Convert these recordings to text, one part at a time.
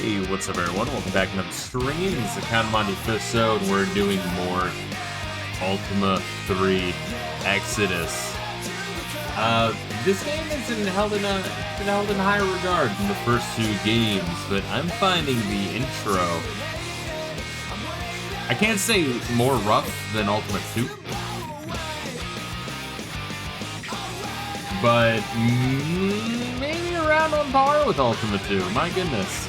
Hey, what's up everyone? Welcome back to another stream. This is Count Monte Fisto, and we're doing more Ultima 3 Exodus. This game has been held in high regard in the first two games, but I'm finding the intro, I can't say more rough than Ultima 2, but maybe around on par with Ultima 2. My goodness.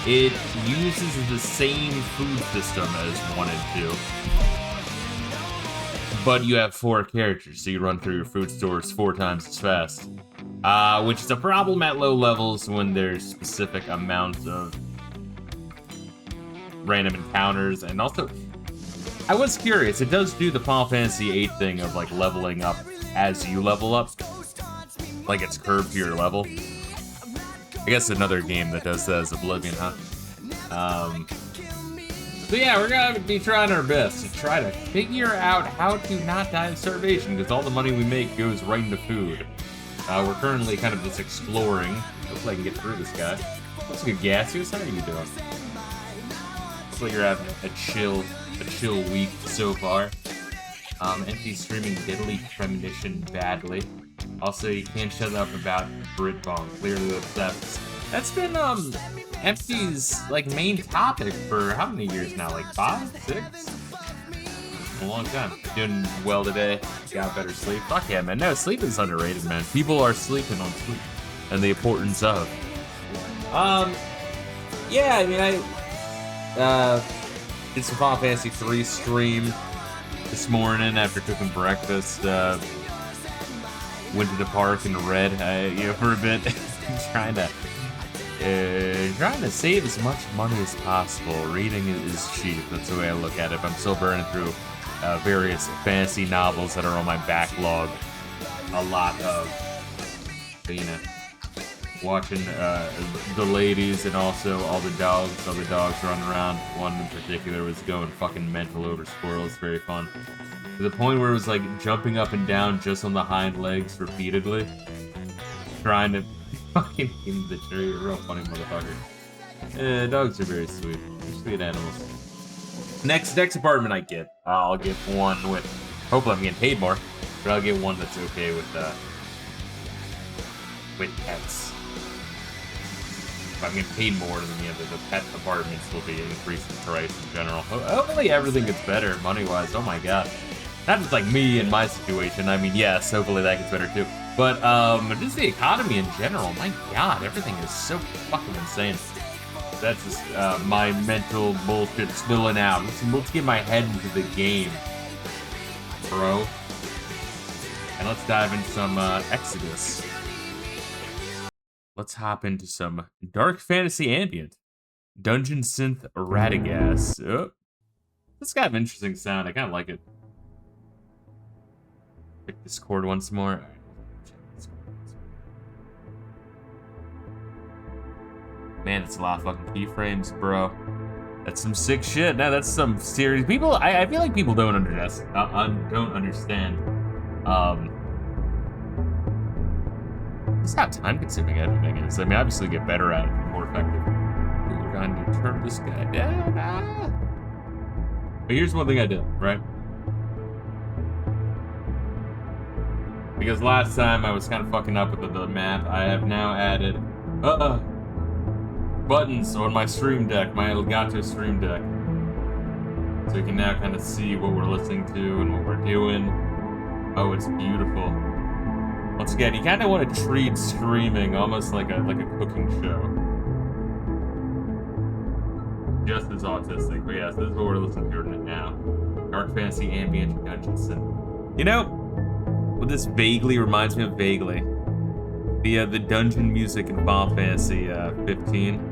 It uses the same food system as 1 and 2. But you have 4 characters, so you run through your food stores 4 times as fast. Which is a problem at low levels when there's specific amounts of random encounters. And also, I was curious, it does do the Final Fantasy VIII thing of like leveling up as you level up. Like it's curved to your level. I guess another game that does that is Oblivion, huh? So yeah, we're gonna be trying our best to try to figure out how to not die of starvation, because all the money we make goes right into food. We're currently kind of just exploring. Hopefully I can get through this guy. Looks like a gaseous. How are you doing? Looks like you're having a chill week so far. Empty streaming diddly premonition badly. Also, you can't shut up about Britbong. Clearly that's been Empty's like main topic for how many years now? Like 5, 6? A long time. Doing well today. Got better sleep. Fuck yeah, man. No, sleep is underrated, man. People are sleeping on sleep and the importance of. Yeah, I mean, I did some Final Fantasy 3 stream this morning after cooking breakfast. Went to the park and read, for a bit, trying to save as much money as possible. Reading is cheap. That's the way I look at it. I'm still burning through various fantasy novels that are on my backlog. A lot of, watching the ladies and also all the dogs running around. One in particular was going fucking mental over squirrels. Very fun. To the point where it was like jumping up and down just on the hind legs repeatedly. Trying to fucking in the tree. You're a real funny motherfucker. Dogs are very sweet. They're sweet animals. Next apartment I get, I'll get one with, hopefully I'm getting paid more, but I'll get one that's okay with pets. If I'm getting paid more, then the pet apartments will be increasing price in general. Hopefully everything gets better money-wise. Oh my god. Not just like me and my situation. I mean, yes, hopefully that gets better too. But just the economy in general. My god, everything is so fucking insane. That's just my mental bullshit spilling out. Let's get my head into the game, bro. And let's dive into some Exodus. Let's hop into some dark fantasy ambient. Dungeon synth Radagast. Oh, this got an interesting sound. I kind of like it. Check this chord once more. Man, it's a lot of fucking keyframes, bro. That's some sick shit. No, that's some serious. People, I feel like people don't understand. Just how time-consuming editing is. I mean, obviously, get better at it, more effective. We're going to turn this guy down. But here's one thing I did, right? Because last time I was kind of fucking up with the map, I have now added buttons on my stream deck, my Elgato stream deck. So you can now kind of see what we're listening to and what we're doing. Oh, it's beautiful. Once again, you kind of want to treat streaming almost like a cooking show. Just as autistic, but yes, this is what we're listening to now. Dark fantasy ambient dungeon synth. You know what this vaguely reminds me of? Vaguely, the dungeon music in Final Fantasy 15.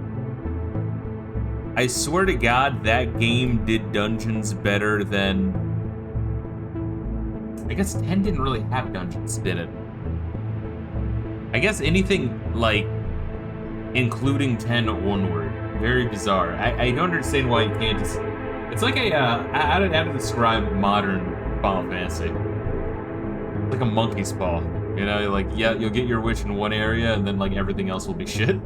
I swear to God, that game did dungeons better than. I guess 10 didn't really have dungeons, did it? I guess anything like including 10 onward. Very bizarre. I don't understand why you can't just. It's like a how to describe modern Final Fantasy. It's like a monkey's paw. You know, like, yeah, you'll get your wish in one area, and then, like, everything else will be shit.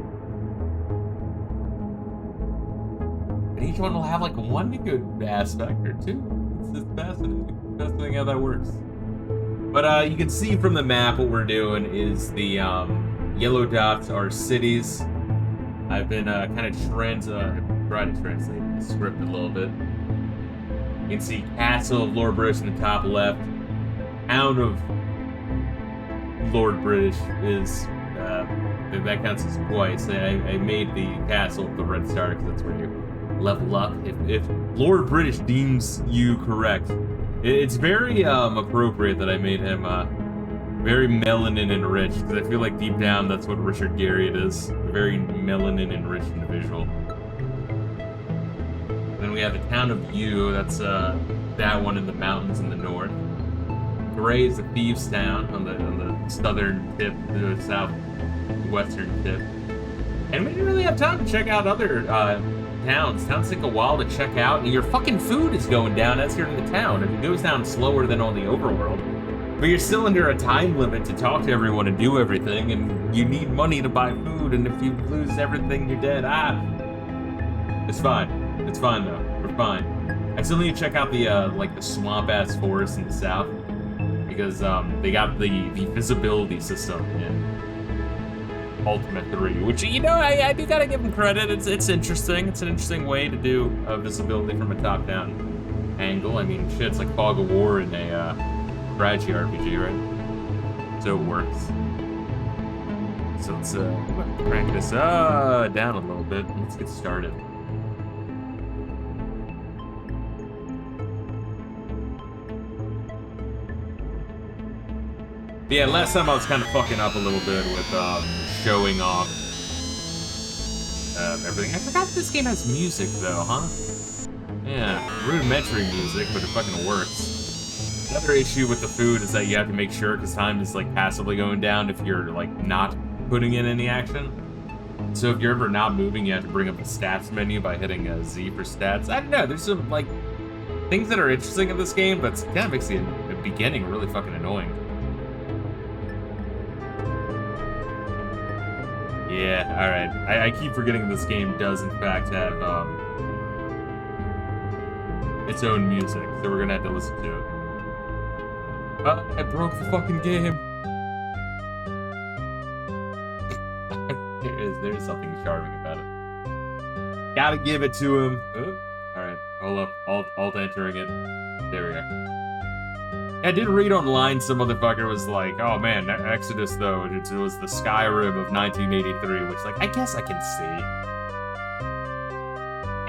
And each one will have like one good aspect or two. It's just fascinating. Fascinating how that works. But you can see from the map what we're doing is the yellow dots are cities. I've been kind of trying to translate the script a little bit. You can see Castle of Lord British in the top left. Town of Lord British is, that counts as twice. I made the Castle of the Red Star because that's where you level up. If Lord British deems you correct. It's very appropriate that I made him very melanin enriched, because I feel like deep down that's what Richard Garriott is. A very melanin enriched individual. Then we have the town of U, that's that one in the mountains in the north. Gray is the thieves' town on the southern tip, the southwestern tip. And we didn't really have time to check out other towns. Towns take a while to check out, and your fucking food is going down as you're in the town. It goes down slower than on the overworld. But you're still under a time limit to talk to everyone and do everything, and you need money to buy food, and if you lose everything, you're dead. It's fine. It's fine, though. We're fine. I still need to check out the, like, the swamp-ass forest in the south, because, they got the visibility system in Ultima 3, which, you know, I do gotta give them credit. It's interesting. It's an interesting way to do visibility from a top-down angle. I mean, shit, it's like Fog of War in a, strategy RPG, right? So it works. So let's crank this down a little bit. Let's get started. Yeah, last time I was kind of fucking up a little bit with showing off everything. I forgot this game has music though, huh? Yeah, rudimentary music, but it fucking works. Another issue with the food is that you have to make sure, because time is like passively going down if you're like not putting in any action. So if you're ever not moving, you have to bring up the stats menu by hitting Z for stats. I don't know, there's some like things that are interesting in this game, but it kind of makes the beginning really fucking annoying. Yeah, alright. I keep forgetting this game does in fact have its own music, so we're gonna have to listen to it. I broke the fucking game. There's something charming about it. Gotta give it to him. Oh, alright, hold up. Alt entering it. There we go. I did read online some motherfucker was like, oh man, Exodus though, it was the Skyrim of 1983, which like, I guess I can see.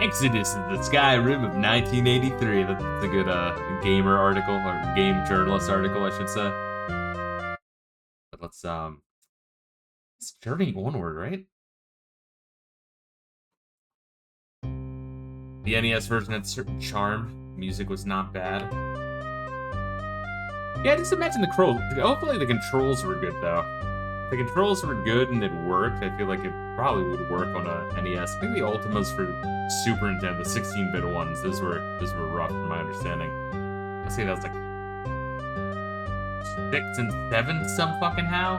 Exodus is the Skyrim of 1983. That's a good gamer article, or game journalist article, I should say. But let's it's Journey onward, right? The NES version had certain charm. Music was not bad. Yeah, just imagine the controls. Hopefully the controls were good though. If the controls were good and it worked, I feel like it probably would work on a NES. I think the Ultimas for Super Nintendo, the 16-bit ones, those were rough from my understanding. Let's see, that was like 6 and 7 some fucking how.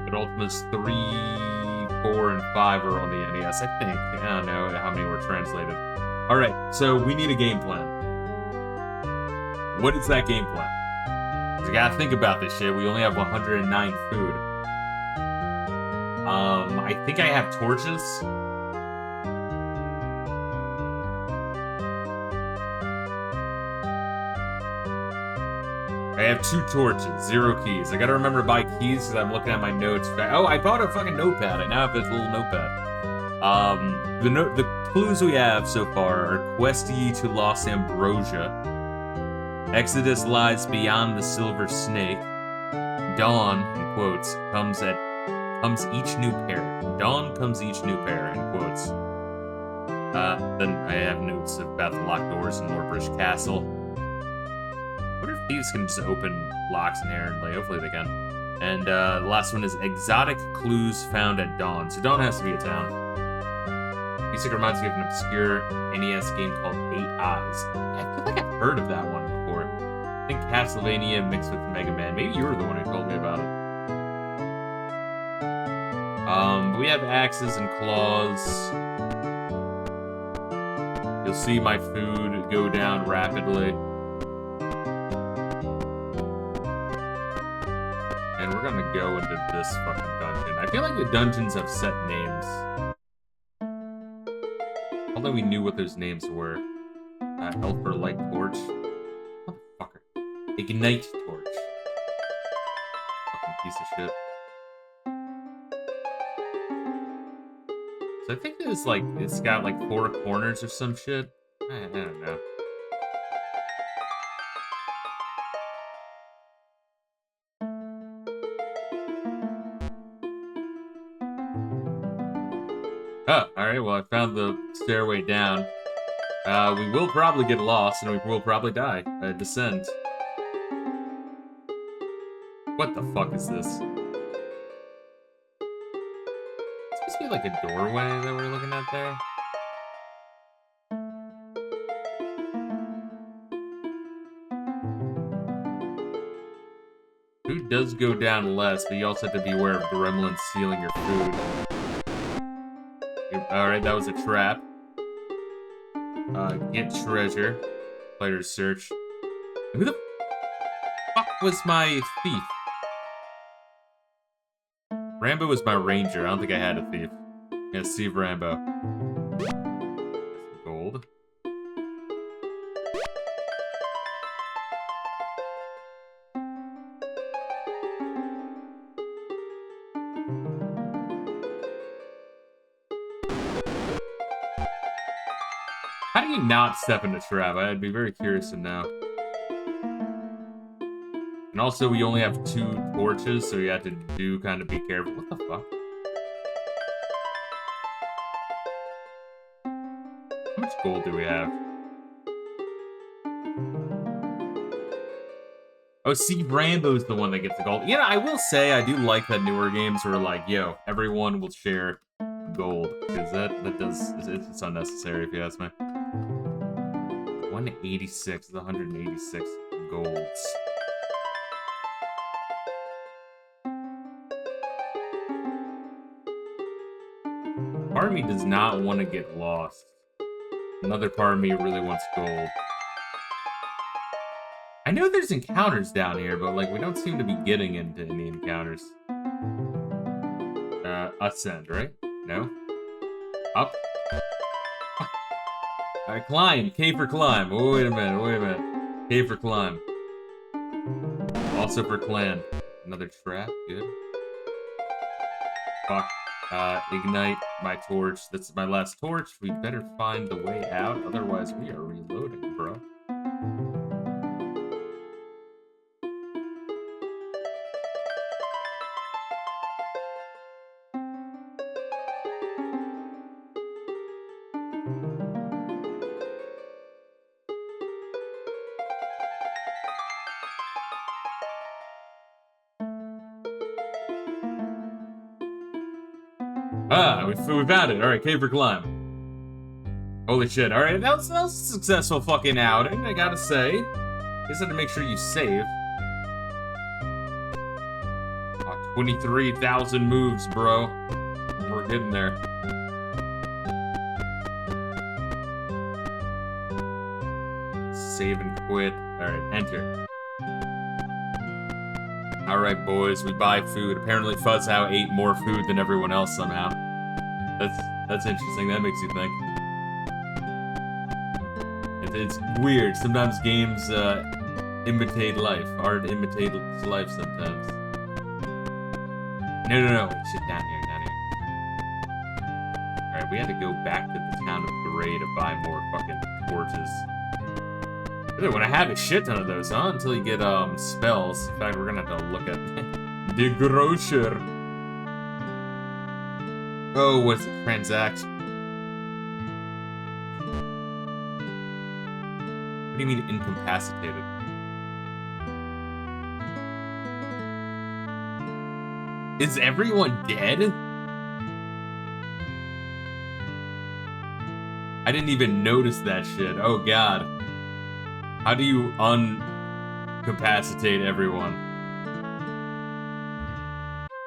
But Ultimas 3, 4, and 5 are on the NES, I think. I don't know how many were translated. Alright, so we need a game plan. What is that game plan? We gotta think about this shit. We only have 109 food. I think I have torches. I have 2 torches, 0 keys. I gotta remember to buy keys because I'm looking at my notes. Oh, I bought a fucking notepad. I now have this little notepad. The clues we have so far are quest ye to Lost Ambrosia. Exodus lies beyond the silver snake. Dawn, in quotes, comes each new pair. Dawn comes each new pair, in quotes. Then I have notes about the locked doors in Lord British Castle. I wonder if thieves can just open locks inherently. Hopefully they can. And the last one is exotic clues found at dawn. So dawn has to be a town. Music reminds me of an obscure NES game called 8 Eyes. I feel like I've heard of that one before. I think Castlevania mixed with Mega Man. Maybe you were the one who told me about it. But we have axes and claws. You'll see my food go down rapidly. And we're gonna go into this fucking dungeon. I feel like the dungeons have set names. Although we knew what those names were. Helper Light Torch. Motherfucker. Ignite Torch. Fucking piece of shit. So I think it's like, it's got like 4 corners or some shit. I don't know. Oh, alright, well I found the stairway down. We will probably get lost and we will probably die. Descend. What the fuck is this? It's supposed to be like a doorway that we're looking at there. Food does go down less, but you also have to be aware of gremlins stealing your food. Alright, that was a trap. Get treasure. Player's search. Who the fuck was my thief? Rambo was my ranger. I don't think I had a thief. Yeah, Steve Rambo. Gold. How do you not step in a trap? I'd be very curious to know. And also, we only have 2 torches, so you have to kind of be careful. What the fuck? How much gold do we have? Oh, see, Rambo's the one that gets the gold. You know, I will say, I do like that newer games where like, yo, everyone will share gold. Because it's unnecessary if you ask me. 186 is 186 golds. Part of me does not want to get lost. Another part of me really wants gold. I know there's encounters down here, but like we don't seem to be getting into any encounters. Ascend, right? No? Up? Alright, climb. K for climb. Oh, wait a minute. K for climb. Also for clan. Another trap. Good. Fuck. Ignite my torch. That's my last torch. We better find the way out. Otherwise, we are reloading, bro. Ah, we found it. Alright, cave for climb. Holy shit. Alright, that was a successful fucking outing, I gotta say. Just had to make sure you save. Oh, 23,000 moves, bro. We're getting there. Save and quit. Alright, enter. Alright, boys, we buy food. Apparently Fuzzhow ate more food than everyone else somehow. That's interesting. That makes you think. It's weird. Sometimes games imitate life. Art imitates life sometimes. No. Shit, down here. Alright, we had to go back to the town of Gray to buy more fucking torches. Really, when I have a shit ton of those, huh? Until you get spells. In fact, we're gonna have to look at the grocer. Oh, what's it? Transaction. What do you mean incapacitated? Is everyone dead? I didn't even notice that shit. Oh god. How do you uncapacitate everyone?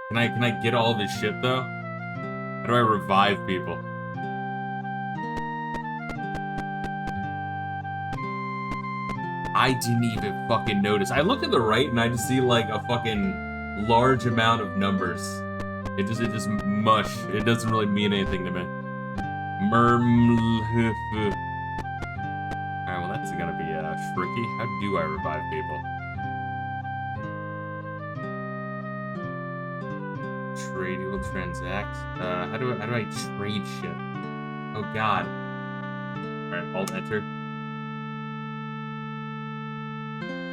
Can I get all of his shit though? How do I revive people? I didn't even fucking notice. I look to the right and I just see like a fucking large amount of numbers. It just mush. It doesn't really mean anything to me. Alright, well that's gonna be tricky. How do I revive people? Trade, you will transact. How do I trade shit? Oh god. Alright, alt enter.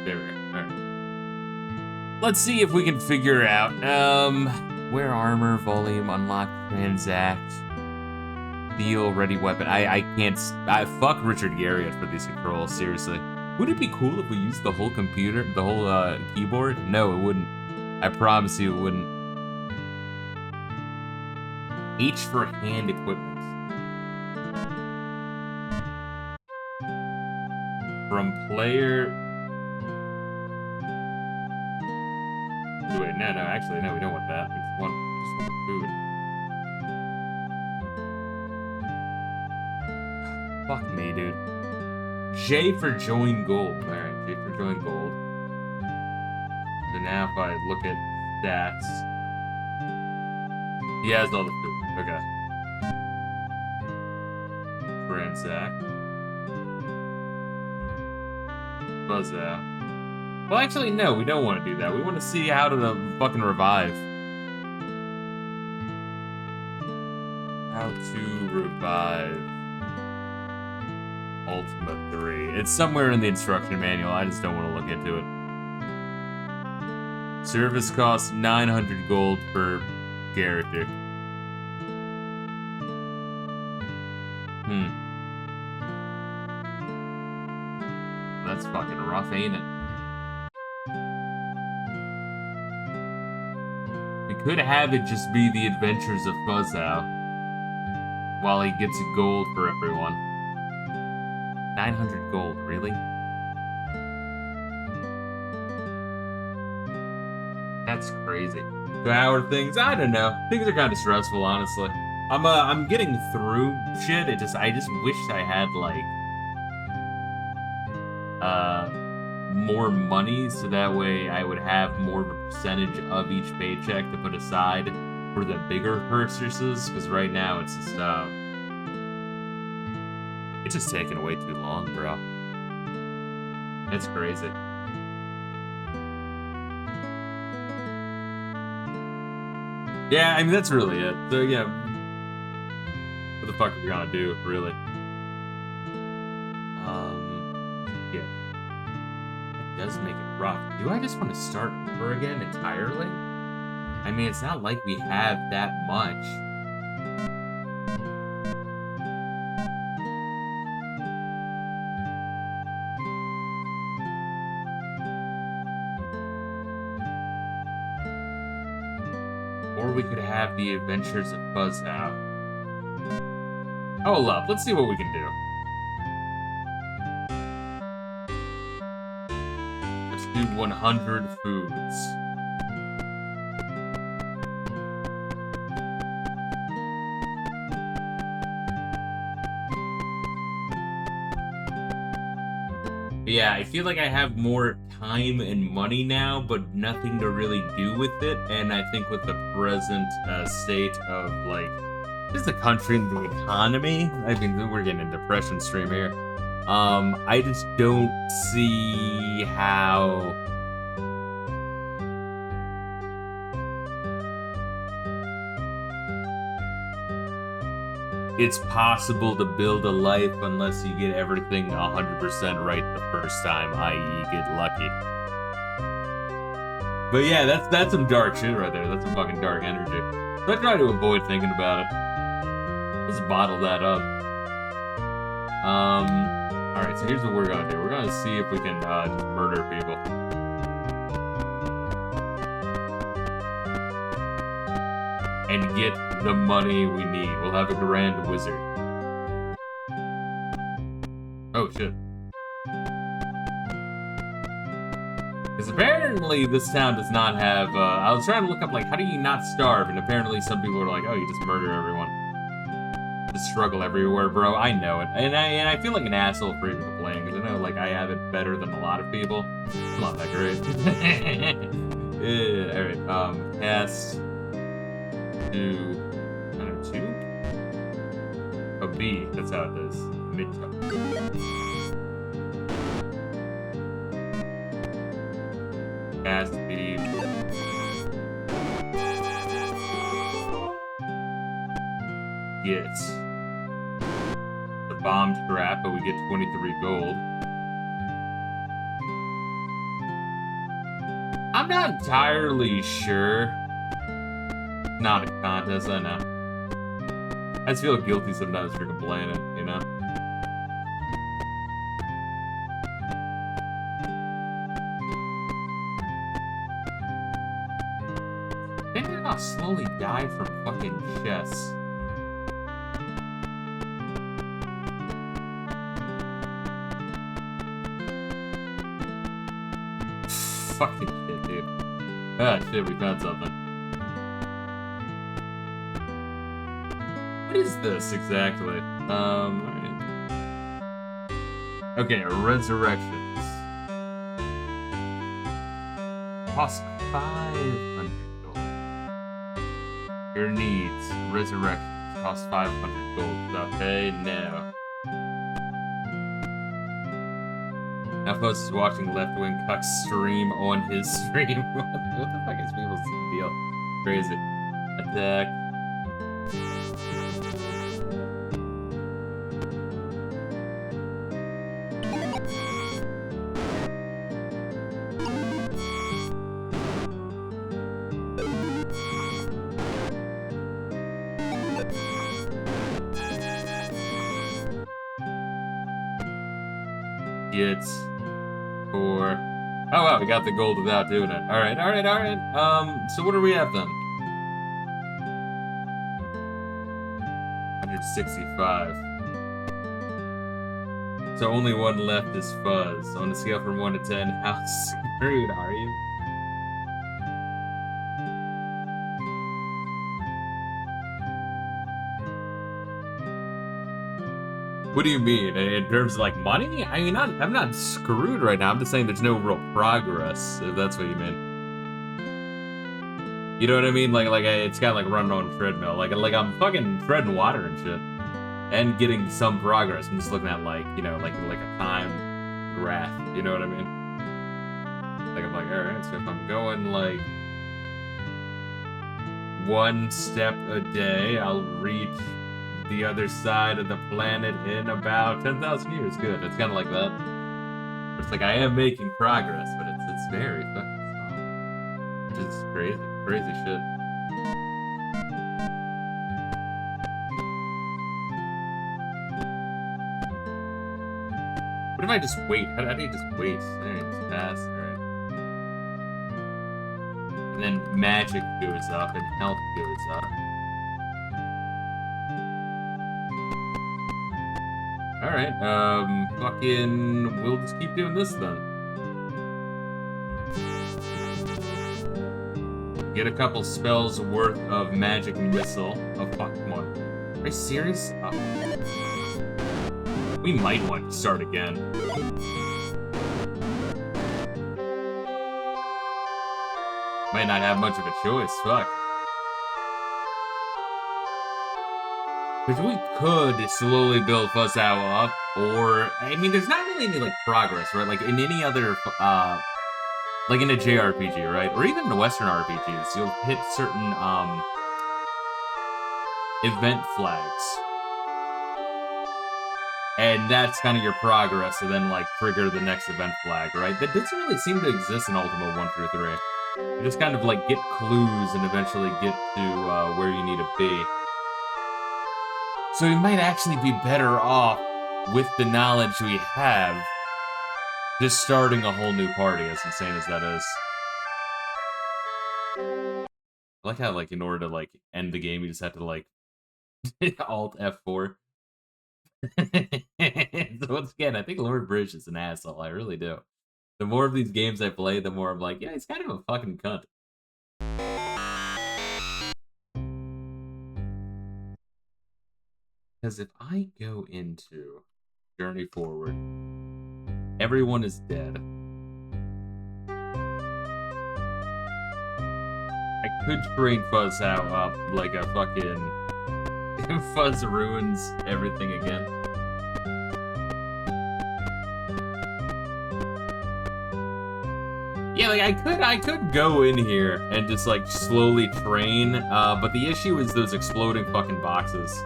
There we go. Alright. Let's see if we can figure it out. Wear armor, volume, unlock, transact, deal, ready weapon. I can't. Fuck Richard Garriott for these controls, seriously. Would it be cool if we used the whole computer, the whole keyboard? No, it wouldn't. I promise you it wouldn't. H for hand equipment. From player. Wait, no, actually, no, we don't want that. We just want the food. Fuck me, dude. J for join gold. Alright, J for join gold. So now if I look at stats, he has all the food. Okay. Transact. Buzz out. Well, actually, no, we don't want to do that. We want to see how to fucking revive. How to revive Ultima 3. It's somewhere in the instruction manual. I just don't want to look into it. Service costs 900 gold per character. That's fucking rough, ain't it? We could have it just be the adventures of Fuzzow while he gets gold for everyone. 900 gold, really? That's crazy. So how are things? I don't know. Things are kind of stressful, honestly. I'm getting through shit. I just wish I had like more money, so that way I would have more of a percentage of each paycheck to put aside for the bigger purchases, because right now it's just taking way too long, bro. It's crazy. Yeah, I mean, that's really it. So, yeah. What the fuck are we gonna do, really? Yeah. It does make it rough. Do I just want to start over again entirely? I mean, it's not like we have that much. Or we could have the Adventures of Fuzzow. Hold up, let's see what we can do. Let's do 100 foods. Yeah, I feel like I have more time and money now, but nothing to really do with it. And I think with the present state of, like, just the country and the economy, I mean, we're getting a depression stream here. I just don't see how... it's possible to build a life unless you get everything 100% right the first time, i.e. get lucky. But yeah, that's some dark shit right there. That's some fucking dark energy. So I try to avoid thinking about it. Let's bottle that up. Alright, so here's what we're gonna do. We're gonna see if we can just murder people. And get the money we need. We'll have a grand wizard. Oh shit. Because Because apparently this town does not have, I was trying to look up, like, how do you not starve? And apparently some people are like, oh, you just murder everyone. Just struggle everywhere, bro. I know it. And I feel like an asshole for even complaining, because I know, like, I have it better than a lot of people. It's not that great. Yeah, alright, cast to, I don't know, 2? A B, that's how it is. Mid-top. Cast B. Get the bomb trap, but we get 23 gold. I'm not entirely sure. Not a contest, I know. I just feel guilty sometimes for complaining, you know? Maybe I'll slowly die from fucking chess. Fucking shit, dude. Ah, shit, we found something. What is this exactly? Alright. Okay, resurrections. Cost 500 gold. Your needs, resurrections, cost 500 gold. Okay, now. Now folks is watching Left Wing Cuck stream on his stream. What the fuck is people's deal? Crazy. Attack. Get for... Oh wow, we got the gold without doing it. Alright. So what are we at then? 165. So only one left is Fuzz. On a scale from 1 to 10, how screwed are you? What do you mean? In terms of, like, money? I mean, I'm not screwed right now. I'm just saying there's no real progress, if that's what you mean. You know what I mean? Like it's kind of like running on a treadmill. Like I'm fucking treading water and shit. And getting some progress. I'm just looking at, like, you know, like a time graph. You know what I mean? Like, I'm like, alright, so if I'm going, like, 1 step a day, I'll reach the other side of the planet in about 10,000 years. Good. It's kind of like that. It's like I am making progress, but it's very fucking slow. Which is crazy shit. What if I just wait? How do you just wait? There, just pass. Alright. And then magic goes up and health goes up. Alright, fucking... We'll just keep doing this then. Get a couple spells worth of magic missile. Oh, fuck, come on. Are you serious? Oh. We might want to start again. Might not have much of a choice, fuck. Because we could slowly build Fuzzao up, or, I mean, there's not really any, like, progress, right? Like, in any other, like in a JRPG, right? Or even in Western RPGs, you'll hit certain, event flags. And that's kind of your progress, to then, like, trigger the next event flag, right? That doesn't really seem to exist in Ultima 1 through 3. You just kind of, like, get clues and eventually get to, where you need to be. So we might actually be better off with the knowledge we have, just starting a whole new party, as insane as that is. I like how, like, in order to, like, end the game, you just have to, like, Alt F4. So once again, I think Lord Bridge is an asshole. I really do. The more of these games I play, the more I'm like, yeah, he's kind of a fucking cunt. Because if I go into Journey Forward, everyone is dead. I could train Fuzz out up like a fucking Fuzz ruins everything again. Yeah, like I could go in here and just like slowly train, but the issue is those exploding fucking boxes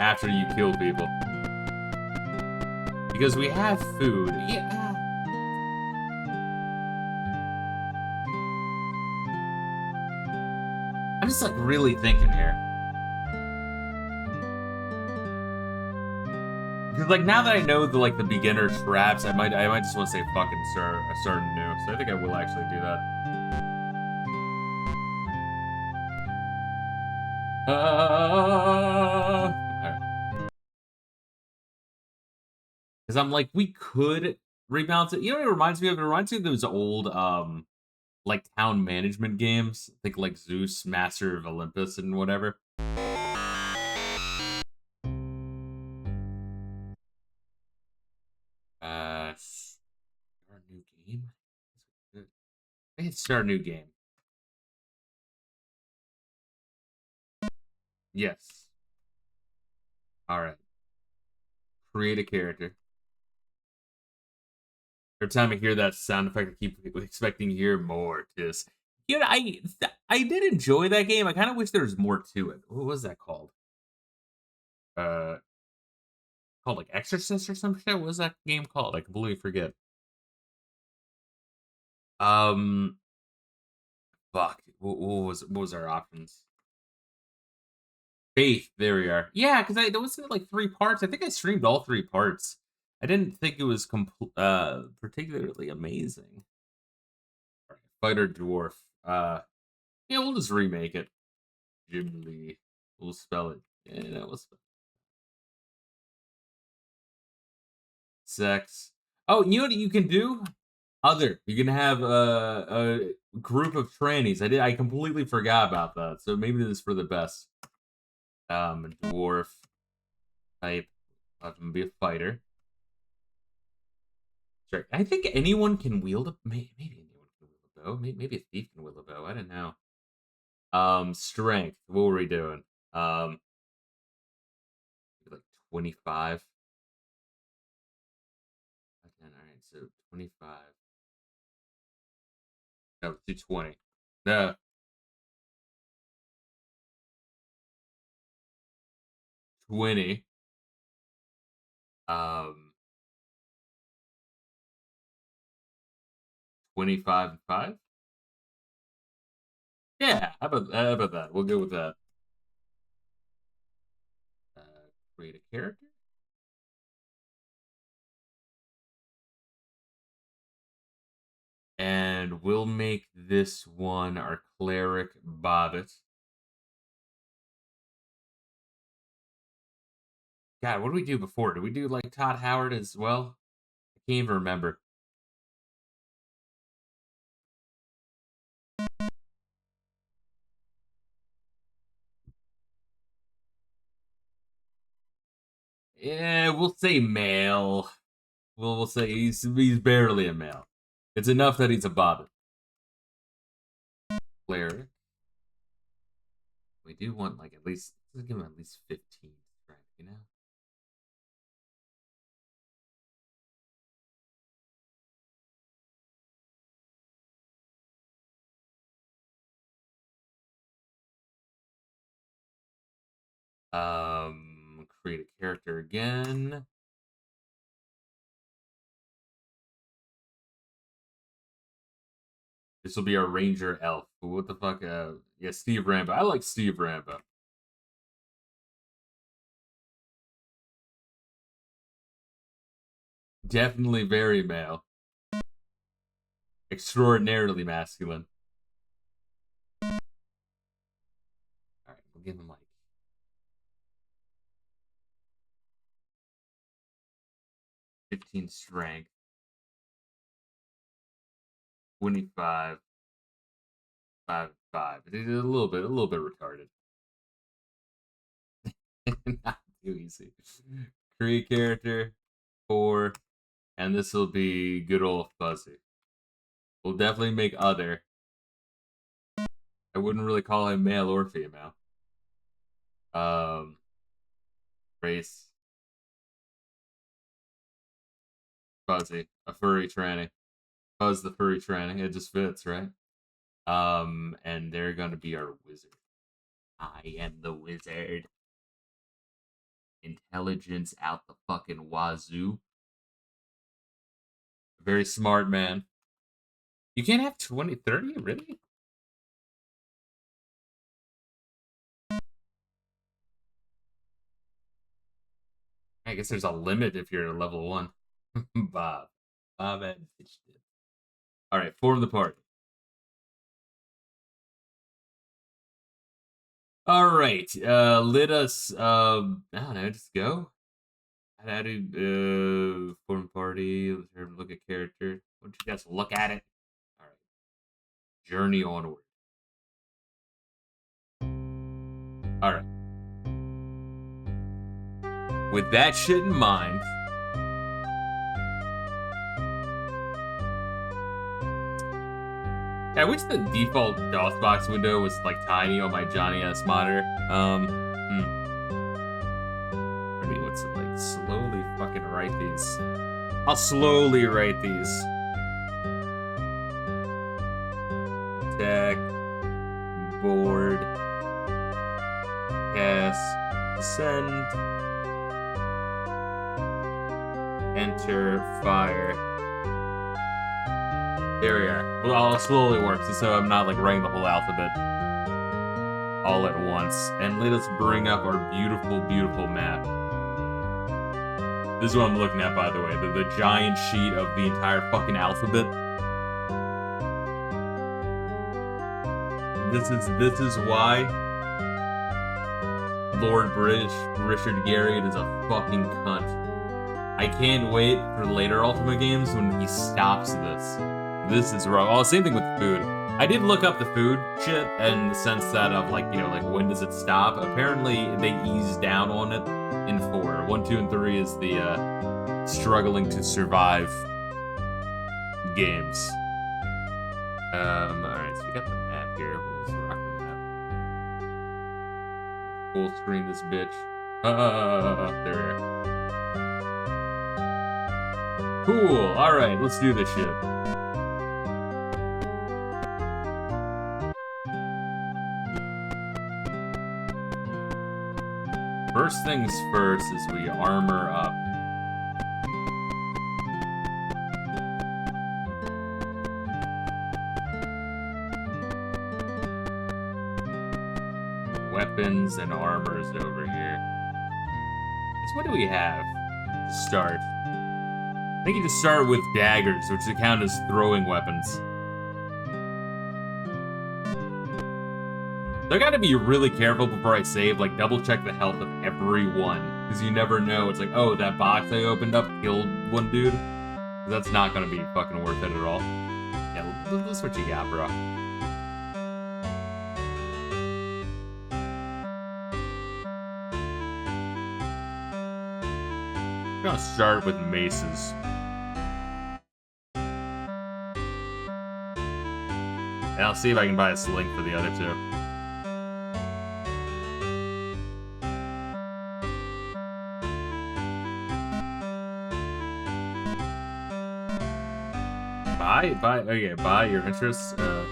after you kill people. Because we have food. Yeah. I'm just like really thinking here. Because like now that I know the like the beginner traps, I might just want to say fucking start new. So I think I will actually do that. Alright. Because I'm like, we could rebalance it. You know what it reminds me of? It reminds me of those old like town management games. I think like Zeus, Master of Olympus, and whatever. Start a new game. I can start a new game. Yes. All right. Create a character. Every time I hear that sound effect, I keep expecting to hear more. Just you know, I did enjoy that game. I kind of wish there was more to it. What was that called? Uh, called like Exorcist or some shit. What was that game called? I completely forget. Um, fuck. What was our options? Faith. There we are. Yeah, because I there was like 3 parts. I think I streamed all 3 parts. I didn't think it was particularly amazing. Fighter dwarf. Yeah, we'll just remake it. Jim Lee. We'll spell it. Yeah, we'll spell sex. Oh, you know what you can do? Other. You can have a group of trannies. I completely forgot about that. So maybe this is for the best. Dwarf type. Have him be a fighter. Sure. I think anyone can wield a maybe anyone can wield a bow. Maybe a thief can wield a bow. I don't know. Strength. What were we doing? Like 25. All right, so 25. No, 220. No, 20. Um, 25 and 5. Yeah, how about that? We'll go with that. Uh, create a character, and we'll make this one our cleric Bobbit. God, what did we do before? Did we do like Todd Howard as well? I can't even remember. Yeah, we'll say male. We'll say he's barely a male. It's enough that he's a Bobbit. Cleric. We do want like at least let's give him at least 15 strength, you know? Create a character again. This will be our Ranger Elf. What the fuck? Yeah, Steve Rambo. I like Steve Rambo. Definitely very male. Extraordinarily masculine. All right, we'll give him like 15 strength. 25. 5, 5. It's a little bit retarded. Not too easy. Create character, 4, and this will be good old Fuzzy. We'll definitely make other. I wouldn't really call him male or female. Race. Fuzzy. A furry tranny. Fuzz the furry tranny. It just fits, right? And they're gonna be our wizard. I am the wizard. Intelligence out the fucking wazoo. Very smart man. You can't have 20, 30? Really? I guess there's a limit if you're level 1. Bob. Bob and Fisto. Alright, form the party. Alright, let us, I don't know, just go. How to, form party, let's look at character. Why don't you guys look at it? Alright. Journey onward. Alright. With that shit in mind, I wish the default DOSBox window was like tiny on my Johnny S monitor. I mean, what's it like? Slowly fucking write these. I'll slowly write these. Attack, board, cast, ascend, enter, fire. There we are. Well, I'll slowly work, so I'm not like writing the whole alphabet all at once. And let us bring up our beautiful, beautiful map. This is what I'm looking at, by the way. The giant sheet of the entire fucking alphabet. This is why Lord Richard Garriott is a fucking cunt. I can't wait for later Ultima games when he stops this. This is wrong. Oh, same thing with food. I did look up the food shit in the sense that of like, you know, like when does it stop? Apparently they ease down on it in 4. 1, 2, and 3 is the struggling to survive games. Alright, so we got the map here. We'll just rock the map. Full screen this bitch. There we are. Cool. Alright, let's do this shit. First things first is we armor up. Weapons and armors over here. So what do we have to start? I think you just start with daggers, which count as throwing weapons. So I gotta be really careful before I save, like double check the health of everyone. Because you never know, it's like, oh, that box I opened up killed one dude. That's not gonna be fucking worth it at all. Yeah, that's what you got, bro. I'm gonna start with maces. And I'll see if I can buy a sling for the other two. Buy your interests. The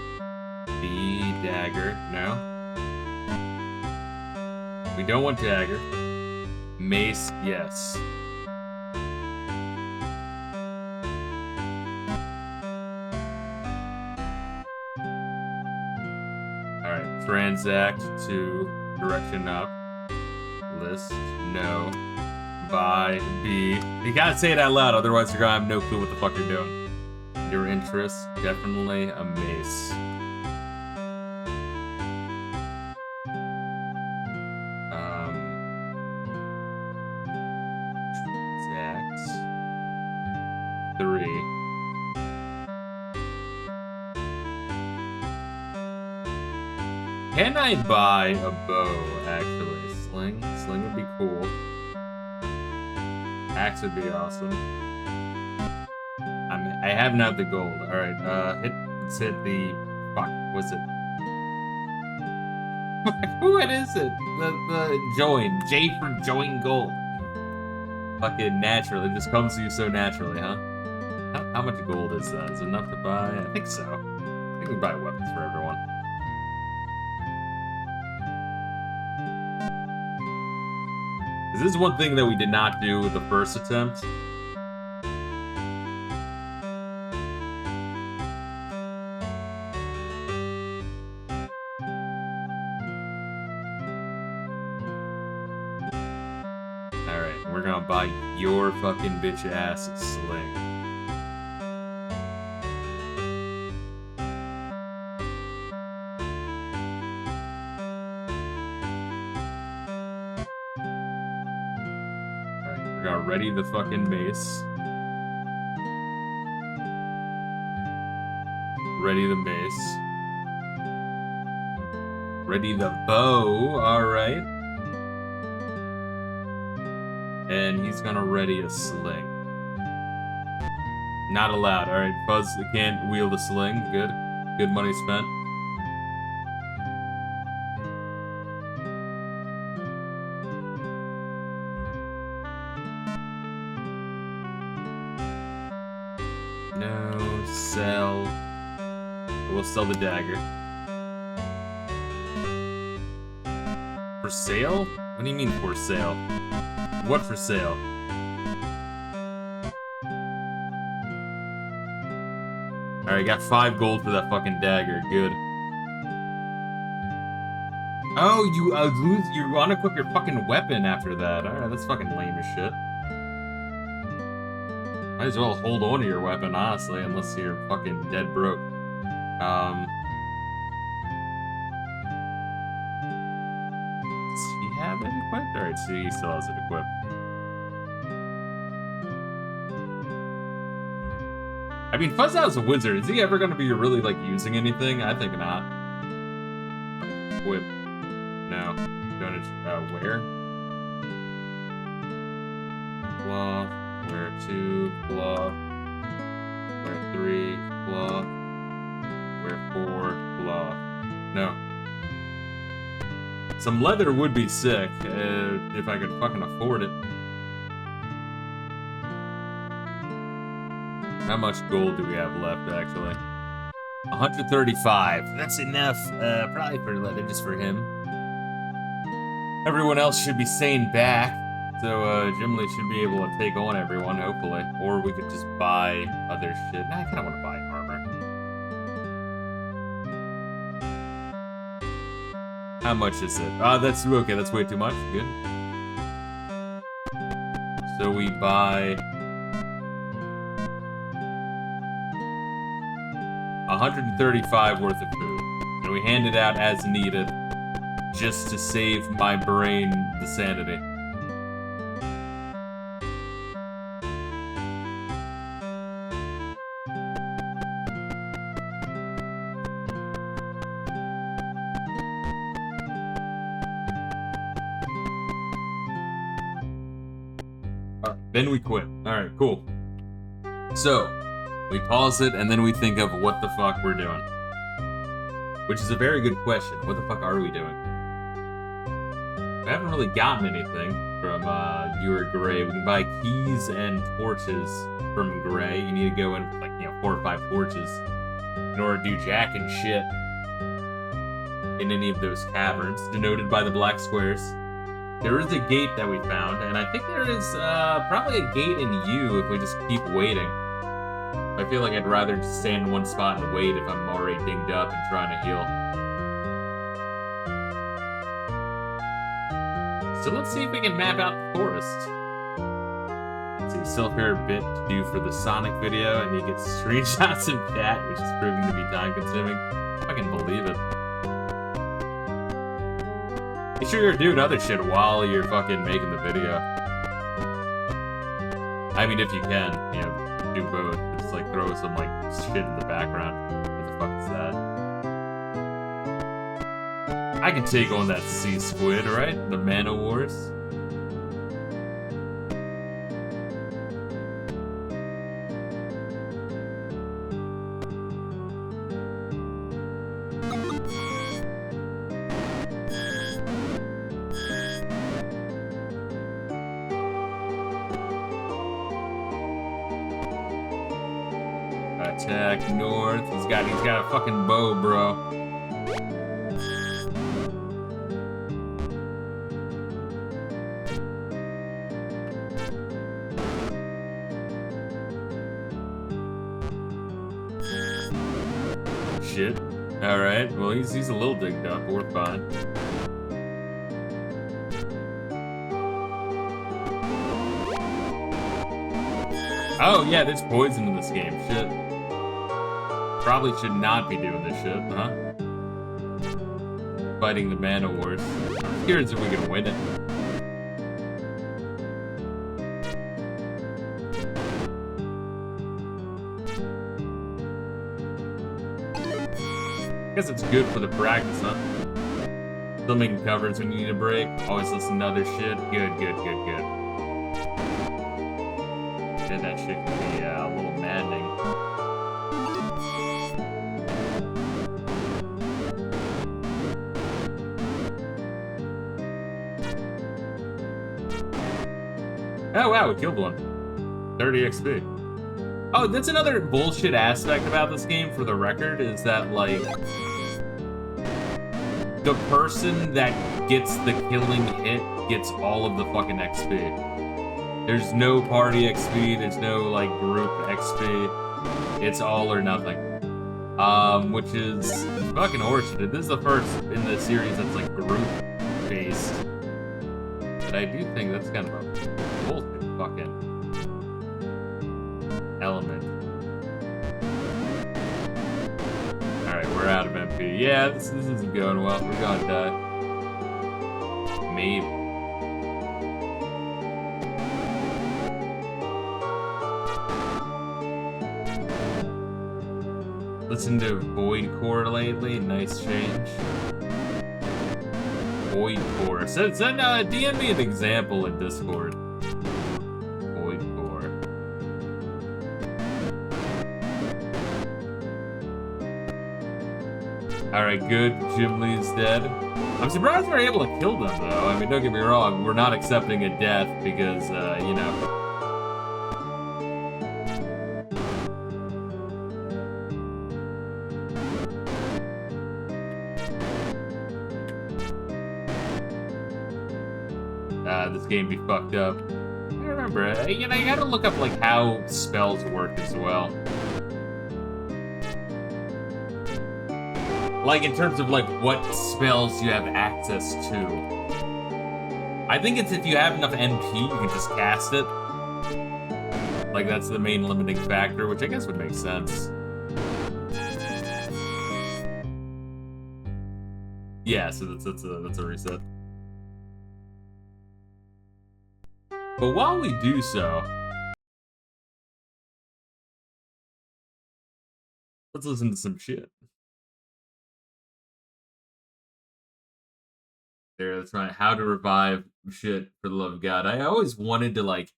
dagger. No. We don't want dagger. Mace, yes. Alright, transact to direction up. List, no. Buy, B. You gotta say it out loud, otherwise you're gonna have no clue what the fuck you're doing. Your interests, definitely a mace. Exact. 3. Can I buy a bow, actually? Sling? Sling would be cool. Axe would be awesome. I have not the gold. Alright, let's hit the... Fuck, what's it? What is it? The join. J for join gold. Fucking naturally. It just comes to you so naturally, huh? How much gold is that? Is it enough to buy? I think so. I think we buy weapons for everyone. This is one thing that we did not do with the first attempt. Alright, we're gonna buy your fucking bitch ass sling. Ready the fucking mace. Ready the mace. Ready the bow, alright. And he's gonna ready a sling. Not allowed, alright. Fuzz can't wield a sling. Good. Good money spent. No, sell. We'll sell the dagger. For sale? What do you mean for sale? What for sale? Alright, got 5 gold for that fucking dagger. Good. Oh, you unequip your fucking weapon after that. Alright, that's fucking lame as shit. Might as well hold on to your weapon, honestly, unless you're fucking dead broke. Does he have it equipped? Alright, so he still has it equipped. I mean, Fuzzow's a wizard. Is he ever going to be really, like, using anything? I think not. Equip. No. Going to, where? Claw. Where 2, claw. Where 3, claw. Where 4, claw. No. Some leather would be sick, if I could fucking afford it. How much gold do we have left, actually? 135. That's enough, probably for leather, just for him. Everyone else should be staying back. So, Jim Lee should be able to take on everyone, hopefully. Or we could just buy other shit. Nah, I kinda wanna buy armor. How much is it? That's okay, that's way too much. Good. So we buy 135 worth of food. And we hand it out as needed, just to save my brain the sanity. Then we quit. Alright, cool. So, we pause it, and then we think of what the fuck we're doing. Which is a very good question. What the fuck are we doing? We haven't really gotten anything from you or Gray. We can buy keys and torches from Gray. You need to go in with, like, 4 or 5 torches in order to do jack and shit in any of those caverns, denoted by the black squares. There is a gate that we found, and I think there is probably a gate in U if we just keep waiting. I feel like I'd rather just stand in one spot and wait if I'm already dinged up and trying to heal. So let's see if we can map out the forest. Let's see, still a fair bit to do for the Sonic video, and you get screenshots of chat, which is proving to be time consuming. I can believe it. Make sure you're doing other shit while you're fucking making the video. I mean, if you can, do both. Just, like, throw some, like, shit in the background. What the fuck is that? I can take on that sea squid, right? The Mana Wars. Attack north. He's got a fucking bow, bro. Shit. Alright, well he's a little digged up, but we're fine. Oh yeah, there's poison in this game, shit. Probably should not be doing this shit, huh? Fighting the Mana Wars. I'm curious if we can win it. I guess it's good for the practice, huh? Still making covers when you need a break. Always listen to other shit. Good. Shit, that shit can be a little maddening. Oh wow, we killed one. 30 XP. Oh, that's another bullshit aspect about this game, for the record, is that, like, the person that gets the killing hit gets all of the fucking XP. There's no party XP, there's no, like, group XP. It's all or nothing. Which is fucking horseshit. This is the first in the series that's, like, group-based. But I do think that's kind of a bullshit fucking element. Alright, we're out of MP. Yeah, this isn't going well. We're gonna die. Maybe. Listen to Void Core lately. Nice change. Void Core. DM me an example in Discord. Void Core. Alright, good. Gimli's dead. I'm surprised we're able to kill them, though. I mean, don't get me wrong. We're not accepting a death because, you know. This game be fucked up. I remember, you know, you gotta look up, like, how spells work as well. Like, in terms of, like, what spells you have access to. I think it's if you have enough MP, you can just cast it. Like, that's the main limiting factor, which I guess would make sense. Yeah, so that's a reset. But while we do so, let's listen to some shit. There, that's right. How to revive shit, for the love of God. I always wanted to, like,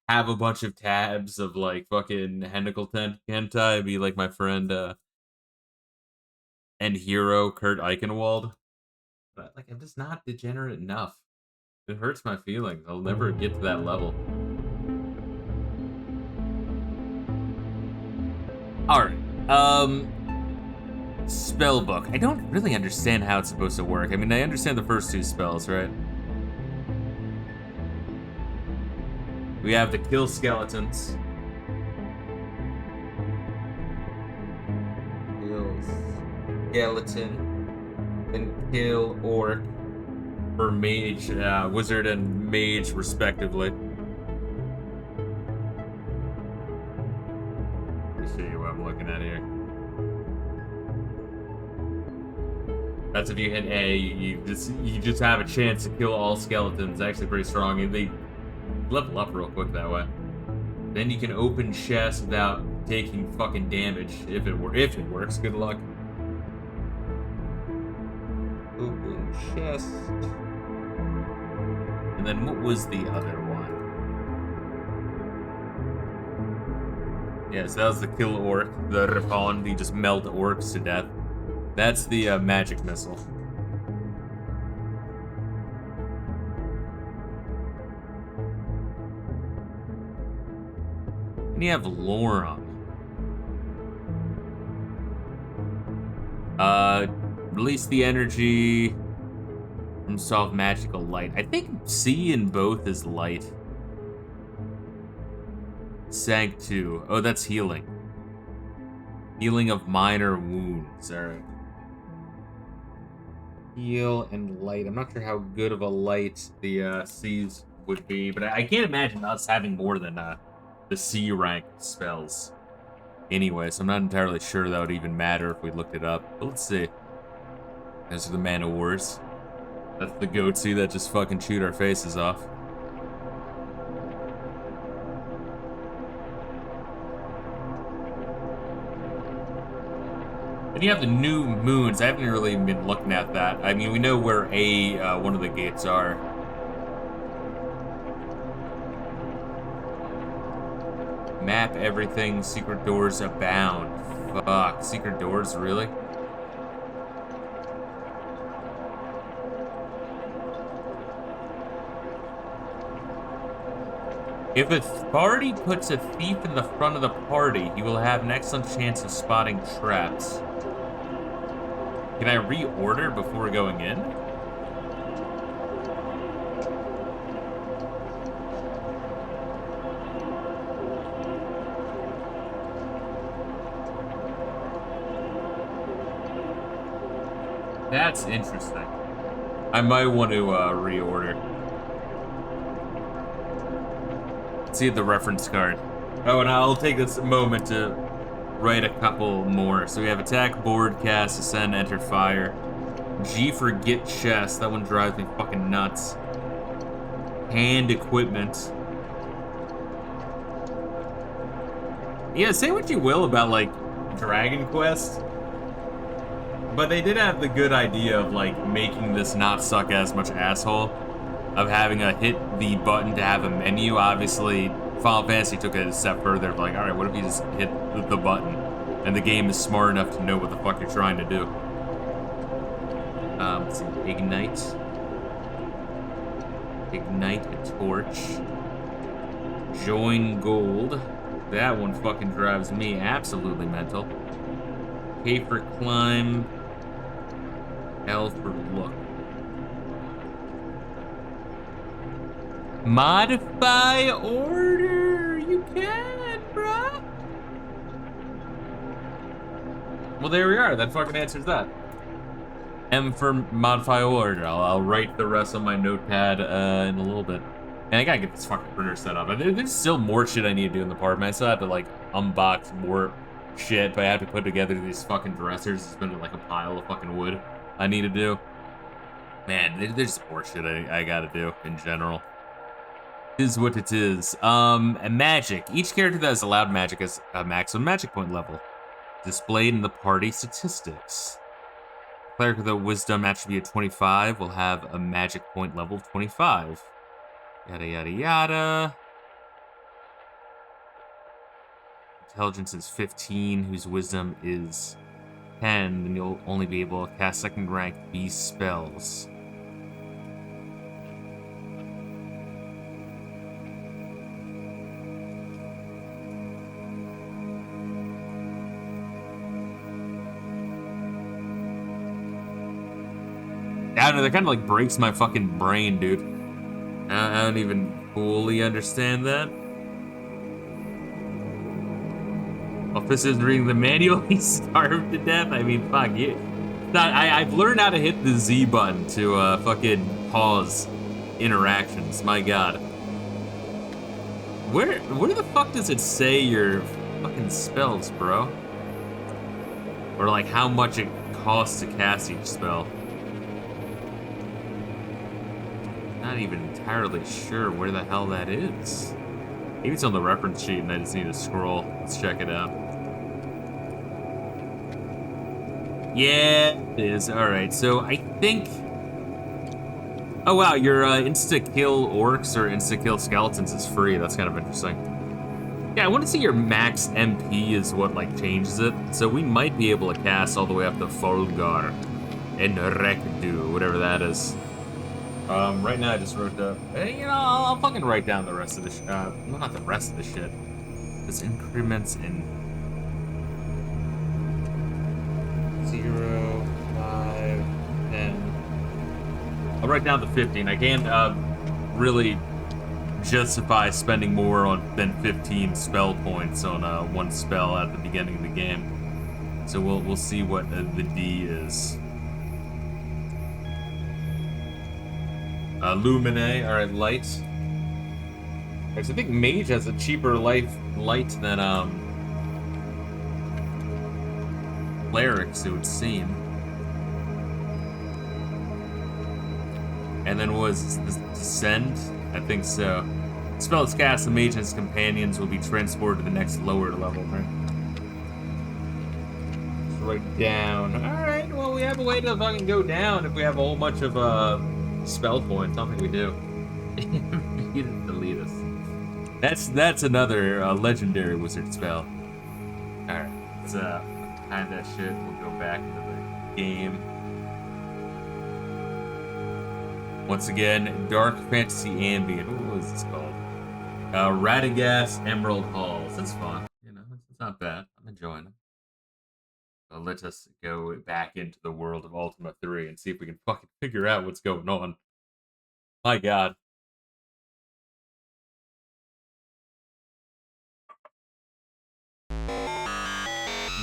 have a bunch of tabs of, like, fucking Hennicle Hentai, be like my friend, and hero Kurt Eichenwald. But, like, I'm just not degenerate enough. It hurts my feelings. I'll never get to that level. Alright. Spellbook. I don't really understand how it's supposed to work. I mean, I understand the first two spells, right? We have to kill skeletons. Kill skeleton. And kill orc. For mage, wizard and mage, respectively. Let me show you what I'm looking at here. That's if you hit A, you just have a chance to kill all skeletons. Actually, pretty strong. And they level up real quick that way. Then you can open chests without taking fucking damage. If it works, good luck. chest. And then what was the other one? Yeah, so that was the kill orc, the Ripon. You just melt orcs to death. That's the magic missile. And you have Lorum. Release the energy from soft magical light. I think C in both is light. Sank 2. Oh, that's healing. Healing of minor wounds. Alright. Heal and light. I'm not sure how good of a light the C's would be, but I can't imagine us having more than the C rank spells. Anyway, so I'm not entirely sure that would even matter if we looked it up. But let's see. Those are the Man of Wars. That's the goatsy that just fucking chewed our faces off. And you have the new moons. I haven't really been looking at that. I mean, we know where one of the gates are. Map everything. Secret doors abound. Fuck. Secret doors, really? If a party puts a thief in the front of the party, he will have an excellent chance of spotting traps. Can I reorder before going in? That's interesting. I might want to reorder. See the reference card. Oh, and I'll take this moment to write a couple more. So we have attack, board, cast, ascend, enter, fire. G for get chest. That one drives me fucking nuts. Hand equipment. Yeah, say what you will about, like, Dragon Quest, but they did have the good idea of, like, making this not suck as much asshole. Of having a hit the button to have a menu. Obviously, Final Fantasy took it a step further. Like, alright, what if you just hit the button and the game is smart enough to know what the fuck you're trying to do? Let's see, ignite. Ignite a torch. Join gold. That one fucking drives me absolutely mental. K for climb. L for look. Modify order! You can, bruh! Well, there we are. That fucking answers that. M for modify order. I'll write the rest on my notepad in a little bit. And I gotta get this fucking printer set up. There's still more shit I need to do in the apartment. I still have to, like, unbox more shit, but I have to put together these fucking dressers. It's been like a pile of fucking wood I need to do. Man, there's more shit I gotta do in general. Is what it is. And magic. Each character that has allowed magic has a maximum magic point level. Displayed in the party statistics. Cleric with a wisdom attribute 25 will have a magic point level of 25. Yada yada yada. Intelligence is 15, whose wisdom is 10, then you'll only be able to cast second rank beast spells. I don't know, that kind of like breaks my fucking brain, dude. I don't even fully understand that. If this isn't reading the manual, he's starved to death. I mean, fuck you. I've learned how to hit the Z button to fucking pause interactions. My God. Where the fuck does it say your fucking spells, bro? Or like how much it costs to cast each spell? Not even entirely sure where the hell that is. Maybe it's on the reference sheet and I just need to scroll. Let's check it out. Yeah, it is. Alright, so I think Oh wow, your insta-kill orcs or insta-kill skeletons is free. That's kind of interesting. Yeah, I want to see your max MP is what, like, changes it. So we might be able to cast all the way up to Folgar and Rekdu, whatever that is. Right now I just wrote the... you know, I'll fucking write down the rest of the well, not the rest of the shit. Just increments in 0, 5, 10. I'll write down the 15. I can't really justify spending more than 15 spell points on one spell at the beginning of the game. So we'll see what the D is. Lumine, alright, light. I think mage has a cheaper light than clerics, it would seem. And then was descend? I think so. Spell is cast, the mage and his companions will be transported to the next lower level, right? Just write down. Alright, well we have a way to fucking go down if we have a whole bunch of spell points. I don't think we do. You didn't delete us. That's another legendary wizard spell. Alright, let's hide that shit. We'll go back into the game. Once again, Dark Fantasy Ambient. What was this called? Radagast Emerald Halls. That's fun. You know, it's not bad. I'm enjoying it. So let us go back into the world of Ultima 3 and see if we can fucking figure out what's going on. My god.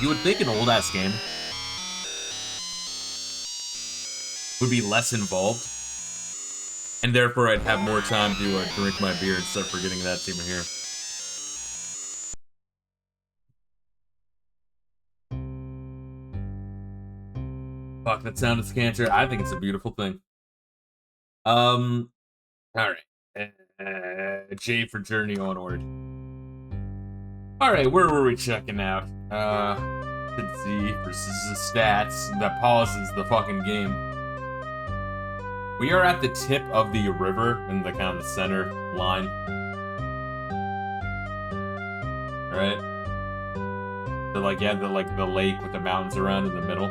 You would think an old-ass game would be less involved, and therefore I'd have more time to drink my beer instead of forgetting that's even here. Fuck, that sound of Scanter. I think it's a beautiful thing. Alright. J for Journey Onward. Alright, where were we checking out? Z versus the stats that pauses the fucking game. We are at the tip of the river in the kind of the center line. Alright? So like you have the lake with the mountains around in the middle.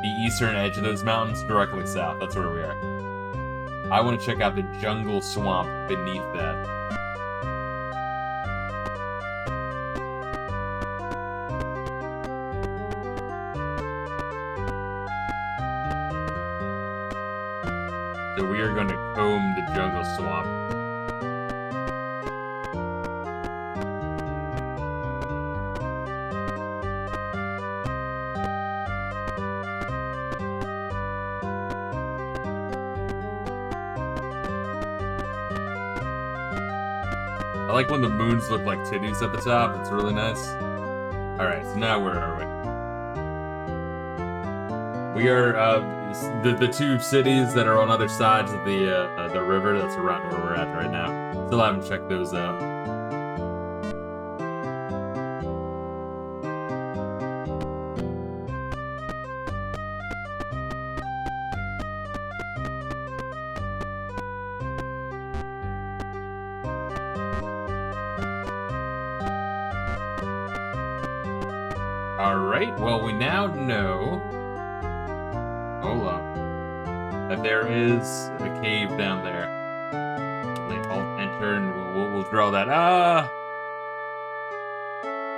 The eastern edge of those mountains, directly south. That's where we are. I want to check out the jungle swamp beneath that. So we are going to comb the jungle swamp. I like when the moons look like titties at the top. It's really nice. Alright, so now where are we? We are the two cities that are on other sides of the river. That's around where we're at right now. Still haven't checked those out. Alright, well, we now know... Hold up. That there is a cave down there. I'll enter and we'll draw that. Ah!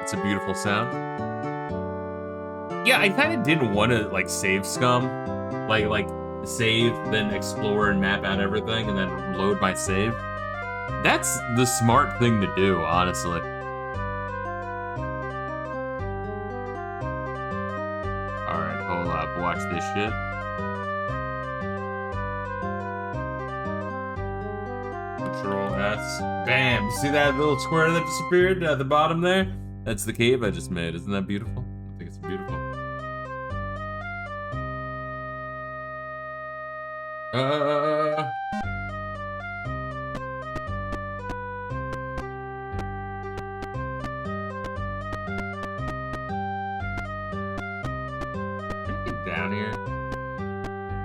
It's a beautiful sound. Yeah, I kind of didn't want to, like, save scum. Like, save, then explore and map out everything, and then load my save. That's the smart thing to do, honestly. Watch this shit. Control S. Bam! You see that little square that disappeared at the bottom there? That's the cave I just made. Isn't that beautiful? I think it's beautiful. Down here?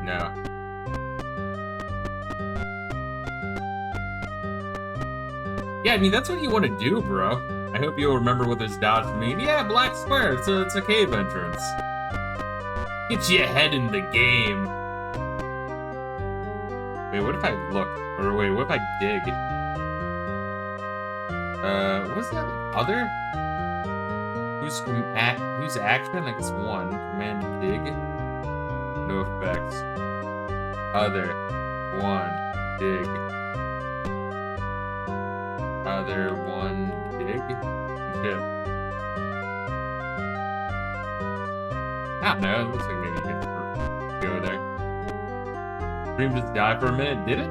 No. Yeah, I mean, that's what you want to do, bro. I hope you'll remember what those dots mean. Yeah, black square. It's a cave entrance. Get your head in the game. Wait, what if I look? Or wait, what if I dig? What's that? Other? Who's action? I guess one. Command dig. No effects. Other. One. Dig. Other. One. Dig. Shit. I don't know. It looks like maybe you can go there. Stream just died for a minute. Did it?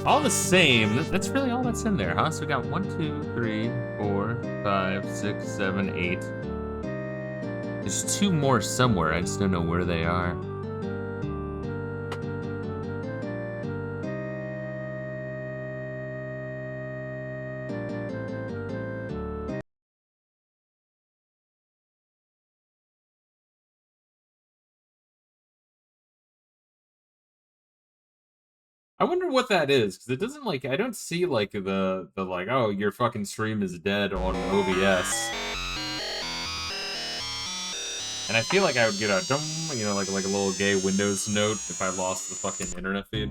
All the same, that's really all that's in there, huh? So we got 1, 2, 3, 4, 5, 6, 7, 8. There's 2 more somewhere. I just don't know where they are. I wonder what that is, because it doesn't, like, I don't see, like, the like, oh, your fucking stream is dead on OBS. And I feel like I would get a, you know, like a little gay Windows note if I lost the fucking internet feed.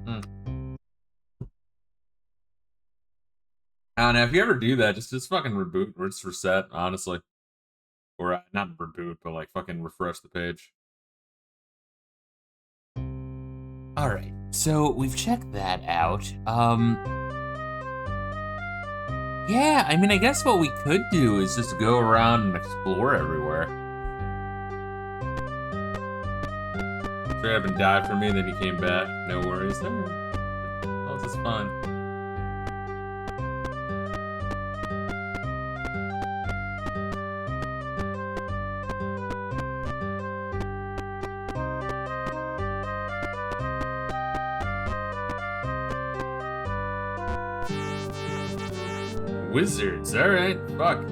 I don't know, if you ever do that, just fucking reboot or just reset, honestly. Or, not reboot, but, like, fucking refresh the page. Alright, so we've checked that out. Yeah, I mean, I guess what we could do is just go around and explore everywhere. Straight up and died for me, then he came back. No worries. Oh, this is fun. Wizards, alright, fuck,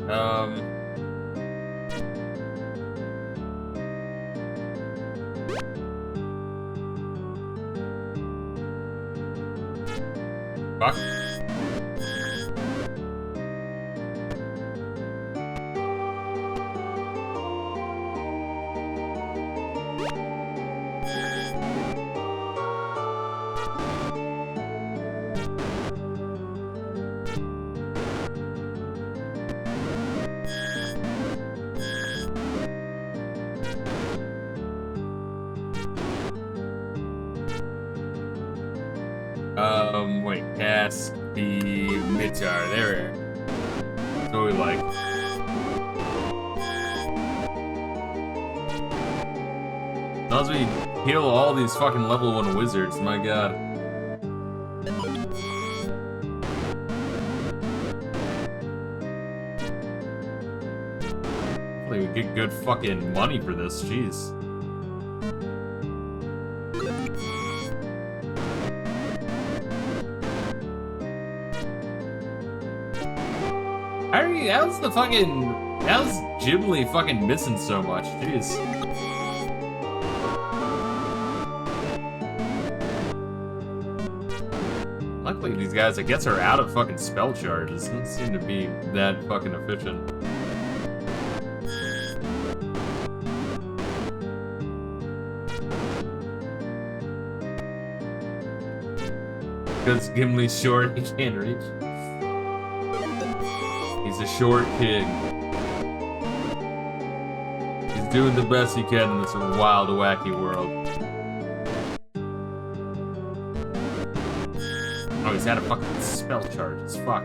fuck. Wait, cast the Mitar, there. So we like. As long as we heal all these fucking level 1 wizards, my god. Hopefully we get good fucking money for this, jeez. How's the fucking... How's Ghibli fucking missing so much? Jeez. Luckily these guys, I guess, are out of fucking spell charges. Don't seem to be that fucking efficient. Because Gimli's short, he can't reach. He's a short king. He's doing the best he can in this wild, wacky world. Oh, he's had a fucking spell charge. It's fuck.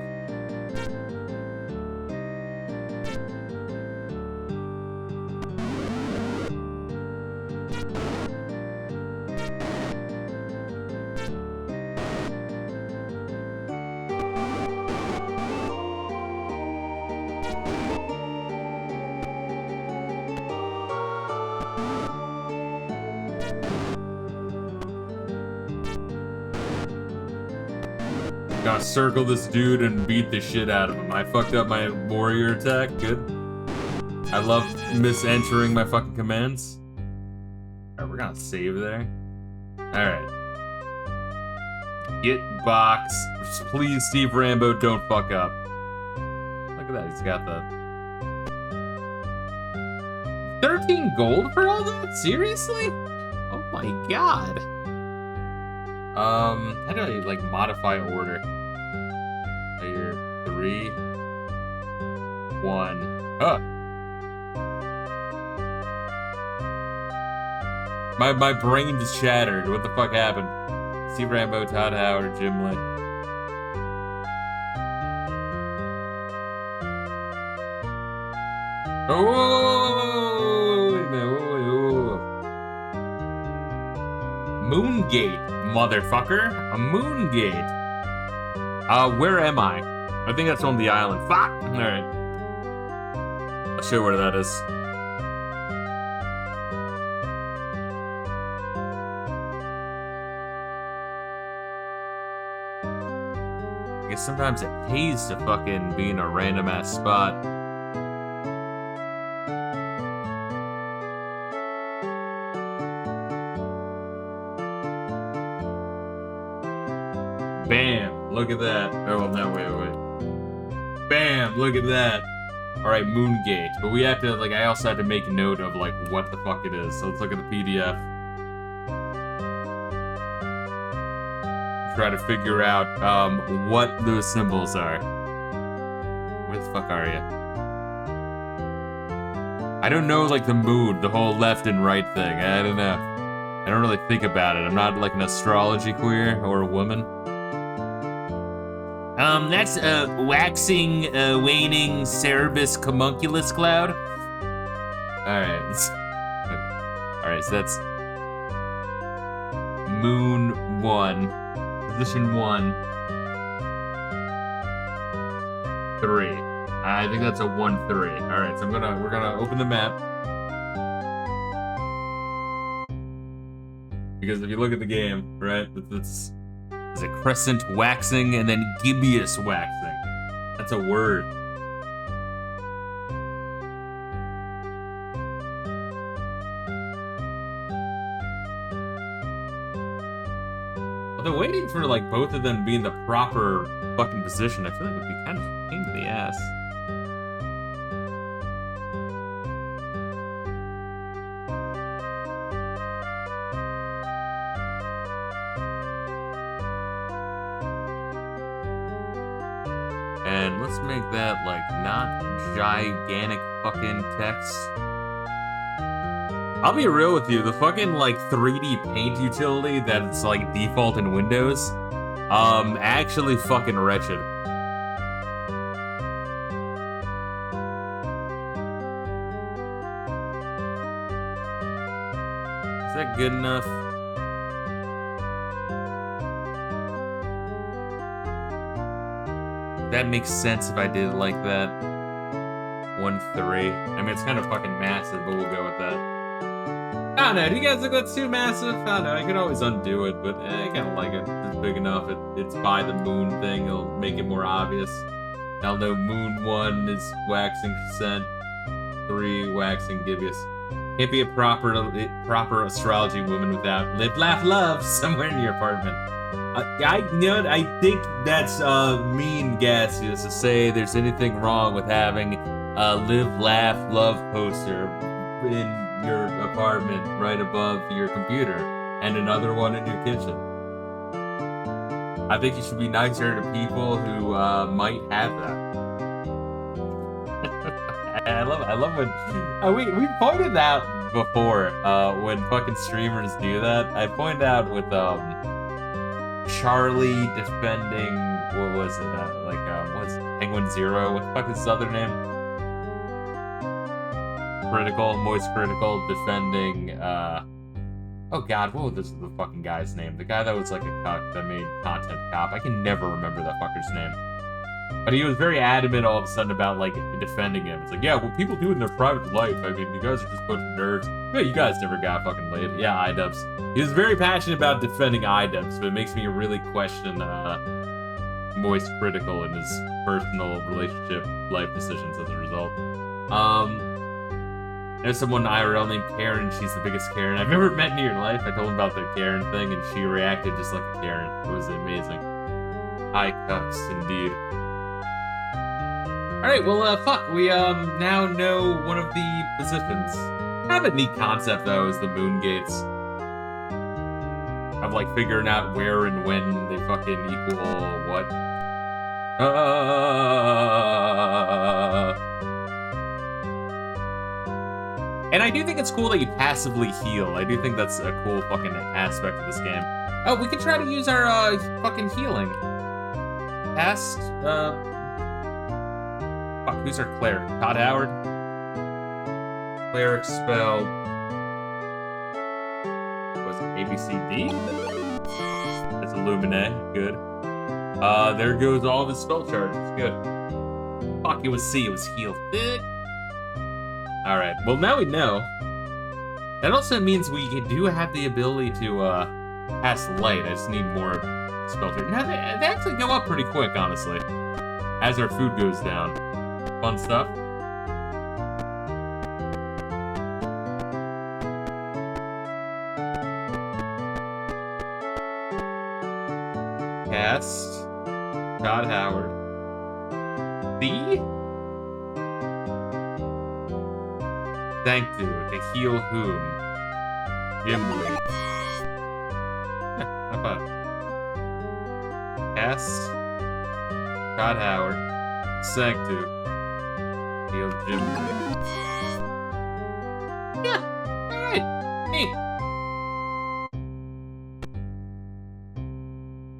Gotta circle this dude and beat the shit out of him. I fucked up my warrior attack. Good. I love misentering my fucking commands. Alright, we're gonna save there. Alright. Get box. Please, Steve Rambo, don't fuck up. Look at that, he's got the 13 gold for all that? Seriously? Oh my god. How do I, like, modify order? Player 3, 1. Huh. My brain just shattered. What the fuck happened? Steve Rambo, Todd Howard, Jim Lee. Oh, wait a minute. Whoa. Moongate, motherfucker. A Moongate. Where am I? I think that's on the island. Fuck! Alright. I'll show you where that is. I guess sometimes it pays to fucking be in a random ass spot. Bam! Look at that. Oh, no, wait. Bam! Look at that. Alright, Moongate. But we have to, like, I also have to make note of, like, what the fuck it is. So let's look at the PDF. Try to figure out, what those symbols are. Where the fuck are you? I don't know, like, the mood, the whole left and right thing. I don't know. I don't really think about it. I'm not, like, an astrology queer or a woman. That's a waxing, waning Cerebus Homunculus cloud. Alright. Alright, so that's Moon 1. Position 1. 3. I think that's a 1-3. Alright, so we're gonna open the map. Because if you look at the game, right, it's a crescent waxing and then gibbous waxing. That's a word. Although waiting for, like, both of them to be in the proper fucking position, I feel like would be kind of a pain in the ass. And let's make that, like, not gigantic fucking text. I'll be real with you, the fucking, like, 3D paint utility that's, like, default in Windows, actually fucking wretched. Is that good enough? That makes sense if I did it like that. 1-3. I mean, it's kind of fucking massive, but we'll go with that. I don't know, do you guys think that's too massive? I don't know, I could always undo it, but I kind of like it. It's big enough. It's by the moon thing. It'll make it more obvious. I'll know Moon 1 is waxing crescent. 3, waxing gibbous. Can't be a proper astrology woman without live, laugh, love somewhere in your apartment. You know what? I think that's mean gaseous to say there's anything wrong with having a live, laugh, love poster in your apartment right above your computer and another one in your kitchen. I think you should be nicer to people who might have that. I love when we pointed out before when fucking streamers do that. I pointed out with Charlie defending, what was it? What's Penguin Zero? What the fuck is his other name? Moist Critical defending, oh god, what was the fucking guy's name? The guy that was like a cuck that made Content Cop. I can never remember that fucker's name. But he was very adamant all of a sudden about, like, defending him. It's like, yeah, well, people do it in their private life. I mean, you guys are just a bunch of nerds. Yeah, you guys never got fucking laid. Yeah, iDubbbz. He was very passionate about defending iDubbbz, but it makes me really question, Moist Critical and his personal relationship life decisions as a result. There's someone IRL named Karen. She's the biggest Karen I've ever met in your life. I told him about the Karen thing, and she reacted just like a Karen. It was amazing. High cuffs, indeed. Alright, well, fuck. We, now know one of the positions. Kind of a neat concept, though, is the moon gates. Of, like, figuring out where and when they fucking equal what. And I do think it's cool that you passively heal. I do think that's a cool fucking aspect of this game. Oh, we could try to use our, fucking healing. Cast, fuck, who's our cleric? Todd Howard? Cleric spell. Was it ABCD? That's Illumine. Good. There goes all of his spell charges. Good. Fuck, it was C. It was heal. Alright, well now we know. That also means we do have the ability to, cast light. I just need more spell charges. Now, they actually go up pretty quick, honestly. As our food goes down. Fun stuff. Cast. Todd Howard. The? Thank you. To heal whom? Gimli. How about Cast. Todd Howard. Sanctu. Heal Gimli. Yeah. Alright. Neat.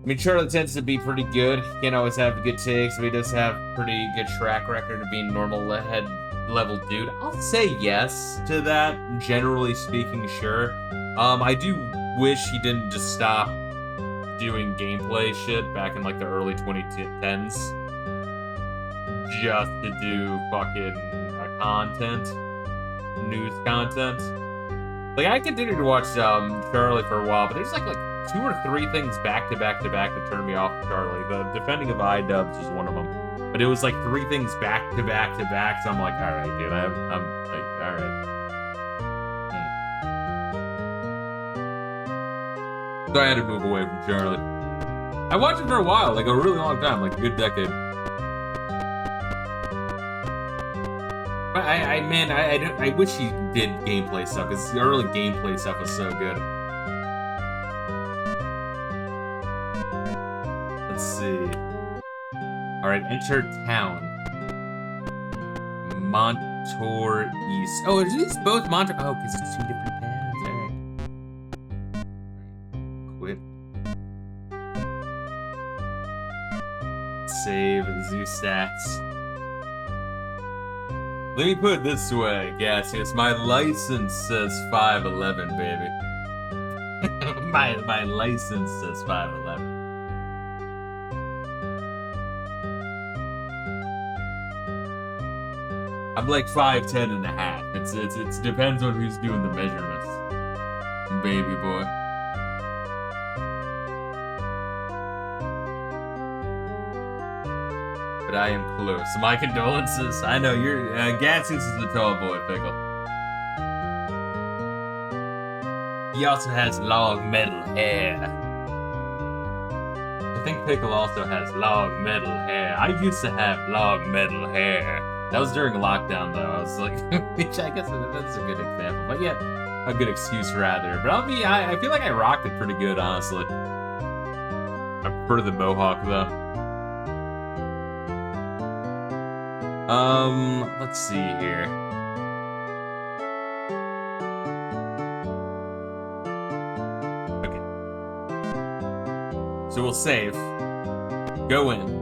I mean, Charlie tends to be pretty good. He can't always have good takes, but he does have pretty good track record of being normal head level dude. I'll say yes to that, generally speaking, sure. I do wish he didn't just stop doing gameplay shit back in like the early 2010s. Just to do fucking content, news content. Like, I continued to watch Charlie for a while, but there's like 2 or 3 things back to back to back that turned me off of Charlie. The defending of iDubbbz was one of them. But it was like 3 things back to back to back, so I'm like, alright, dude, I'm like, alright. So I had to move away from Charlie. I watched him for a while, like a really long time, like a good decade. But I wish he did gameplay stuff, because the early gameplay stuff was so good. Let's see. Alright, enter town. Monte East. Oh, are these both Monte? Oh, because it's 2 different towns. Alright. Quit. Save zoo stats. Let me put it this way, Gaseous. My license says 511, baby. my license says 511. I'm like 5'10 and a half. It depends on who's doing the measurements. Baby boy. But I am close. My condolences. I know you're Gatsius is the tall boy, Pickle. He also has long metal hair. I think Pickle also has long metal hair. I used to have long metal hair. That was during lockdown, though. I was like, which I guess that's a good example. But yeah, a good excuse, rather. But I feel like I rocked it pretty good, honestly. I prefer the mohawk, though. Let's see here. Okay. So we'll save. Go in.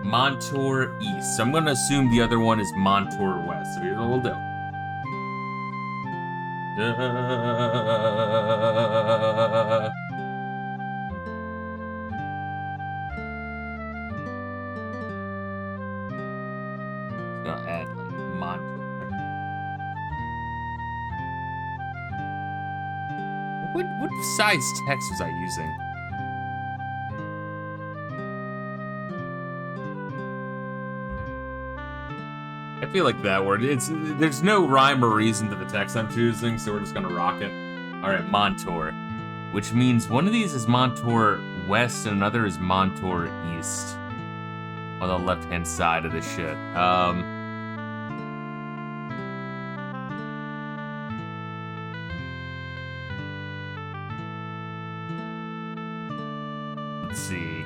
Montour East. So I'm going to assume the other one is Montour West. So here's what we'll do. Gonna add like Montour. What size text was I using? I feel like that word. There's no rhyme or reason to the text I'm choosing, so we're just gonna rock it. All right, Montor, which means one of these is Montor West and another is Montor East on the left-hand side of the shit. Let's see.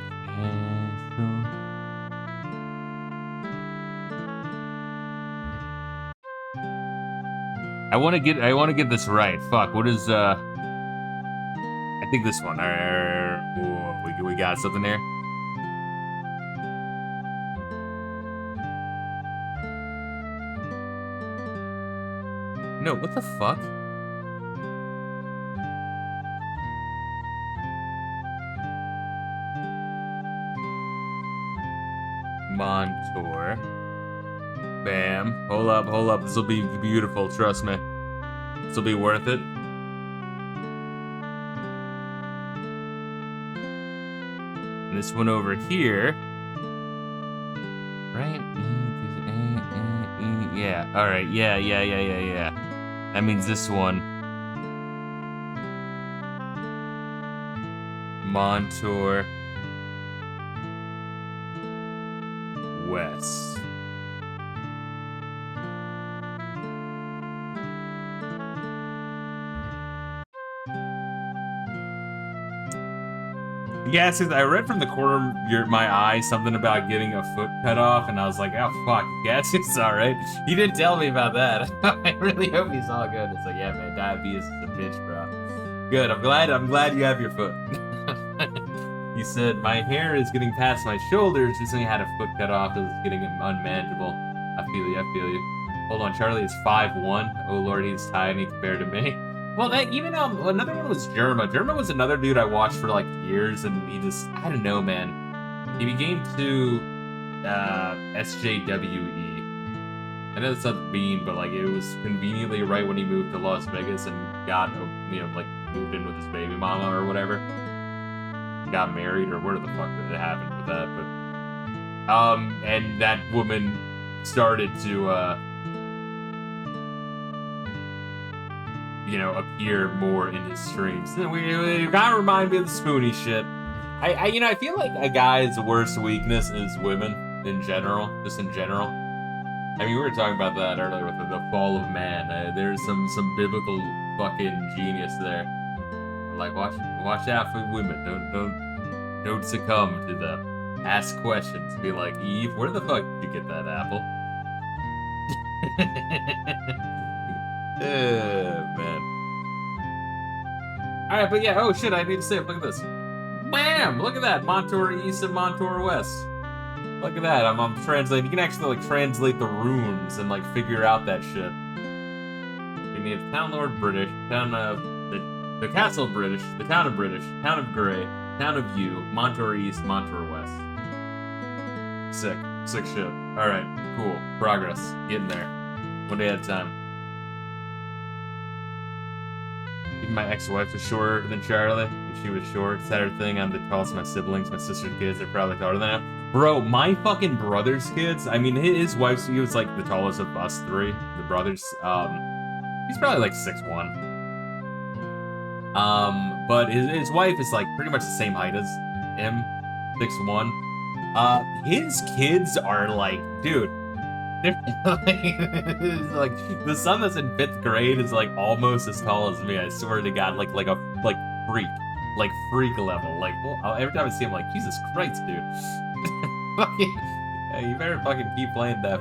I want to get this right. Fuck. What is I think this one. We got something here. No, what the fuck? Montor. Bam. Hold up. This will be beautiful, trust me. This will be worth it. And this one over here. Right? Yeah, alright, yeah. That means this one. Montor West. Yeah, I read from the corner of my eye something about getting a foot cut off, and I was like, oh fuck, Gatsby's alright. He didn't tell me about that. I really hope he's all good. It's like, yeah, man, diabetes is a bitch, bro. Good, I'm glad you have your foot. He said, my hair is getting past my shoulders. Recently had a foot cut off. It was getting unmanageable. I feel you. Hold on, Charlie is 5'1". Oh lord, he's tiny compared to me. Well, even another one was Germa. Germa was another dude I watched for like years, and he just, I don't know, man. He became too SJWE. I know that's not the bean, but like it was conveniently right when he moved to Las Vegas and got, like moved in with his baby mama or whatever. Got married or where the fuck did it happen with that? But and that woman started to appear more in his streams. We gotta remind me of the spoony shit. I feel like a guy's worst weakness is women in general, just in general. I mean, we were talking about that earlier with the fall of man. There's some biblical fucking genius there. Like, watch out for women. Don't succumb to them. Ask questions. Be like, Eve, where the fuck did you get that apple? Man. Alright, but yeah, oh shit, I need to say it. Look at this. Bam! Look at that. Montor East and Montor West. Look at that. I'm translating. You can actually like translate the runes and like figure out that shit. You need Town Lord British, Town of the Castle British, the Town of British, Town of Grey, Town of U, Montor East, Montor West. Sick shit. Alright, cool. Progress. Getting there. One day at a time. Even my ex-wife was shorter than Charlie. If she was short, it's that her thing. I'm the tallest of my siblings. My sister's kids are probably taller than I am. Bro, my fucking brother's kids, I mean, his wife, he was like the tallest of us three, the brothers. He's probably like 6'1". But his wife is like pretty much the same height as him, 6'1". His kids are like, dude, they're like the son that's in 5th grade is like almost as tall as me. I swear to God, like freak level. Like, well, every time I see him, like, Jesus Christ, dude. Fucking, you better fucking keep playing that,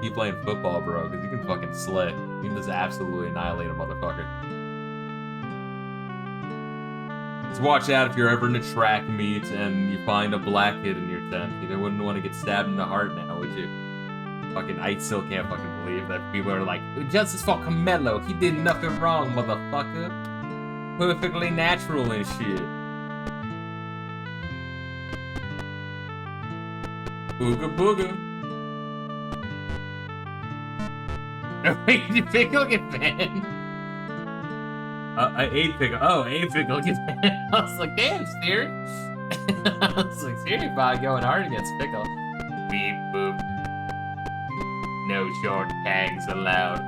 keep playing football, bro, because you can fucking slay. You can just absolutely annihilate a motherfucker. Just watch out if you're ever in a track meet and you find a black kid in your tent. You wouldn't want to get stabbed in the heart now, would you? Fucking, I still can't fucking believe that people are like, justice for Camelo, he did nothing wrong, motherfucker. Perfectly natural and shit. Booga booga. Oh, wait, did Pickle get banned? I ate Pickle. Oh, ate Pickle get banned. I was like, damn, Steer. I was like, Steer, going hard against Pickle. Beep boop. No short tags allowed.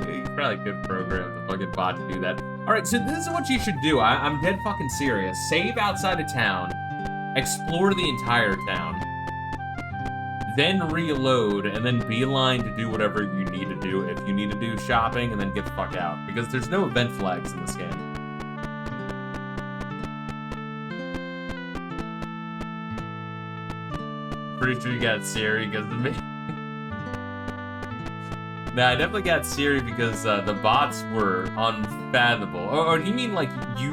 You probably could program the fucking bot to do that. Alright, so this is what you should do. I'm dead fucking serious. Save outside of town. Explore the entire town. Then reload, and then beeline to do whatever you need to do. If you need to do shopping, and then get the fuck out. Because there's no event flags in this game. Pretty sure you got Siri because of me. Nah, I definitely got Siri because the bots were unfathomable. Or do you mean like you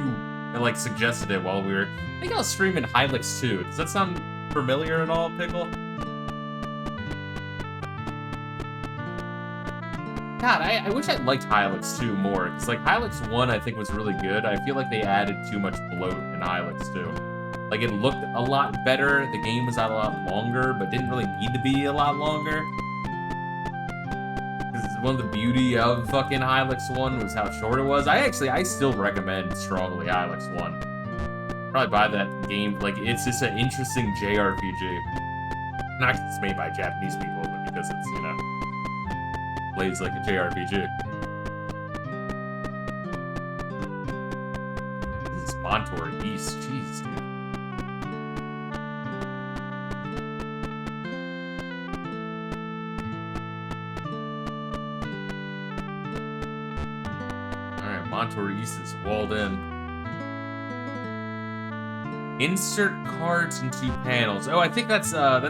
like suggested it while we were... I think I was streaming Hylix 2. Does that sound familiar at all, Pickle? God, I wish I liked Hylix 2 more. Because like Hylix 1 I think was really good. I feel like they added too much bloat in Hylix 2. Like it looked a lot better, the game was out a lot longer, but didn't really need to be a lot longer. Because one of the beauty of fucking Hylix 1 was how short it was. I still recommend strongly Hylix 1. Probably buy that game, like it's just an interesting JRPG. Not because it's made by Japanese people, but because it's, you know, plays like a JRPG. This is Monte East, jeez, dude. Alright, Monte East is walled in. Insert cards into panels. Oh, I think that's a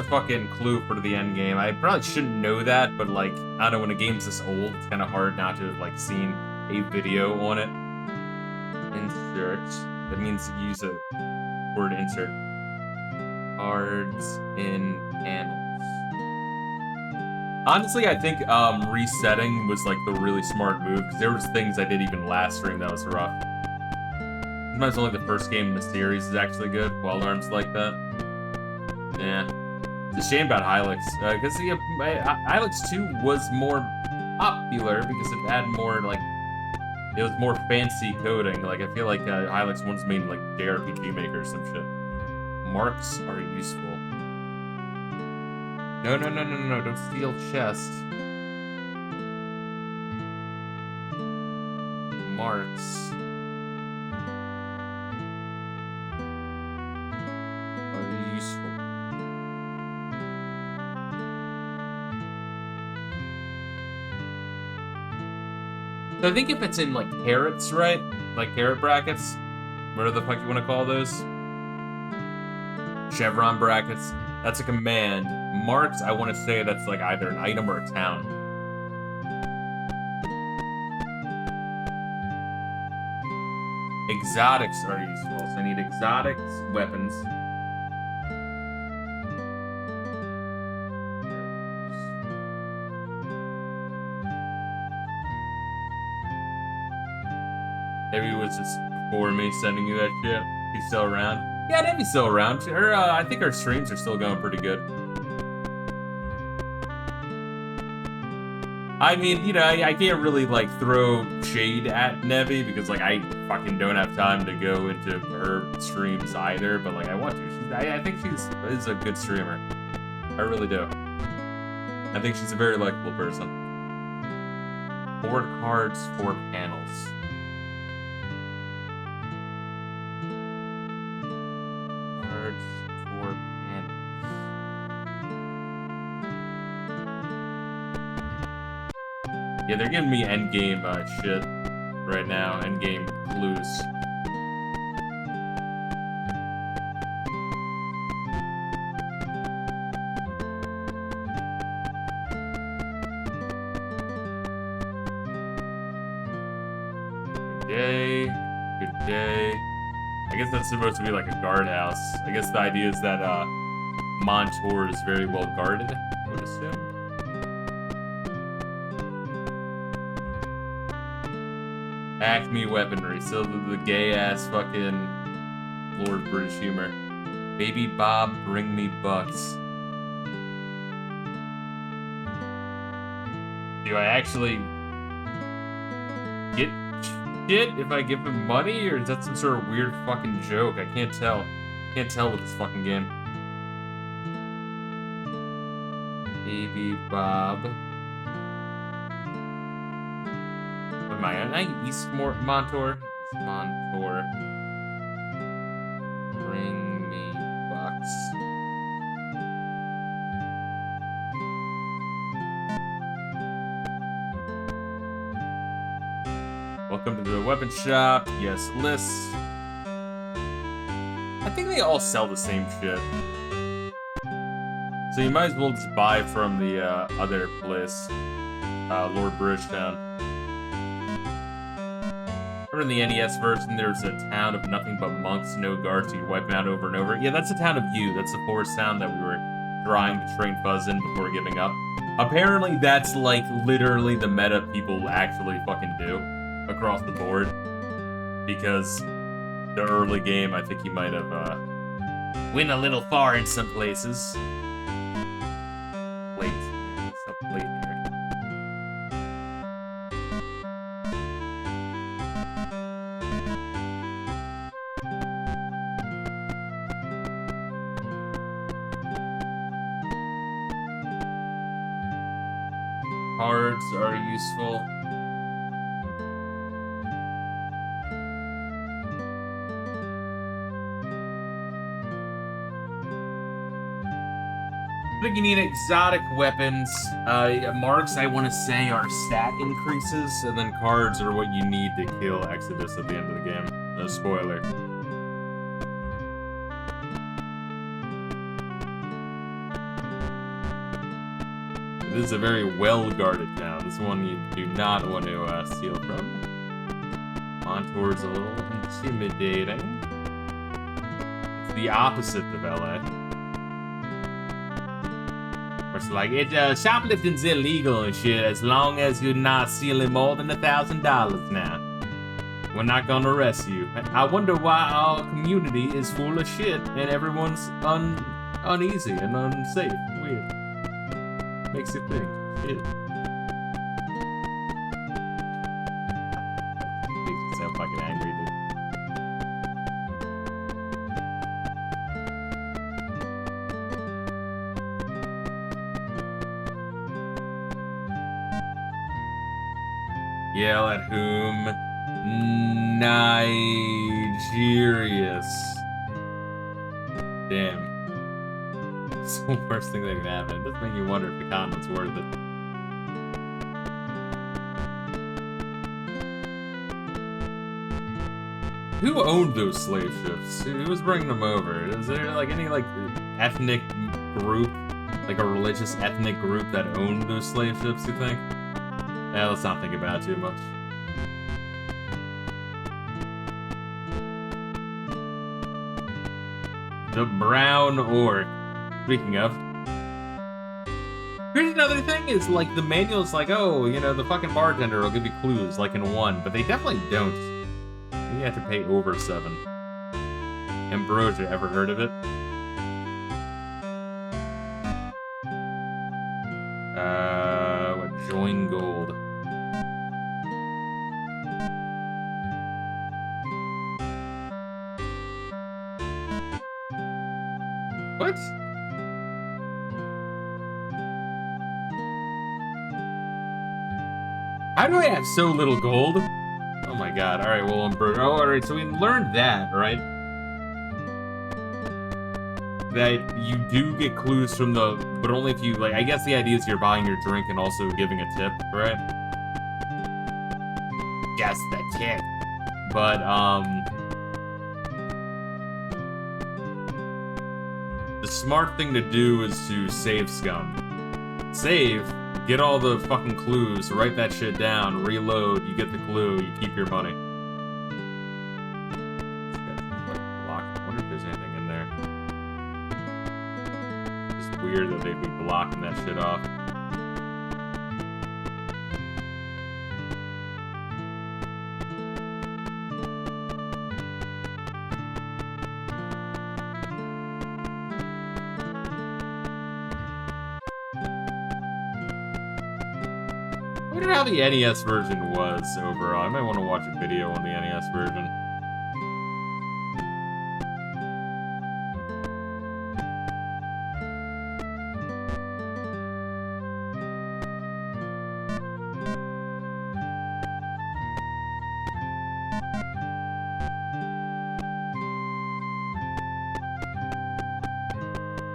fucking clue for the end game. I probably shouldn't know that, but like, I don't know, when a game's this old, it's kind of hard not to have like seen a video on it. Insert. That means use a word insert. Cards in panels. Honestly, I think resetting was like the really smart move, because there was things I did even last stream that was rough. Sometimes only the first game in the series is actually good. Wild Arms like that. Yeah. It's a shame about Hylix, because Hylix 2 was more popular because it had more, like, it was more fancy coding. Like, I feel like Hylix 1's made, like, JRPG Maker or some shit. Marks are useful. No, don't steal chest. Marks. So I think if it's in, like, carrots, right? Like, carrot brackets? Whatever the fuck you want to call those? Chevron brackets. That's a command. Marks, I want to say that's, like, either an item or a town. Exotics are useful, so I need exotics, weapons. Maybe it was just before me sending you that shit. He's still around? Yeah, Debbie's still around. I think our streams are still going pretty good. I mean, you know, I can't really, like, throw shade at Nevi because, like, I fucking don't have time to go into her streams either, but, like, I want to. I think she's a good streamer. I really do. I think she's a very likable person. 4 cards, 4 panels. Yeah, they're giving me endgame shit right now, endgame clues. Good day, good day. I guess that's supposed to be like a guardhouse. I guess the idea is that Montour is very well guarded, I would assume. Acme weaponry, so the gay-ass fucking Lord British humor. Baby Bob, bring me bucks. Do I actually get shit if I give him money, or is that some sort of weird fucking joke? I can't tell. Can't tell with this fucking game. Baby Bob. What am I on? East Montor? East Montor. Bring me bucks. Welcome to the weapon shop. Yes, list. I think they all sell the same shit. So you might as well just buy from the other place, Lord Bridgetown. Remember in the NES version, there's a town of nothing but monks, no guards, you wipe them out over and over. Yeah, that's the town of you. That's the forest town that we were trying to train Fuzz in before giving up. Apparently, that's like literally the meta people actually fucking do across the board. Because the early game, I think he might have went a little far in some places. Late. It's up late here. Cards are useful. I think you need exotic weapons. Marks, I want to say, are stat increases, and then cards are what you need to kill Exodus at the end of the game. No spoiler. This is a very well-guarded town. This one you do not want to steal from. Montour's a little intimidating. It's the opposite of LA. It's like, shoplifting's illegal and shit as long as you're not stealing more than $1,000 now. We're not gonna arrest you. I wonder why our community is full of shit and everyone's uneasy and unsafe. Weird. Makes you think. Shit. Makes me so fucking angry, dude. Yell at whom? Nigerius. Damn. It's the worst thing that can happen. It does make you wonder if the condo's worth it. Who owned those slave ships? Who was bringing them over? Is there like any like ethnic group, like a religious ethnic group that owned those slave ships, you think? Yeah, let's not think about it too much. The brown orc. Speaking of. Here's another thing is like the manual's like, oh, you know, the fucking bartender will give you clues like in 1, but they definitely don't. You have to pay over 7. Ambrosia, ever heard of it? What? Join gold. What? How do I have so little gold? Oh my god, alright, well, oh, alright, so we learned that, right? That you do get clues from the, but only if you, like, I guess the idea is you're buying your drink and also giving a tip, right? Guess the tip. But, the smart thing to do is to save scum. Save, get all the fucking clues, write that shit down, reload, you get the clue, you keep your money. I wonder if there's anything in there. It's weird that they'd be blocking that shit off. wonder how the NES version was overall. I might want to watch a video on the NES version.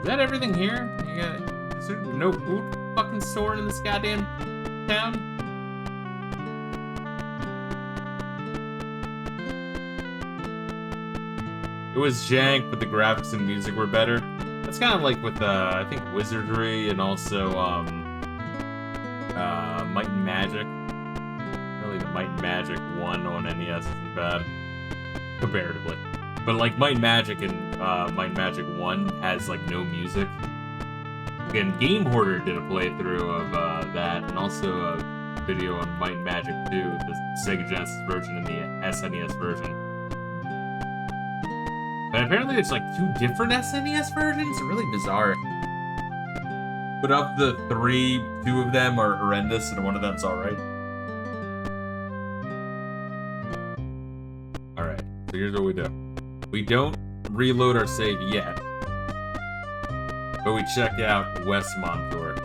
Is that everything here? Is there no food fucking store in this goddamn town? It was jank, but the graphics and music were better. That's kind of like with, I think, Wizardry and also, Might and Magic. Really, the Might and Magic 1 on NES isn't bad, comparatively. But, like, Might and Magic and, Might and Magic 1 has, like, no music. And Game Hoarder did a playthrough of, that, and also a video on Might and Magic 2, the Sega Genesis version and the SNES version. But apparently there's like 2 different SNES versions? Really bizarre. But of the 3, 2 of them are horrendous and one of them's alright. Alright, so here's what we do. We don't reload our save yet. But we check out West Montour.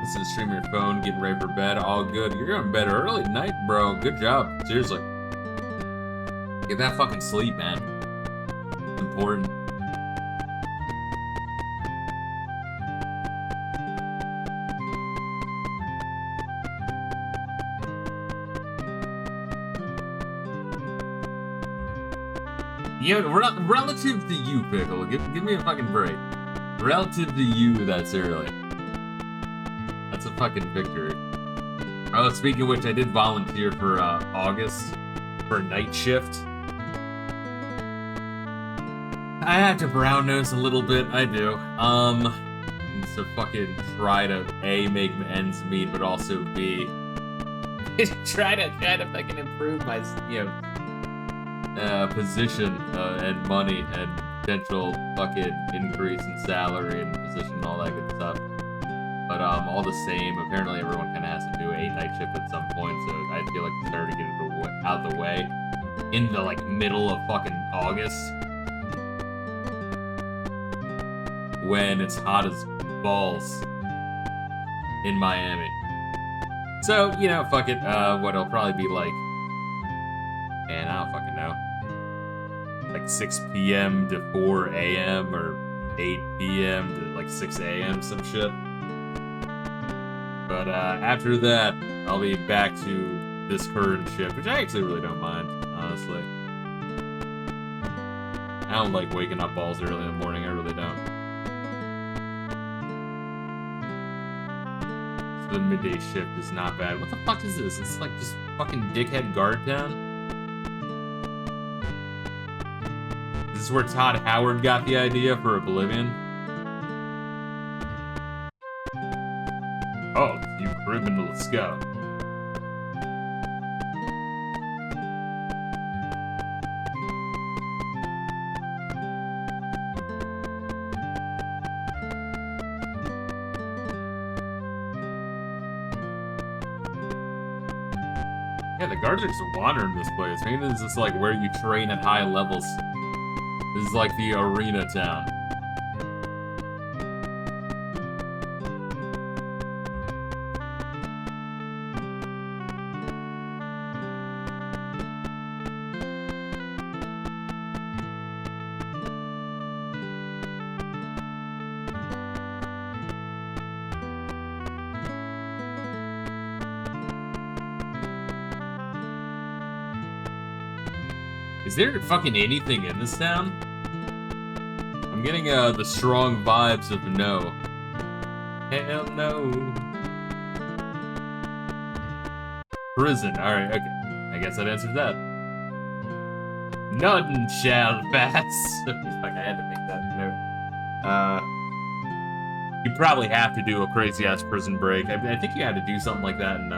Listen to stream your phone, getting ready for bed, all good. You're going to bed early tonight, bro. Good job. Seriously. Get that fucking sleep, man. It's important. Yeah, relative to you, Pickle, give me a fucking break. Relative to you, that's early. That's a fucking victory. Oh, speaking of which, I did volunteer for August for a night shift. I have to brown nose a little bit, I do. To fucking try to A, make ends meet, but also B, try to fucking improve my, you know, position and money and potential fucking increase in salary and position and all that good stuff. But all the same, apparently everyone kind of has to do a night shift at some point, so I feel like it's better to get it out of the way in the like middle of fucking August when it's hot as balls in Miami. So, you know, fuck it. What it'll probably be like, and I don't fucking know, like 6 p.m. to 4 a.m. or 8 p.m. to like 6 a.m. some shit. But after that, I'll be back to this current shift, which I actually really don't mind, honestly. I don't like waking up balls early in the morning, I really don't. So the midday shift is not bad. What the fuck is this? It's like just fucking dickhead guard town? Is this where Todd Howard got the idea for Oblivion? Oh, you criminal, let's go. Yeah, the guards are just wandering this place. Maybe this is like where you train at high levels. This is like the arena town. Is there fucking anything in this town? I'm getting the strong vibes of no. Hell no. Prison. Alright, okay. I guess that answers that. None shall pass. Fuck, I had to make that note. You probably have to do a crazy ass prison break. I think you had to do something like that in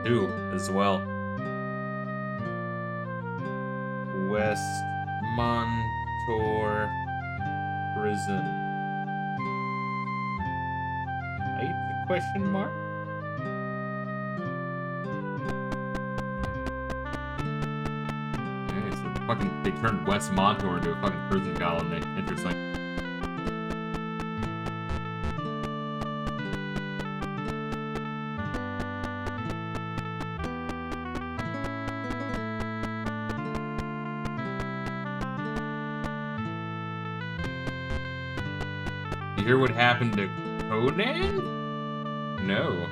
2 as well. West Montor Prison. Right? Question mark? Okay, so fucking they turned West Montor into a fucking prison colony. Interesting. You hear what happened to Conan? No.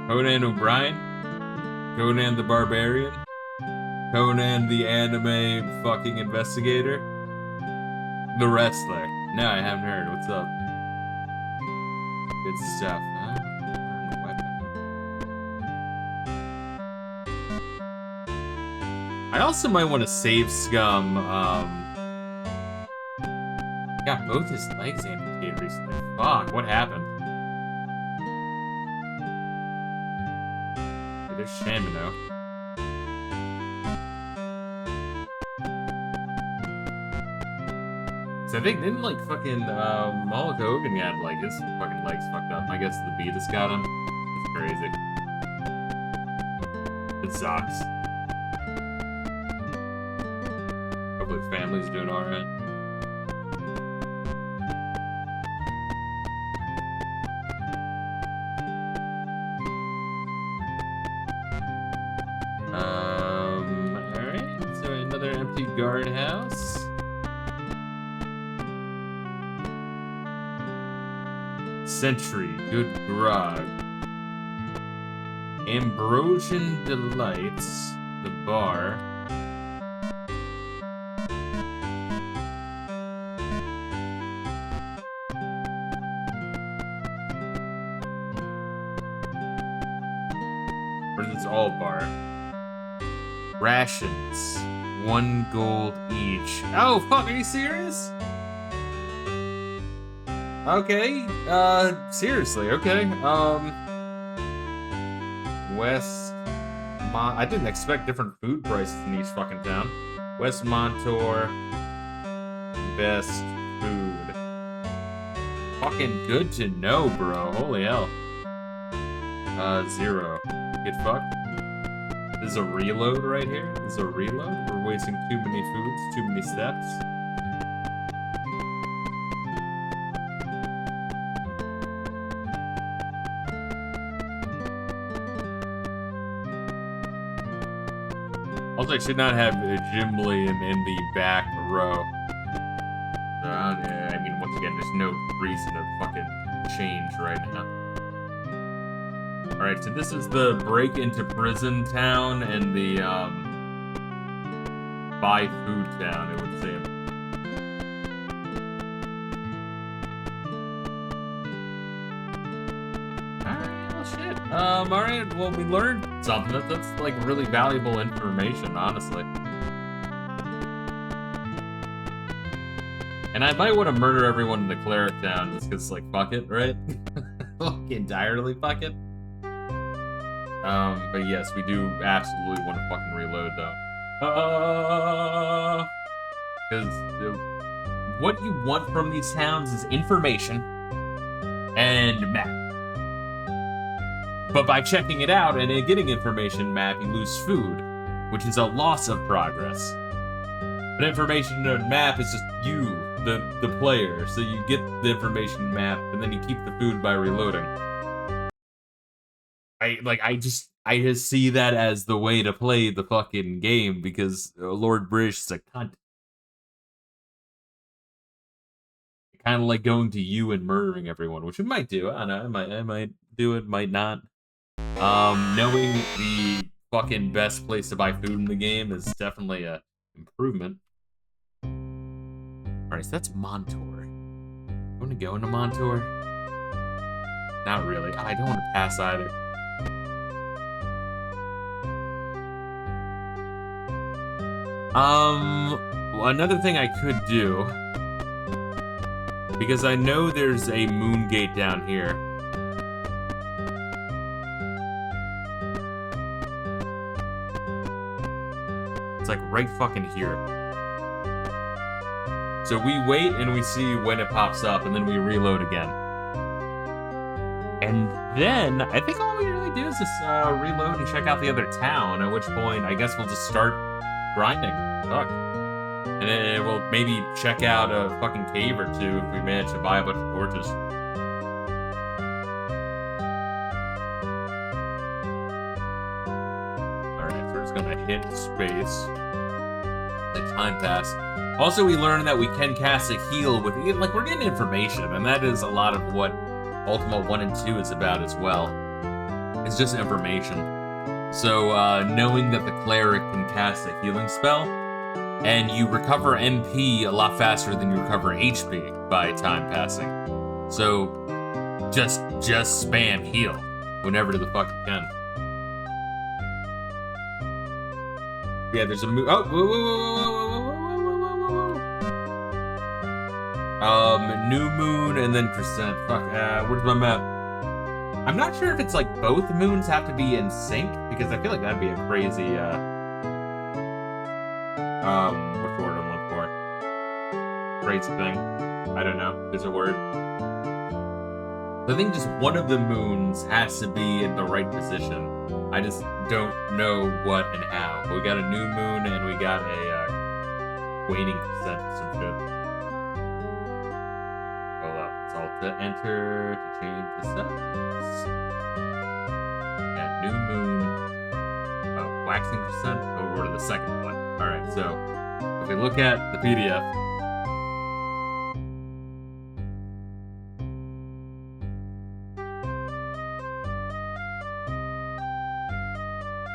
Conan O'Brien? Conan the Barbarian? Conan the anime fucking investigator? The wrestler? No, I haven't heard. What's up? Good stuff. Huh? I also might want to save Scum. Got both his legs amputated recently. Fuck, what happened? Hey, there's Shamino. So I think, didn't like fucking Hulk Hogan got like his fucking legs fucked up. I guess the Beatus got him. It's crazy. It sucks. Hopefully the family's doing alright. Alright, so another empty guardhouse. Sentry, good grog. Ambrosian Delights, the bar. All bar. Rations. 1 gold each. Oh, fuck, are you serious? Okay, seriously, okay. West I didn't expect different food prices in each fucking town. West Montor. Best food. Fucking good to know, bro. Holy hell. 0. Get fucked. This is a reload right here. This is a reload. We're wasting too many foods, too many steps. Also, I should not have Gimli in the back row. I mean, once again, there's no reason to fucking change right now. Alright, so this is the break into prison town and the, buy food town, it would seem. Alright, well, shit. Alright, well, we learned something. That's, like, really valuable information, honestly. And I might want to murder everyone in the cleric town just because, like, fuck it, right? Fuck entirely fuck it. But yes, we do absolutely want to fucking reload, though. Because what you want from these towns is information and map. But by checking it out and getting information map, you lose food, which is a loss of progress. But information and map is just you, the player, so you get the information map, and then you keep the food by reloading. I just see that as the way to play the fucking game because Lord British is a cunt. Kind of like going to you and murdering everyone, which it might do. I don't know. I might do it, might not. Knowing the fucking best place to buy food in the game is definitely a improvement. All right, so that's Montor. I want to go into Montor. Not really. I don't want to pass either. Well, another thing I could do, because I know there's a moon gate down here. right fucking here. So we wait and we see when it pops up, and then we reload again. And then, I think all we really do is just reload and check out the other town, at which point, I guess we'll just start grinding. Fuck. And then we'll maybe check out a fucking cave or two if we manage to buy a bunch of torches. Alright, so we're just gonna hit space. Let time pass. Also, we learned that we can cast a heal with, like, we're getting information, and that is a lot of what Ultima 1 and 2 is about as well. It's just information. So, knowing that the cleric can cast a healing spell, and you recover MP a lot faster than you recover HP by time passing. So, just spam heal whenever the fuck you can. Yeah, there's a move. Oh, whoa. New moon and then crescent. Fuck, where's my map? I'm not sure if it's like both moons have to be in sync, because I feel like that'd be a crazy, what's the word I'm looking for? Crazy thing. I don't know. There's a word. I think just one of the moons has to be in the right position. I just don't know what and how. But we got a new moon and we got a waning crescent or some shit. To enter to change the size. Yeah, new moon, waxing crescent. Oh, we're to the second one. All right, so if we look at the PDF,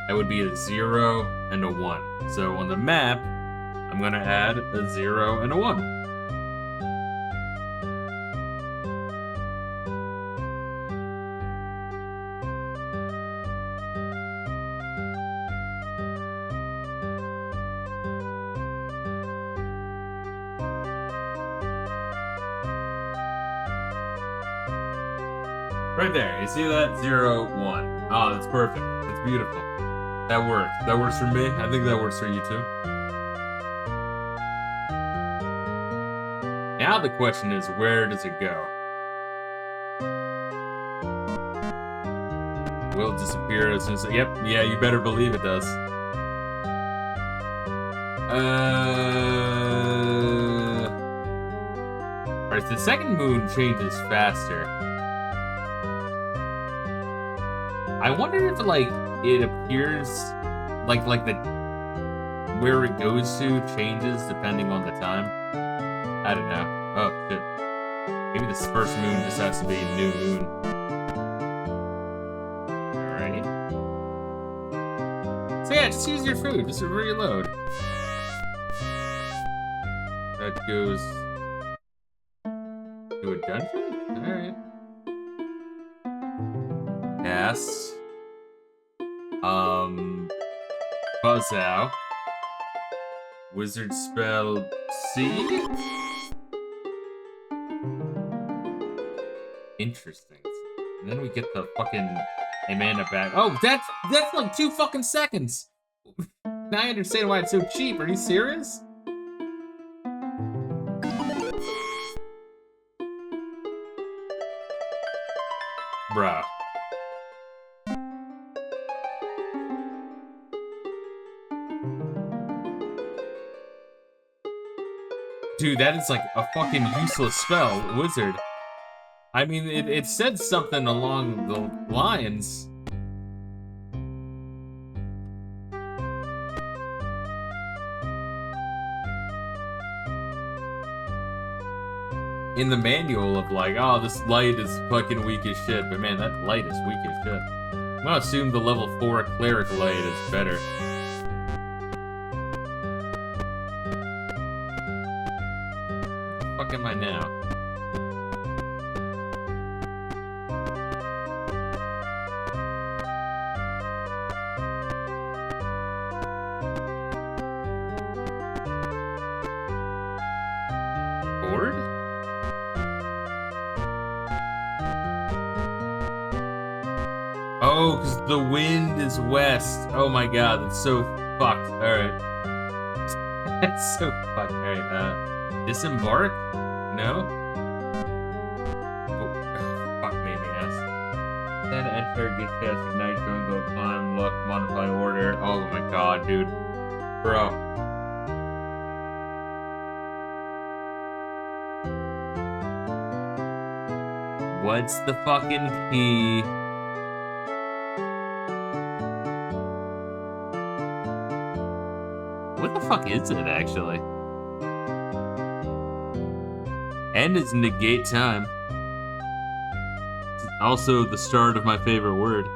that would be a 0 and a 1. So on the map, I'm gonna add a 0 and a 1. Right there, you see that? 0, 1. Oh, that's perfect. That's beautiful. That works. That works for me. I think that works for you too. Now the question is, where does it go? Will it disappear as soon as... Yep, yeah, you better believe it does. Alright, the second moon changes faster. I wonder if, like, it appears, like the, where it goes to changes depending on the time. I don't know. Oh, shit. Maybe this first moon just has to be a new moon. Alright. So yeah, just use your food. Just reload. That goes to a dungeon? Alright. Yes. Buzz out. Wizard spell C? Interesting. And then we get the fucking Amanda back. Oh, that's like 2 fucking seconds! Now I understand why it's so cheap. Are you serious? Bruh. Dude, that is like a fucking useless spell, wizard. I mean, it said something along the lines. In the manual of like, oh, this light is fucking weak as shit, but man, that light is weak as shit. I'm gonna assume the level 4 cleric light is better. Where the fuck am I now? Bored? Oh, because the wind is west. Oh my god, that's so fucked. Alright. That's so fucking. Alright, disembark? No? Oh, fuck me in the ass. Then enter, get fast, ignite, go, climb, look, modify order. Oh my god, dude. Bro. What's the fucking key? What the fuck is it, actually? End is negate time. It's also the start of my favorite word.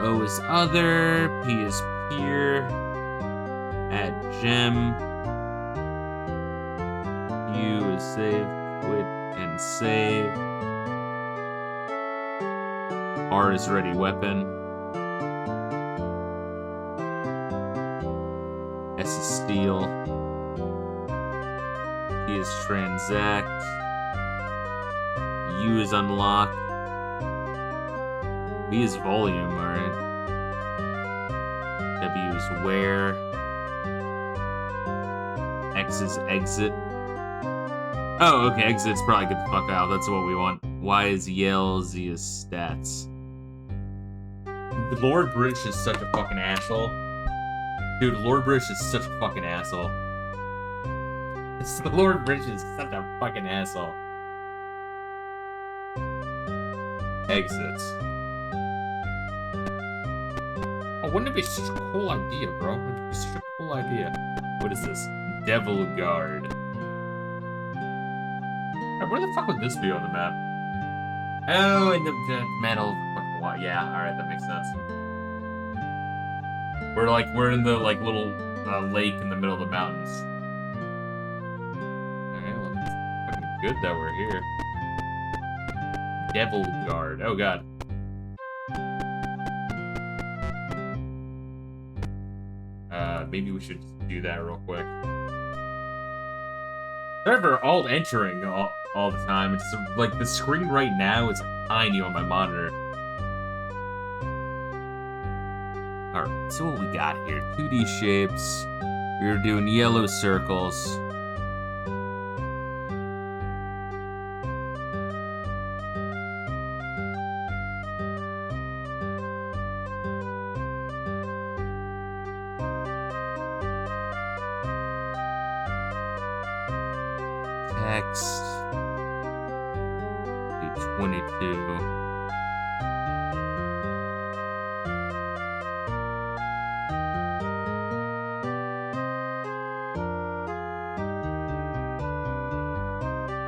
O is other, P is peer, add gem, U is save, quit, and save. R is ready weapon. S is steal. T is transact. U is unlock. V is volume, alright. W is where. X is exit. Oh, okay, exit's probably get the fuck out. That's what we want. Y is yell, Z is stats. Lord British is such a fucking asshole. Dude, Lord British is such a fucking asshole. Lord British is such a fucking asshole. Exit. Oh, wouldn't it be such a cool idea, bro? Wouldn't it be such a cool idea? What is this? Devil Guard. Right, where the fuck would this be on the map? Oh, in the metal fucking wall. Yeah, alright, that makes sense. We're in the, little lake in the middle of the mountains. Alright, well, it's fucking good that we're here. Devil Guard. Oh, God. Maybe we should just do that real quick. Sorry for alt entering all the time. It's like the screen right now is tiny on my monitor. Alright, so what we got here? 2D shapes. We're doing yellow circles. Text. Do 22.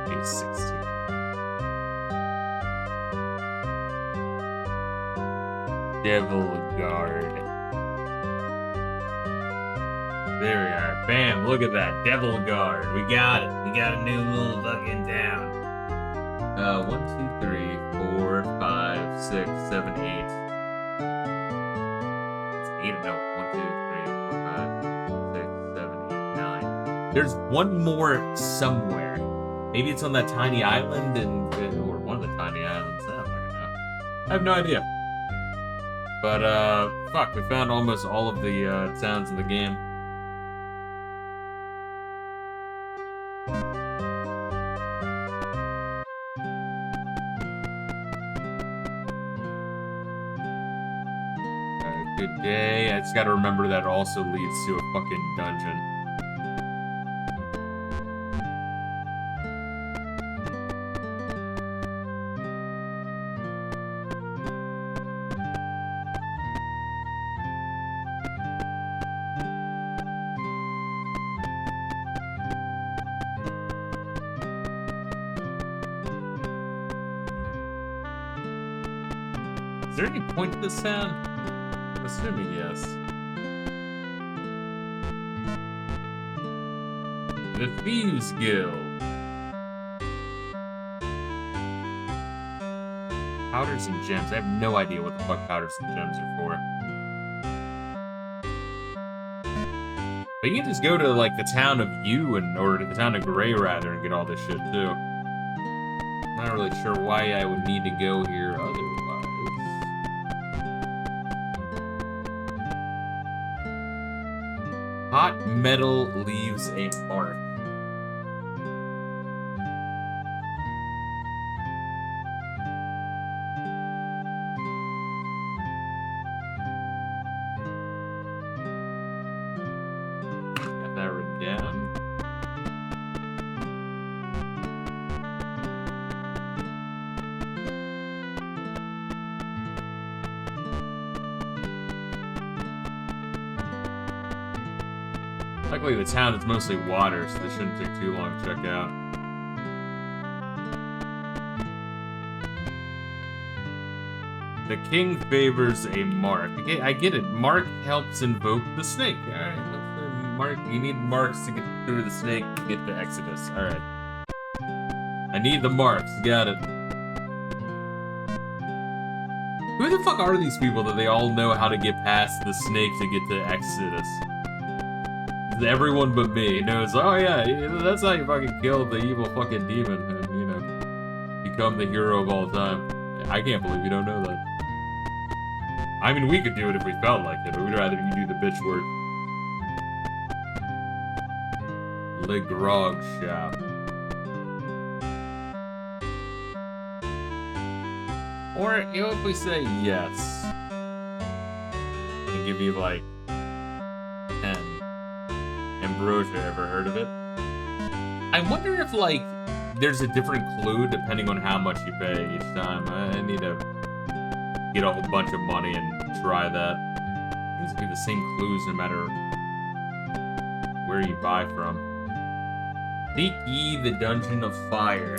Do 16. Devil Guard. There we are. Bam, look at that. Devil Guard. We got it. We got a new little fucking town. 1, 2, 3, 4, 5, 6, 7, 8. It's 8 of no. 1, 2, 3, 4, 5, 6, 7, 8, 9. There's one more somewhere. Maybe it's on that tiny island or one of the tiny islands. I don't fucking know. I have no idea. But, fuck, we found almost all of the towns in the game. Good day. I just gotta remember that also leads to a fucking dungeon. Is there any point to this town? Assuming yes. The Thieves Guild. Powders and gems. I have no idea what the fuck powders and gems are for. But you can just go to, like, the town of U or to the town of Gray, rather, and get all this shit, too. I'm not really sure why I would need to go here otherwise. Hot metal leaves a mark. Got that written down. Luckily, the town is mostly water, so this shouldn't take too long to check out. The king favors a mark. I get it. Mark helps invoke the snake. Alright, Mark. You need marks to get through the snake to get to Exodus. Alright. I need the marks. Got it. Who the fuck are these people that they all know how to get past the snake to get to Exodus? Everyone but me knows, oh yeah, that's how you fucking kill the evil fucking demon and, you know, become the hero of all time. I can't believe you don't know that. I mean, we could do it if we felt like it, but we'd rather you do the bitch work. Le Grog Shop. Or, you know, if we say yes, and give you like 10. Ambrosia, ever heard of it? I wonder if, like, there's a different clue depending on how much you pay each time. I need to get a whole bunch of money and try that. It seems to be the same clues no matter where you buy from. Seek ye the Dungeon of Fire.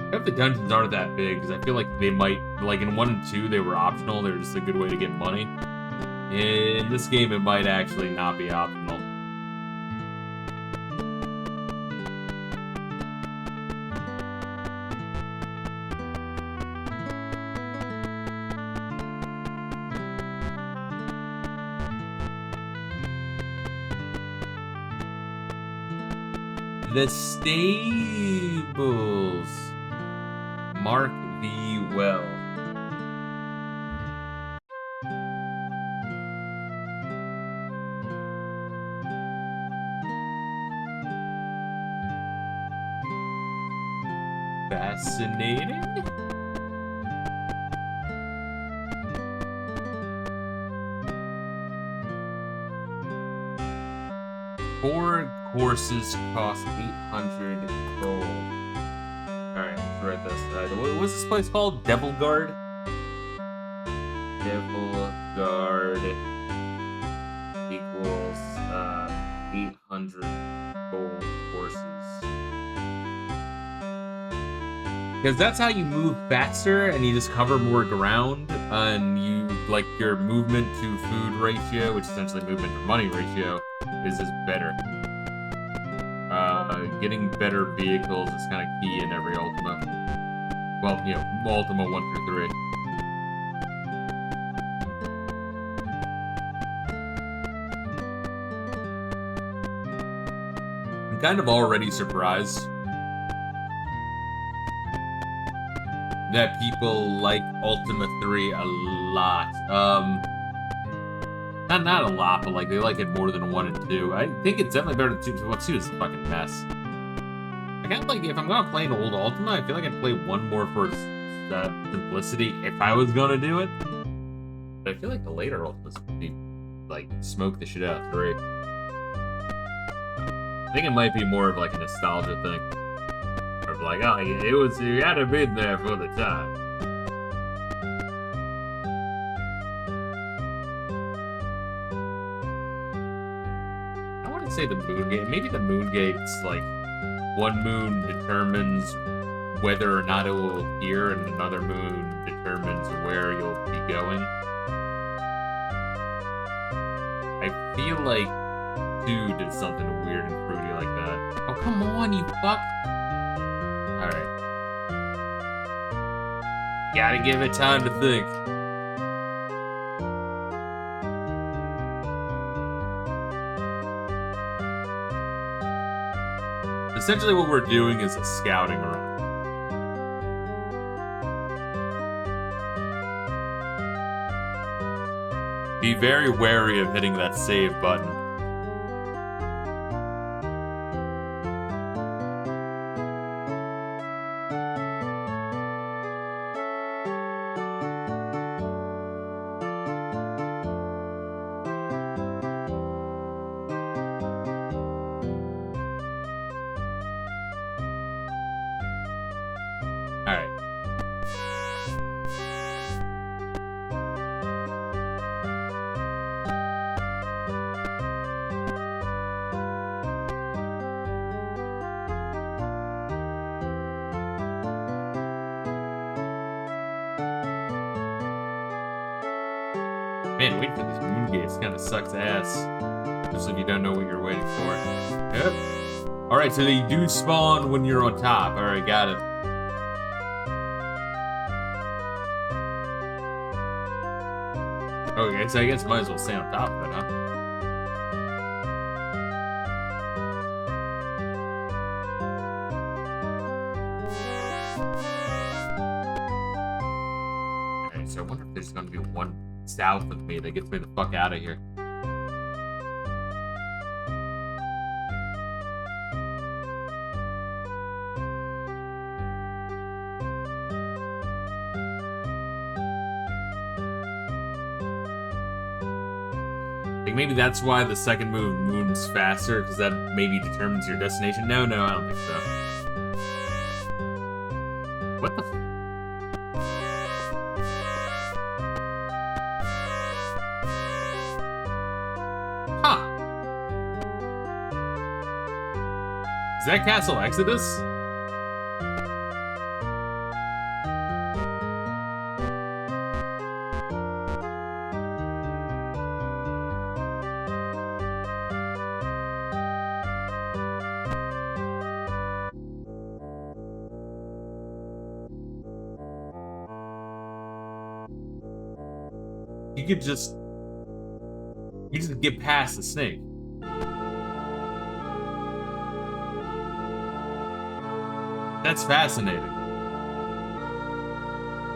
I hope the dungeons aren't that big, because I feel like they might, like in 1 and 2, they were optional. They were just a good way to get money. In this game, it might actually not be optional. The stables. Mark thee well. Fascinating. Four courses cost 800 gold. Alright, let's write this. What's this place called? Devil Guard? Devil Guard equals 800 gold courses. Because that's how you move faster and you just cover more ground, and you, like, your movement to food ratio, which is essentially movement to money ratio, is just better. Getting better vehicles is kind of key in every Ultima. Well, you know, Ultima 1 through 3. I'm kind of already surprised that people like Ultima 3 a lot. Not a lot, but like they like it more than 1 and 2. I think it's definitely better than 2. Well, 2 is a fucking mess. I kind of like, if I'm gonna play an old Ultima, I feel like I'd play 1 more for simplicity if I was gonna do it. But I feel like the later Ultimas would be, like, smoke the shit out of 3. I think it might be more of like a nostalgia thing. Or like, oh, it was, you had to be there for the time. I want to say the moon gate. Maybe the moon gate's like, 1 moon determines whether or not it will appear, and another moon determines where you'll be going. I feel like 2 did something weird and fruity like that. Oh, come on, you fuck! Alright. Gotta give it time to think. Essentially what we're doing is a scouting run. Be very wary of hitting that save button. Man, waiting for these moon gates kind of sucks ass. Just if you don't know what you're waiting for. Yep. Alright, so they do spawn when you're on top. Alright, got it. Okay, so I guess I might as well stay on top of it, huh? Okay, so I wonder if there's gonna be one south of me that gets me the fuck out of here. Like, maybe that's why the second move moves faster, because that maybe determines your destination. No, I don't think so. What the f- Huh. Is that Castle Exodus? You just get past the snake. That's fascinating.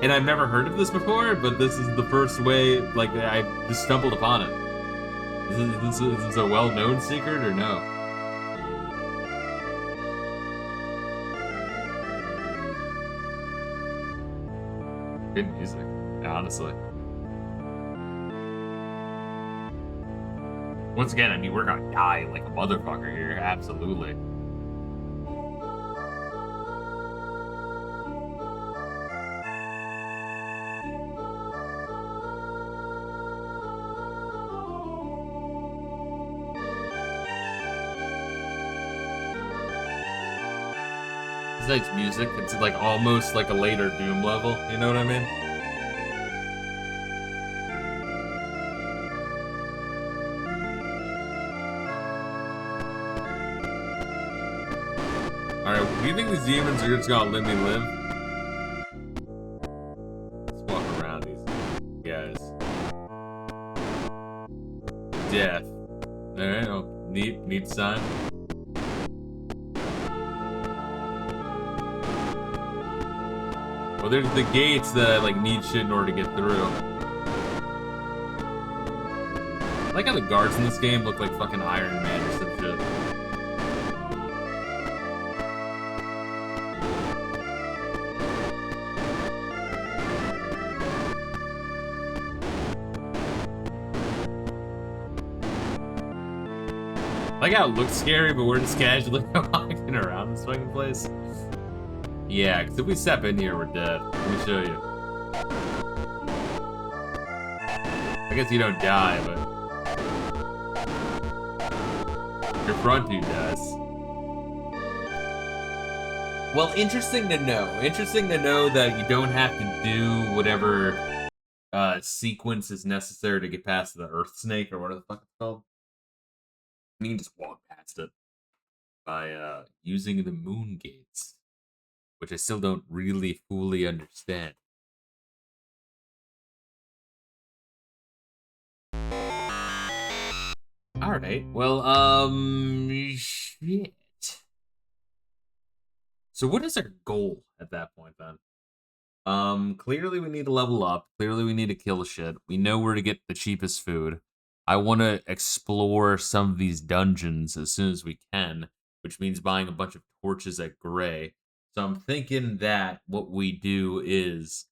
And I've never heard of this before, but this is the first way, like, I just stumbled upon it. Is this a well-known secret, or no? Good music, honestly. Once again, I mean, we're gonna die like a motherfucker here, absolutely. It's nice music. It's like almost like a later Doom level, you know what I mean? Alright, do you think these demons are just gonna let me live? Let's walk around these guys. Death. Alright, oh, neat sign. Well, there's the gates that I, like, need shit in order to get through. I like how the guards in this game look like fucking Iron Man or some shit. I like how it looks scary, but we're just casually walking around this fucking place. Yeah, because if we step in here, we're dead. Let me show you. I guess you don't die, but your front dude does. Well, interesting to know. Interesting to know that you don't have to do whatever sequence is necessary to get past the Earth Snake or whatever the fuck it's called. You can just walk past it by using the moon gates, which I still don't really fully understand. Alright, well, shit. So what is our goal at that point then? Clearly we need to level up. Clearly we need to kill shit. We know where to get the cheapest food. I want to explore some of these dungeons as soon as we can, which means buying a bunch of torches at Gray. So I'm thinking that what we do is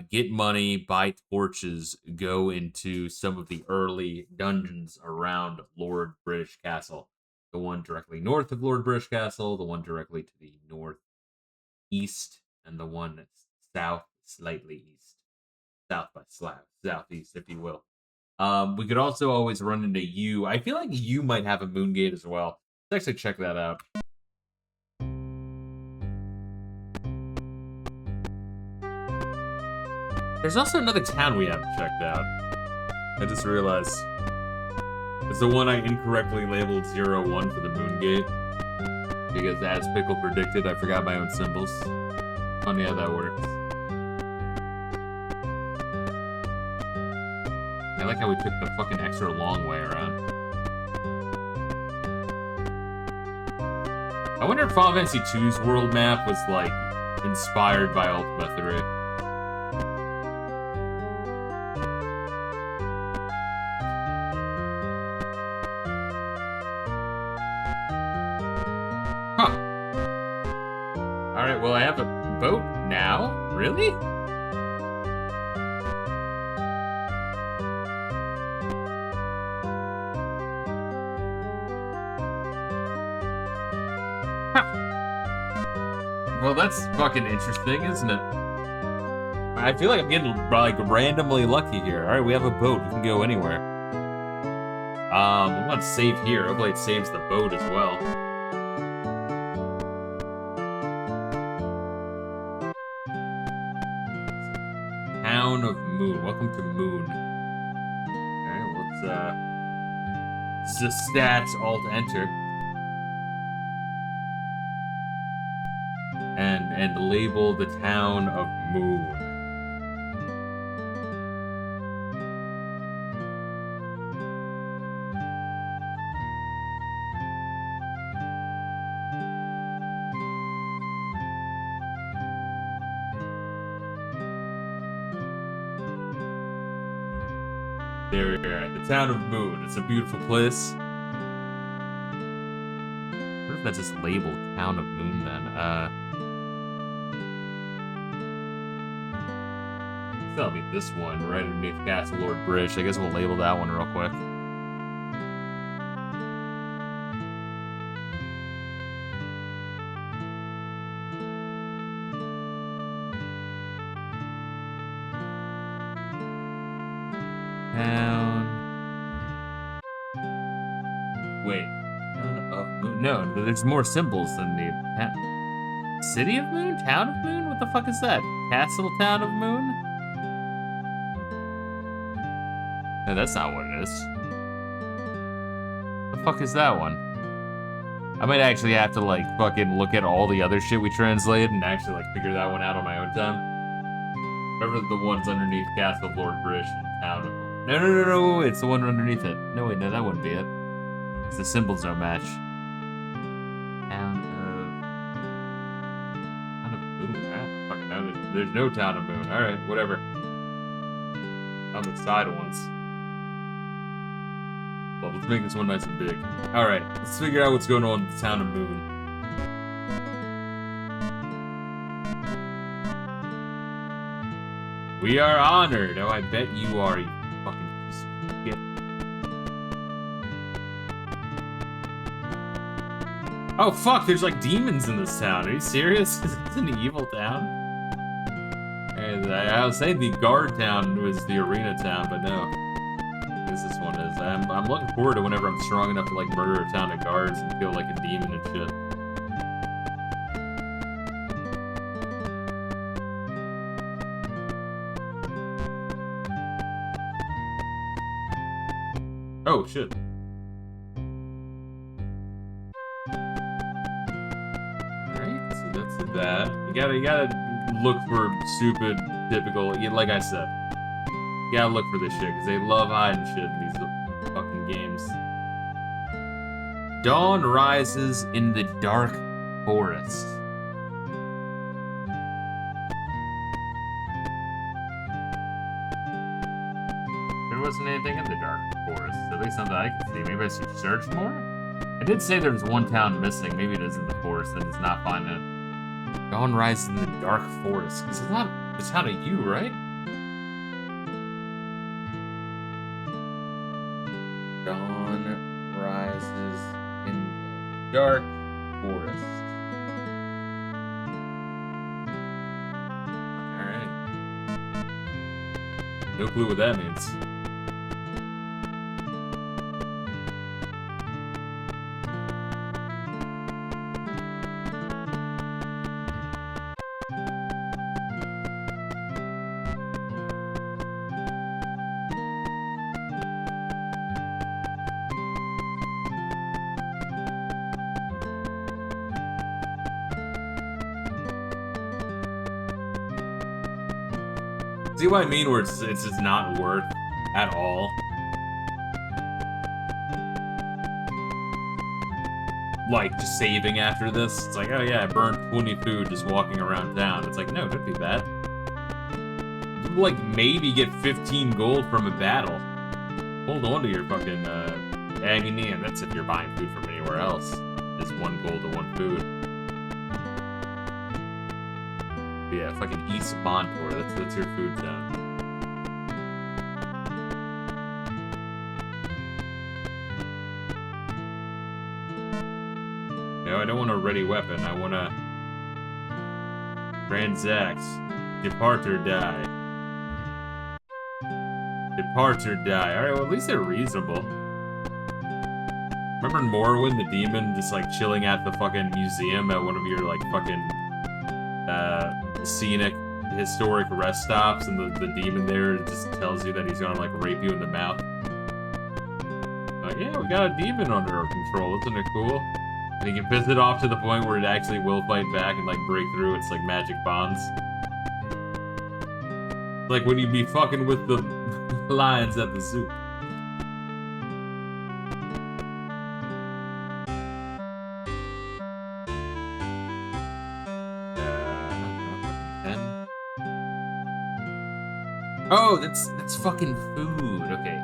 get money, buy torches, go into some of the early dungeons around Lord British Castle. The one directly north of Lord British Castle, the one directly to the northeast, and the one south, slightly east. South by southeast, if you will. We could also always run into you. I feel like you might have a moon gate as well. Let's actually check that out. There's also another town we haven't checked out. I just realized. It's the one I incorrectly labeled 01 for the moon gate. Because as Pickle predicted, I forgot my own symbols. Funny how that works. I like how we took the fucking extra long way around. I wonder if Final Fantasy II's world map was, like, inspired by Ultima 3. Huh. Alright, well, I have a boat now? Really? Well, that's fucking interesting, isn't it? I feel like I'm getting, like, randomly lucky here. Alright, we have a boat. We can go anywhere. I'm gonna save here. Hopefully it saves the boat as well. Town of Moon. Welcome to Moon. Alright, let's, this is the stats, Alt-Enter. And label the town of Moon. There we are, the town of Moon. It's a beautiful place. I wonder if that's just labeled Town of Moon then. That'll be this one, right underneath Castle Lord British. I guess we'll label that one real quick. Town. Wait. Town of Moon. No, there's more symbols than the City of Moon? Town of Moon? What the fuck is that? Castle Town of Moon? No, that's not what it is. The fuck is that one? I might actually have to, like, fucking look at all the other shit we translated and actually, like, figure that one out on my own time. Whatever the ones underneath Castle of Lord British and Town of... No, it's the one underneath it. No, wait, no, that wouldn't be it. It's the symbols don't match. Town of Moon. I don't fucking know. There's no Town of Moon. Alright, whatever. On the side ones. Well, let's make this one nice and big. Alright, let's figure out what's going on with the Town of Moon. We are honored. Oh, I bet you are, you fucking piece of shit. Oh, fuck, there's like demons in this town. Are you serious? Is this an evil town? And I was saying the guard town was the arena town, but no. This one is. I'm looking forward to whenever I'm strong enough to like murder a town of guards and feel like a demon and shit. Oh shit. Alright, so that's that. You gotta look for stupid, typical, like I said. You gotta look for this shit, because they love hiding shit in these fucking games. Dawn rises in the dark forest. wasn't anything in the dark forest. At least not that I could see. Maybe I should search more? I did say there was one town missing. Maybe it is in the forest and it's not finding it. Dawn rises in the dark forest. Because it's not the town of you, right? Dawn rises in the dark forest. No clue what that means. See what I mean? Where it's just not worth at all. Like just saving after this. It's like, oh yeah, I burned 20 food just walking around town. It's like, no, don't do that. You like maybe get 15 gold from a battle. Hold on to your fucking. I mean, yeah, that's if you're buying food from anywhere else. It's 1 gold to 1 food. Yeah, fucking East Monte, that's your food town. No, I don't want a ready weapon. I want to transact. Depart or die. Depart or die. Alright, well at least they're reasonable. Remember in Morrowind, the demon just like chilling at the fucking museum at one of your like fucking scenic historic rest stops, and the demon there just tells you that he's gonna like rape you in the mouth. Like, yeah, we got a demon under our control, isn't it cool? And he can piss it off to the point where it actually will fight back and like break through its like magic bonds. Like when you be fucking with the lions at the zoo. Oh, that's fucking food. Okay.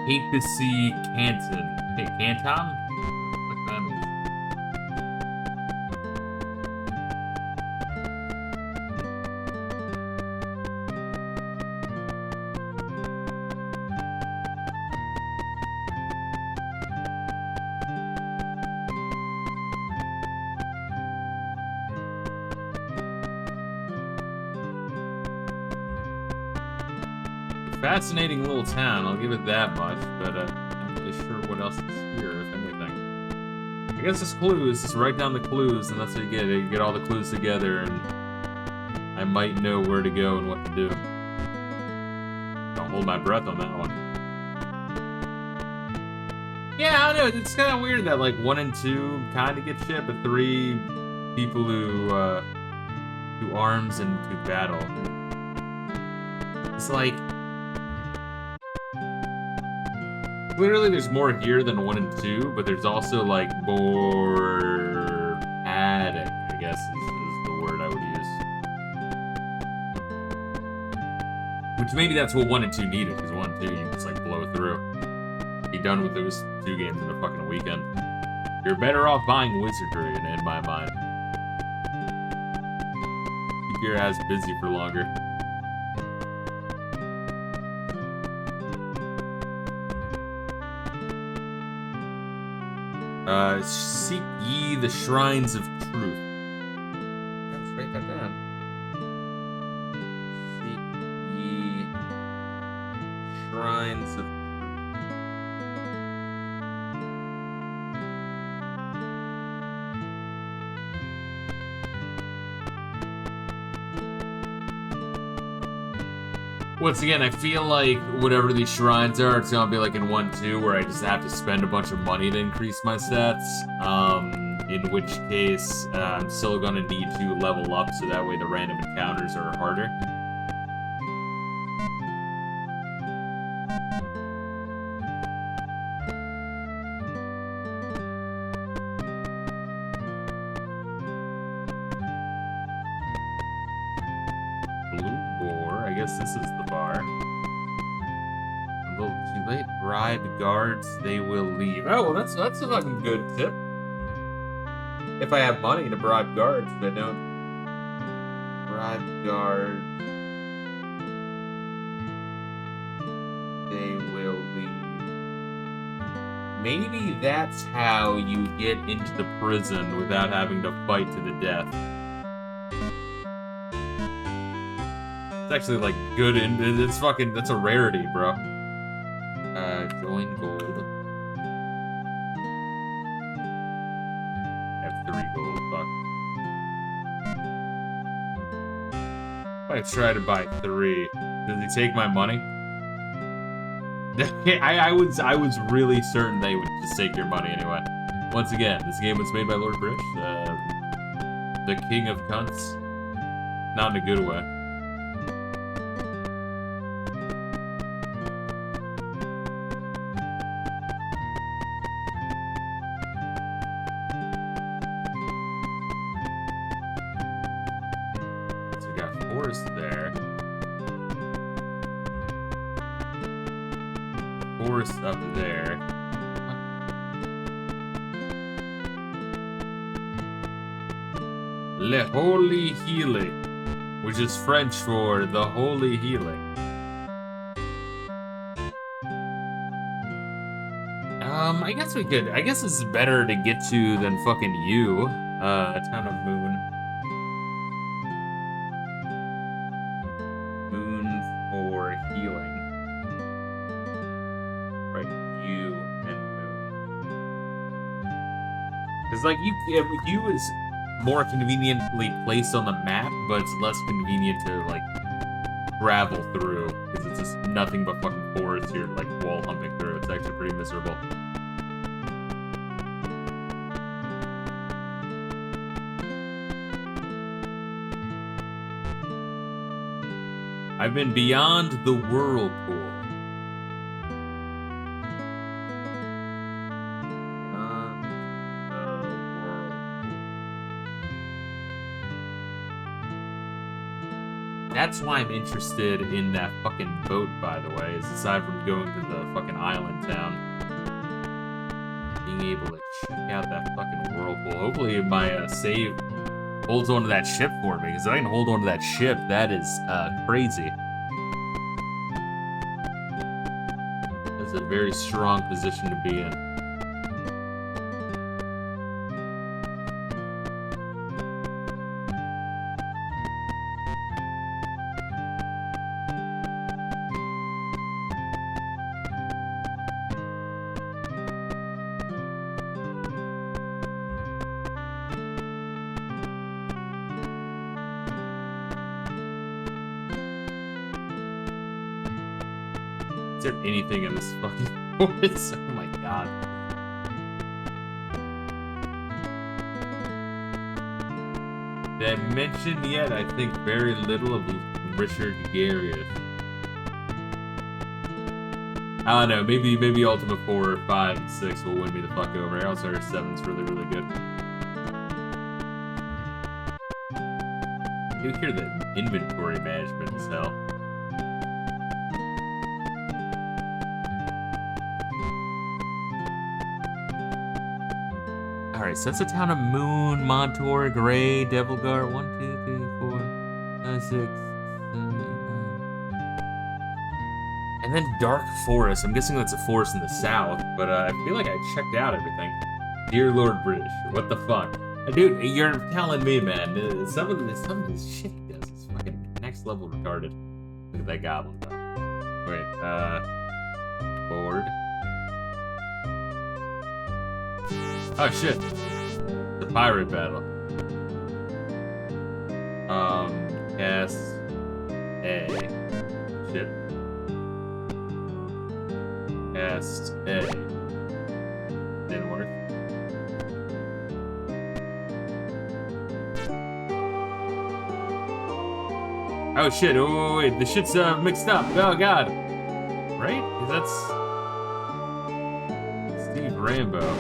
Hate to see Canton. Hey, Canton? What that means? Fascinating little town, I'll give it that much, but I'm not really sure what else is here, if anything. I guess it's clues, just write down the clues, and that's what you get. You get all the clues together, and I might know where to go and what to do. Don't hold my breath on that one. Yeah, I don't know, it's kind of weird that, like, 1 and 2 kind of get shit, but 3 people who arms and who battle. It's like... Clearly, there's more here than 1 and 2, but there's also, like, more padding, I guess is the word I would use. Which maybe that's what 1 and 2 needed, because 1 and 2 you can just, like, blow through. Be done with those 2 games in a fucking weekend. You're better off buying wizardry, in my mind. Keep your ass busy for longer. Seek ye the shrines of truth. Let's write that down. Seek ye shrines of truth. Once again, I feel like whatever these shrines are, it's gonna be like in 1-2, where I just have to spend a bunch of money to increase my stats. In which case, I'm still gonna need to level up, so that way the random encounters are harder. Blue boar, I guess this is the bar. little too late. Bribe guards, they will leave. Oh, well, that's a fucking good tip. If I have money to bribe guards, but don't bribe guards, they will leave. Maybe that's how you get into the prison without having to fight to the death. It's actually like good, and it's fucking, that's a rarity, bro. Join gold. I have 3 gold, fuck. If I try to buy 3, does he take my money? I was really certain they would just take your money anyway. Once again, this game was made by Lord British, the king of cunts. Not in a good way. So we got forest there. Forest up there. Le Holy Healing, which is French for the Holy Healing. I guess we could. I guess this is better to get to than fucking you. Town of Moon. Moon for healing. You and Moon. Because, like, you is more conveniently placed on the map, but it's less convenient to, like, travel through. Because it's just nothing but fucking forest you're, like, wall humping through. It's actually pretty miserable. I've been beyond the whirlpool. That's why I'm interested in that fucking boat, by the way, is aside from going to the fucking island town. Being able to check out that fucking whirlpool. Hopefully my save holds onto that ship for me, because if I can hold onto that ship, that is crazy. That's a very strong position to be in. Is there anything in this fucking forest? Oh my god. Did I mention yet? I think very little of Richard Garriott. I don't know, maybe Ultima 4, 5, and 6 will win me the fuck over. Also, 7's really, really good. You hear the inventory management as hell. Alright, so that's the town of Moon, Montour, Gray, Devilgar. 1, 2, 3, 4, 5, 6, 7, 8, 9. And then Dark Forest. I'm guessing that's a forest in the south, but I feel like I checked out everything. Dear Lord British, what the fuck? Dude, you're telling me, man. Some of this shit he does is fucking next level retarded. Look at that goblin, though. Wait, forward. Oh shit. The pirate battle. Cast A. Shit. Cast A. Didn't work. Oh shit, oh wait, the shit's mixed up. Oh god. Right? That's Steve Rambo.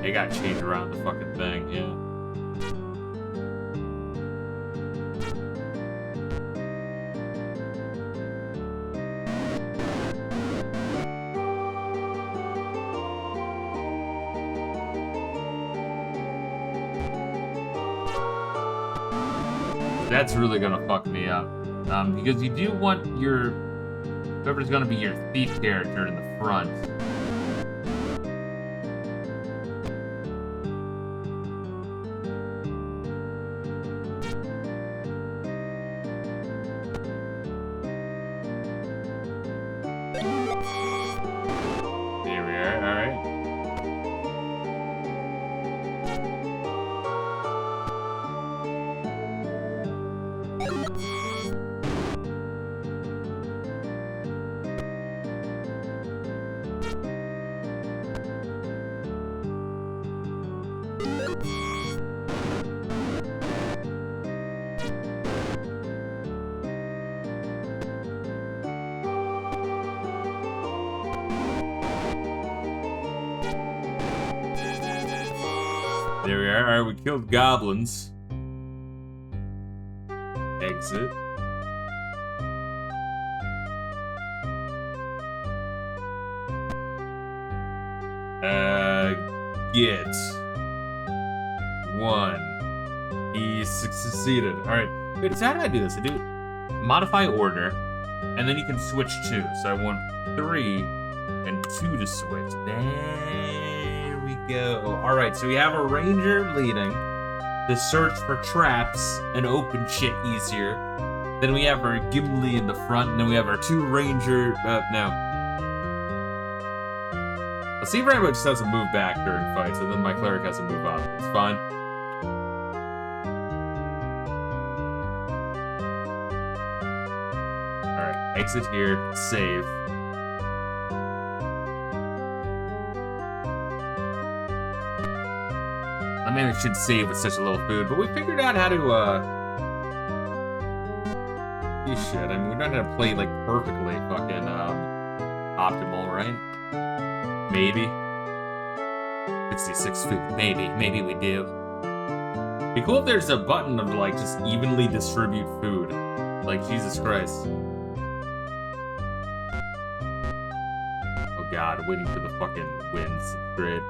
They got changed around the fucking thing, yeah. That's really gonna fuck me up. Because you do want your... whoever's gonna be your thief character in the front. There we are, alright. There we are. Alright, we killed goblins. Exit. Get. 1. He succeeded. Alright. Wait, so how did I do this? I do modify order, and then you can switch 2. So I want 3 and 2 to switch. There we go. Alright, so we have a ranger leading to search for traps and open shit easier. Then we have our Gimli in the front, and then we have our 2 ranger... no. Let's see if Rambo just has to move back during fights, and then my cleric has to move up. It's fine. Alright, exit here, save. I mean, I should save with such a little food, but we figured out how to, shit, I mean, we don't have to play, like, perfectly fucking, optimal, right? Maybe. 66 food. Maybe we do. Be cool if there's a button of, like, just evenly distribute food. Like, Jesus Christ. Oh god, waiting for the fucking winds. It's great.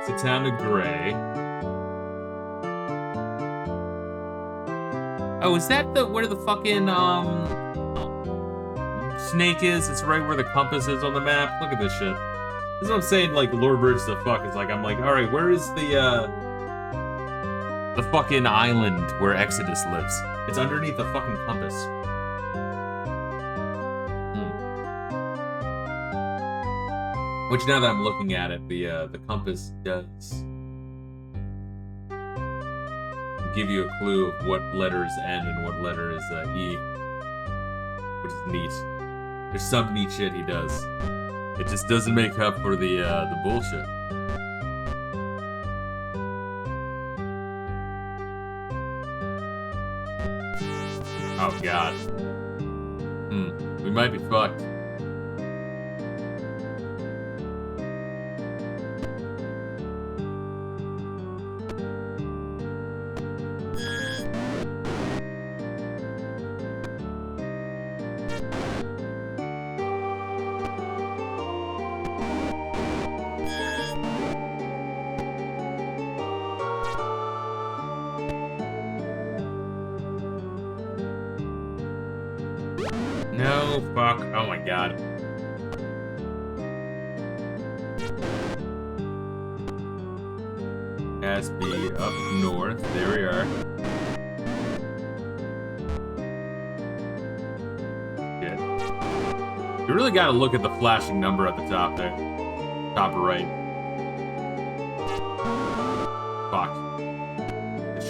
The town of Gray. Oh, is that the where the fucking snake is? It's right where the compass is on the map. Look at this shit. This is what I'm saying. Like Lord Bridge the fuck is like. I'm like, all right, where is the fucking island where Exodus lives? It's underneath the fucking compass. Which, now that I'm looking at it, the compass does give you a clue of what letter is N and what letter is E, which is neat. There's some neat shit he does. It just doesn't make up for the bullshit. Oh god. We might be fucked. No, fuck. Oh my god. Has to be up north. There we are. Good. You really gotta look at the flashing number at the top there. Top right. Fuck.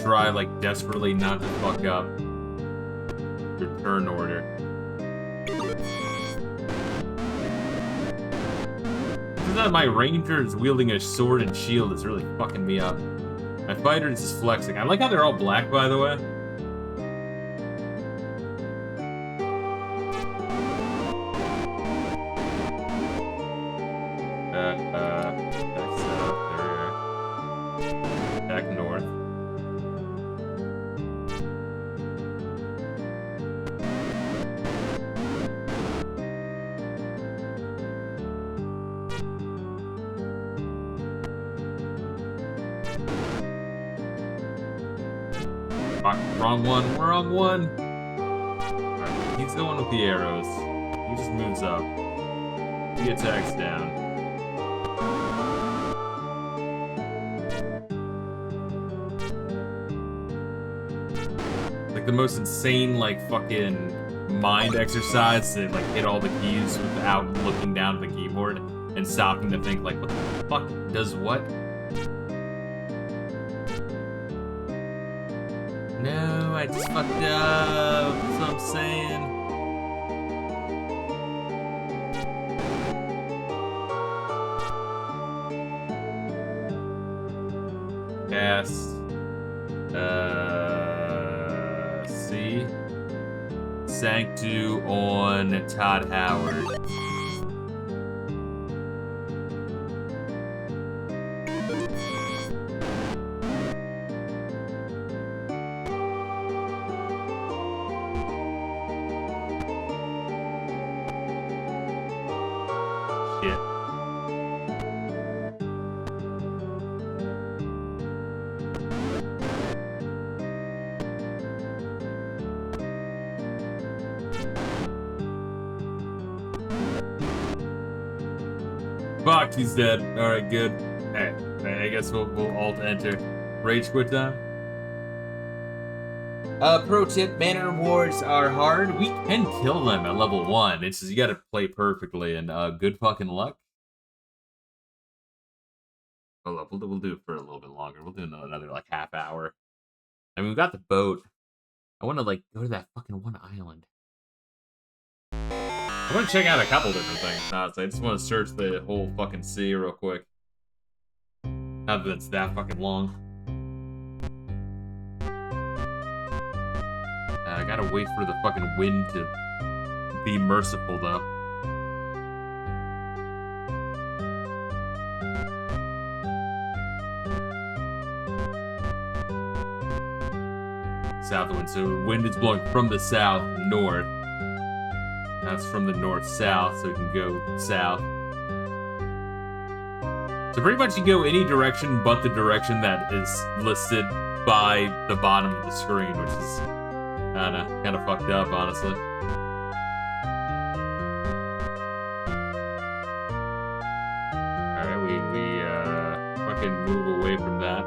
Try, like, desperately not to fuck up your turn order. That my ranger is wielding a sword and shield is really fucking me up. My fighter is just flexing. I like how they're all black, by the way. Back south, there we are. Back north. Fuck, wrong one, wrong one. Alright, he's going with the arrows. He just moves up. He attacks down. Like the most insane, like, fucking mind exercise to, like, hit all the keys without looking down at the keyboard and stopping to think, like, what the fuck does what? No, I just fucked up. That's what I'm saying. Cast. C. Sanctu on Todd Howard. Fuck, he's dead. Alright, good. Alright, I guess we'll alt enter. Rage quit time. Pro tip, mana rewards are hard. We can kill them at level 1. It's just you gotta play perfectly, and good fucking luck. Hold up, we'll do it for a little bit longer. We'll do another like half hour. I mean, we got the boat. I wanna like go to that fucking one island. I want to check out a couple different things, honestly. I just want to search the whole fucking sea real quick. Not that it's that fucking long. I gotta wait for the fucking wind to be merciful, though. South wind, so wind is blowing from the south north. That's from the north-south, so we can go south. So pretty much you go any direction but the direction that is listed by the bottom of the screen, which is kind of fucked up, honestly. Alright, we fucking move away from that.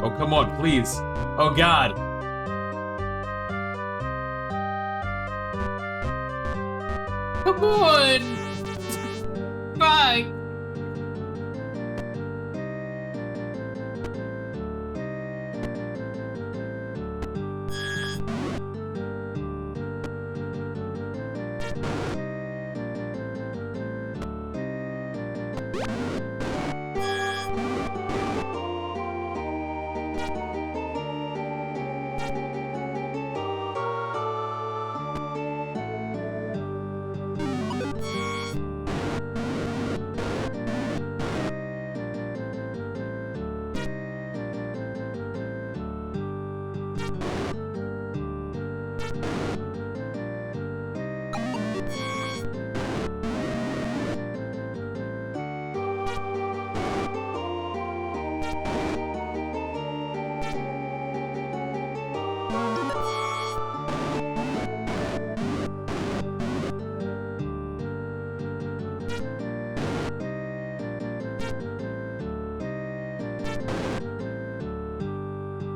Oh, come on, please. Oh, God. Come on! Bye!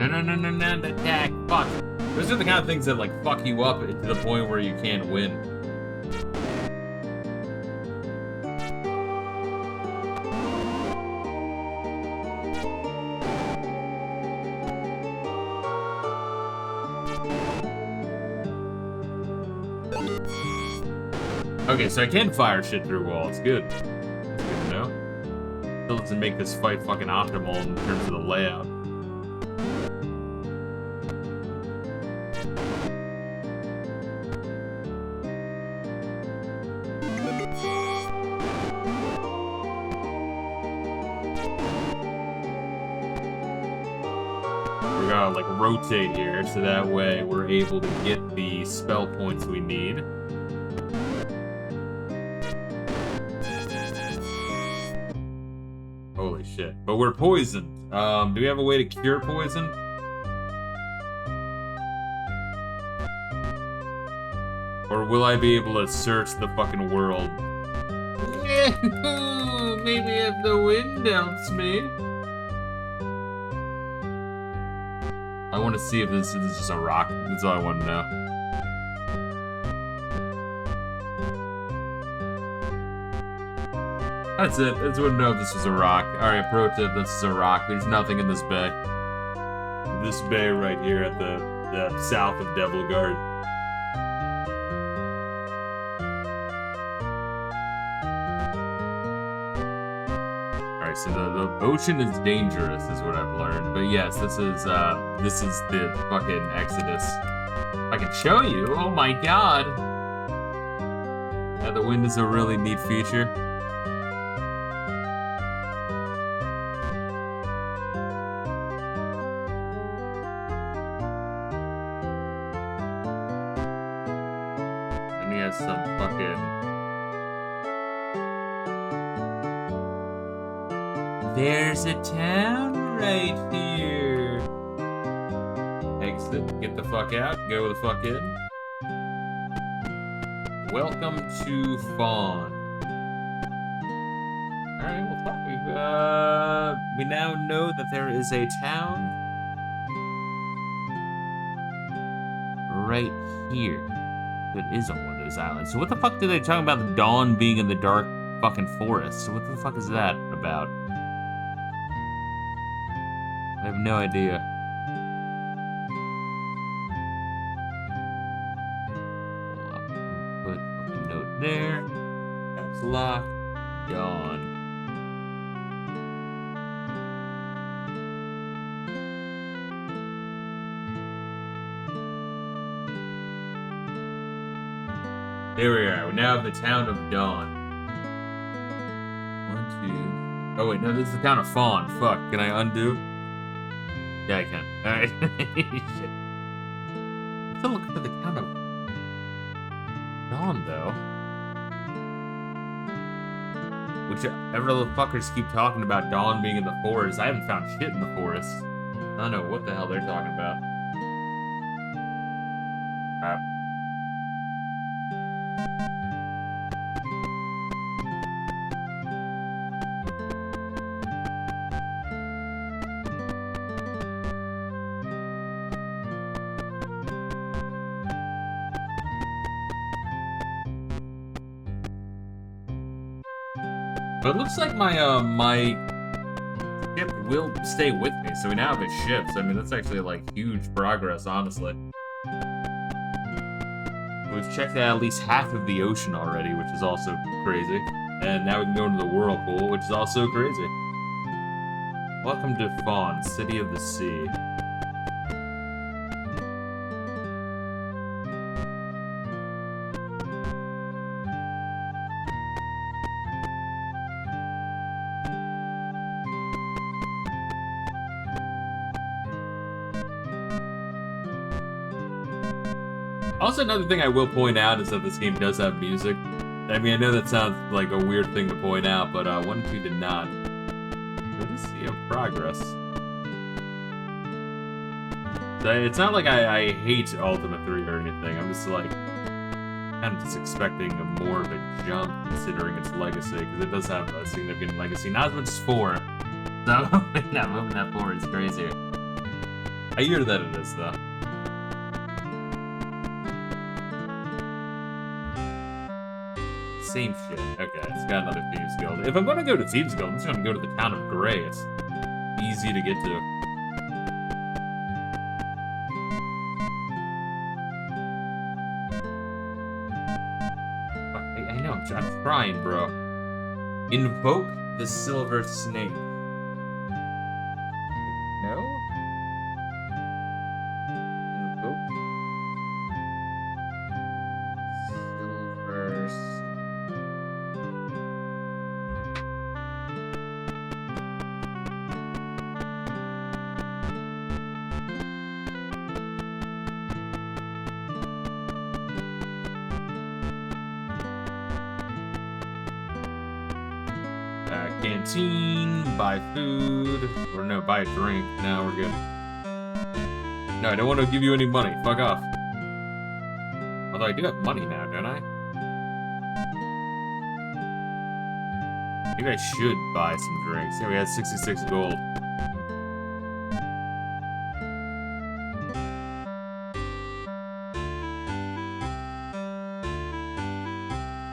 No, attack, fuck. Those are the kind of things that, like, fuck you up to the point where you can't win. Okay, so I can fire shit through walls. Good. That's good to know. Still doesn't make this fight fucking optimal in terms of the layout. We're gonna like rotate here, so that way we're able to get the spell points we need. Holy shit. But we're poisoned. Do we have a way to cure poison? Or will I be able to search the fucking world? Maybe if the wind helps me. I want to see if this is just a rock. That's all I want to know. That's it. I just want to know if this was a rock. Alright, pro tip, this is a rock. There's nothing in this bay. This bay right here at the south of Devil Guard. Alright, so the ocean is dangerous is what I've learned. But yes, this is the fucking Exodus. I can show you. Oh my god. Yeah, the wind is a really neat feature. And he has some fucking... There's a town right here. Exit, get the fuck out, go the fuck in. Welcome to Fawn. Alright, well fuck, we now know that there is a town right here that is on one of those islands. So what the fuck did they talk about the dawn being in the dark fucking forest? So what the fuck is that about? I have no idea. Put a fucking note there. Caps lock. Dawn. There we are. We now have the town of Dawn. 1, 2. Oh wait, no, this is the town of Fawn. Fuck. Can I undo? Yeah, I can. Alright. Shit. I'm still looking for the town of Dawn, though. Whichever the fuckers keep talking about Dawn being in the forest. I haven't found shit in the forest. I don't know what the hell they're talking about. But it looks like my ship will stay with me, so we now have a ship. So I mean, that's actually like huge progress, honestly. We've checked out at least half of the ocean already, which is also crazy. And now we can go into the whirlpool, which is also crazy. Welcome to Fawn, City of the Sea. Also, another thing I will point out is that this game does have music. I mean, I know that sounds like a weird thing to point out, but 1 2 did not. Good to see a progress. So it's not like I hate Ultima 3 or anything. I'm just like, kind of just expecting more of a jump considering its legacy, because it does have a significant legacy. Not as much as 4. So, moving that forward is crazy. I hear that it is, though. Same shit. Okay, it's got another Thieves Guild. If I'm gonna go to Thieves Guild, I'm just gonna go to the town of Gray. It's easy to get to. Fuck, I know, I'm trying, bro. Invoke the Silver Snake. No? Invoke Silver Snake. Canteen, buy food, or no, buy a drink. Now we're good. No, I don't want to give you any money. Fuck off. I'll Although I do have money now, don't I? Maybe I should buy some drinks. Yeah, we had 66 gold.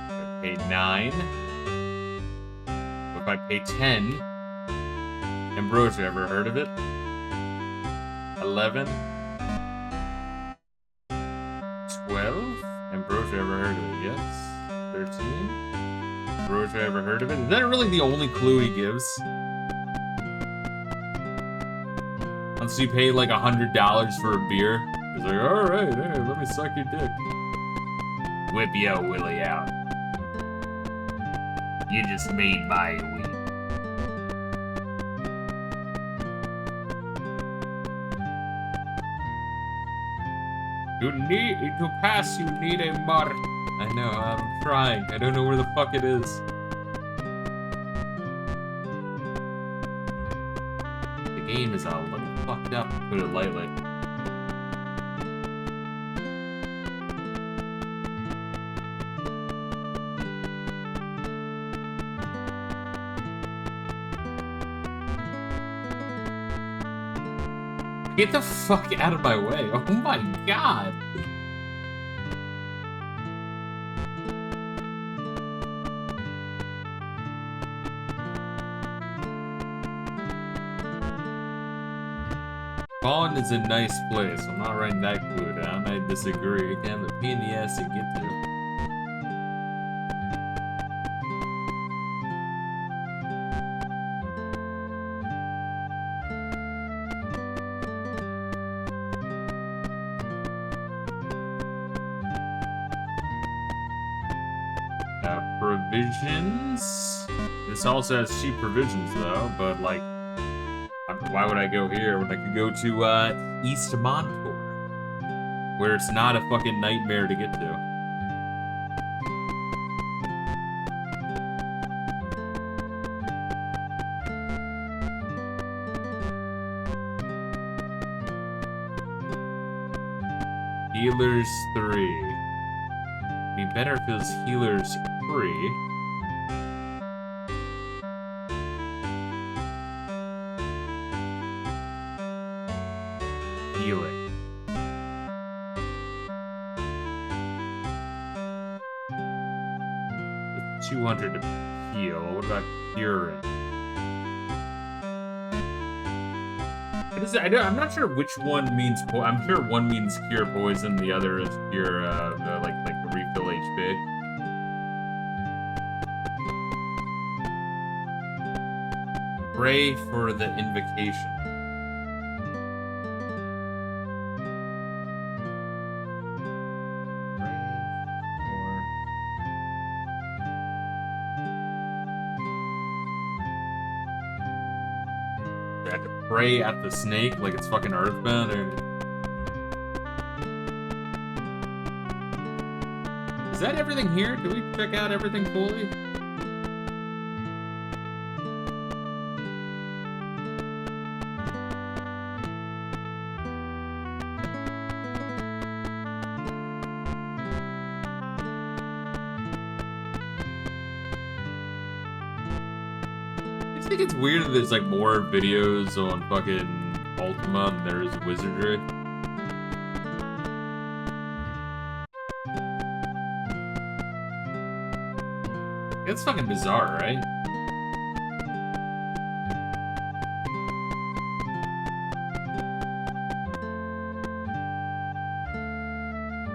If I pay 9. If I pay 10. Ambrosia, ever heard of it? 11. 12. Ambrosia, ever heard of it? Yes. 13. Ambrosia, ever heard of it? Is that really the only clue he gives? Once you pay like $100 for a beer, he's like, alright, hey, let me suck your dick. Whip yo Willie out. You just made my week. To pass, you need a mark. I know, I'm trying. I don't know where the fuck it is. The game is a little fucked up, to put it lightly. Get the fuck out of my way. Oh my god. Vaughn is a nice place. I'm not writing that clue down. I disagree. Again, the pain in the ass to get to. Provisions. This also has cheap provisions though, but like, why would I go here when I could go to East Monte, where it's not a fucking nightmare to get to? Healers 3. Be better if it was Healers 3. Healing. It's 200 to heal. What about curing? I'm not sure which one means. I'm sure one means cure poison, the other is cure like the refill HP. Pray for the invocation. Pray at the snake like it's fucking Earthbound, or is that everything here? Can we check out everything fully? I think it's weird that there's like more videos on fucking Ultima than there is Wizardry. It's fucking bizarre, right?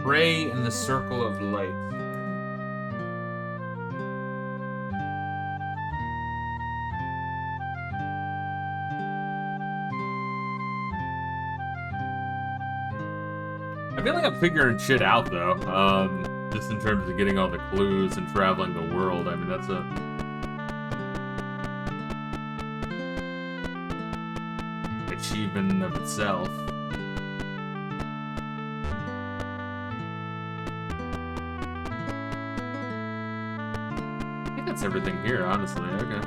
Pray in the circle of light. I feel like I'm figuring shit out, though. Just in terms of getting all the clues and traveling the world. I mean, that's a... achievement of itself. I think that's everything here, honestly. Okay.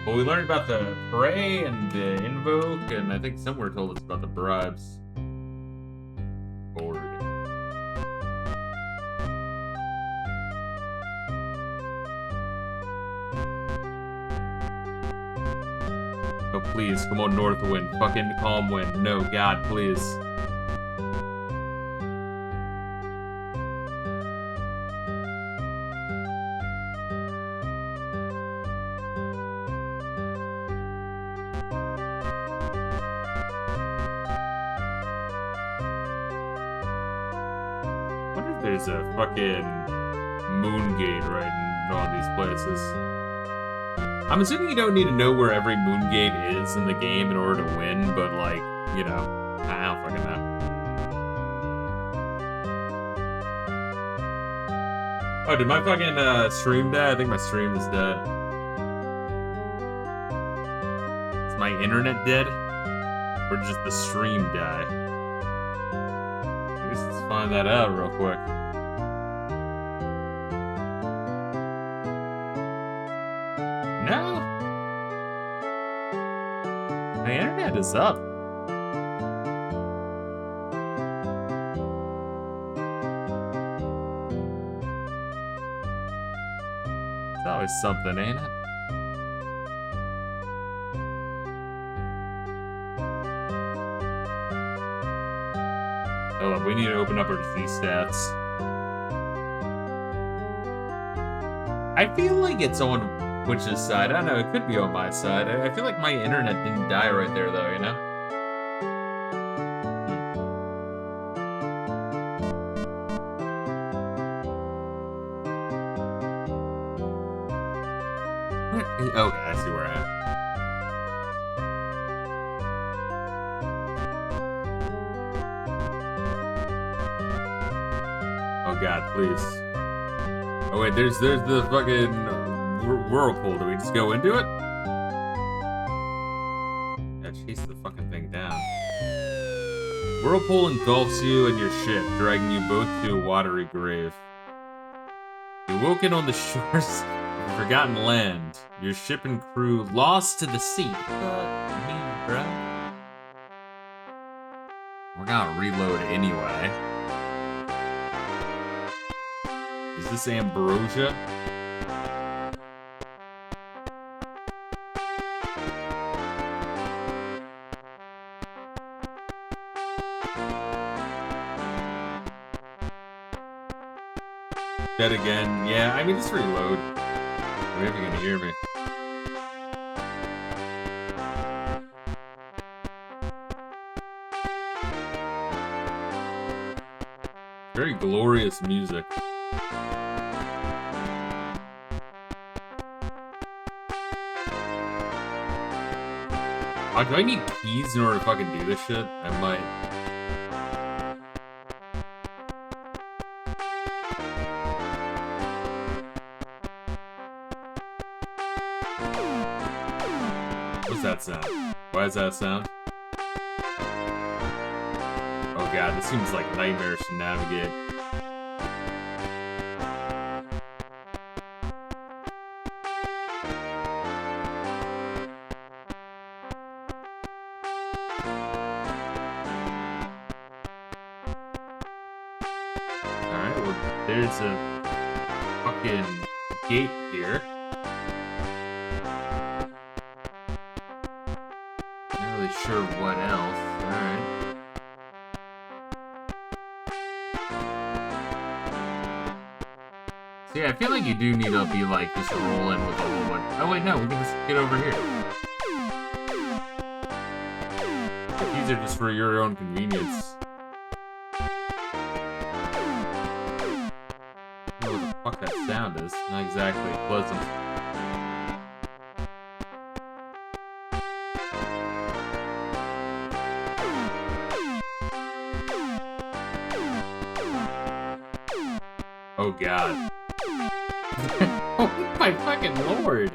Well, we learned about the pray and the invoke, and I think somewhere told us about the bribes. Oh, please. Come on, north wind. Fucking calm wind. No, God, please. What if there's a fucking moon gate right in all these places? I'm assuming you don't need to know where every moon gate is in the game in order to win, but like, you know, I don't fucking know. Oh, did my fucking stream die? I think my stream is dead. Is my internet dead? Or just the stream die? I guess let's find that out real quick. No. My internet is up. It's always something, ain't it? Hold up, we need to open up our disease stats. I feel like it's on which's side. I don't know, it could be on my side. I feel like my internet didn't die right there, though, you know? Okay, I see where I am. Oh god, please. Oh wait, there's the fucking whirlpool. Do we just go into it? Yeah, chase the fucking thing down. Whirlpool engulfs you and your ship, dragging you both to a watery grave. You woken on the shores of a forgotten land. Your ship and crew lost to the sea. Fuck me, bro. We're gonna reload anyway. Is this Ambrosia? Dead again. Yeah, I mean, just reload. Wait if you're gonna hear me. Very glorious music. Oh, do I need keys in order to fucking do this shit? I might. What's that sound? Why is that sound? Oh god, this seems like nightmares to navigate. Alright, well, there's a fucking gate here. Not really sure what else. Alright. So yeah, I feel like you do need to be like just rolling with a whole bunch. Oh wait, no, we can just get over here. These are just for your own convenience. I don't know what the fuck that sound is. Not exactly pleasant. Oh god. Oh my fucking lord!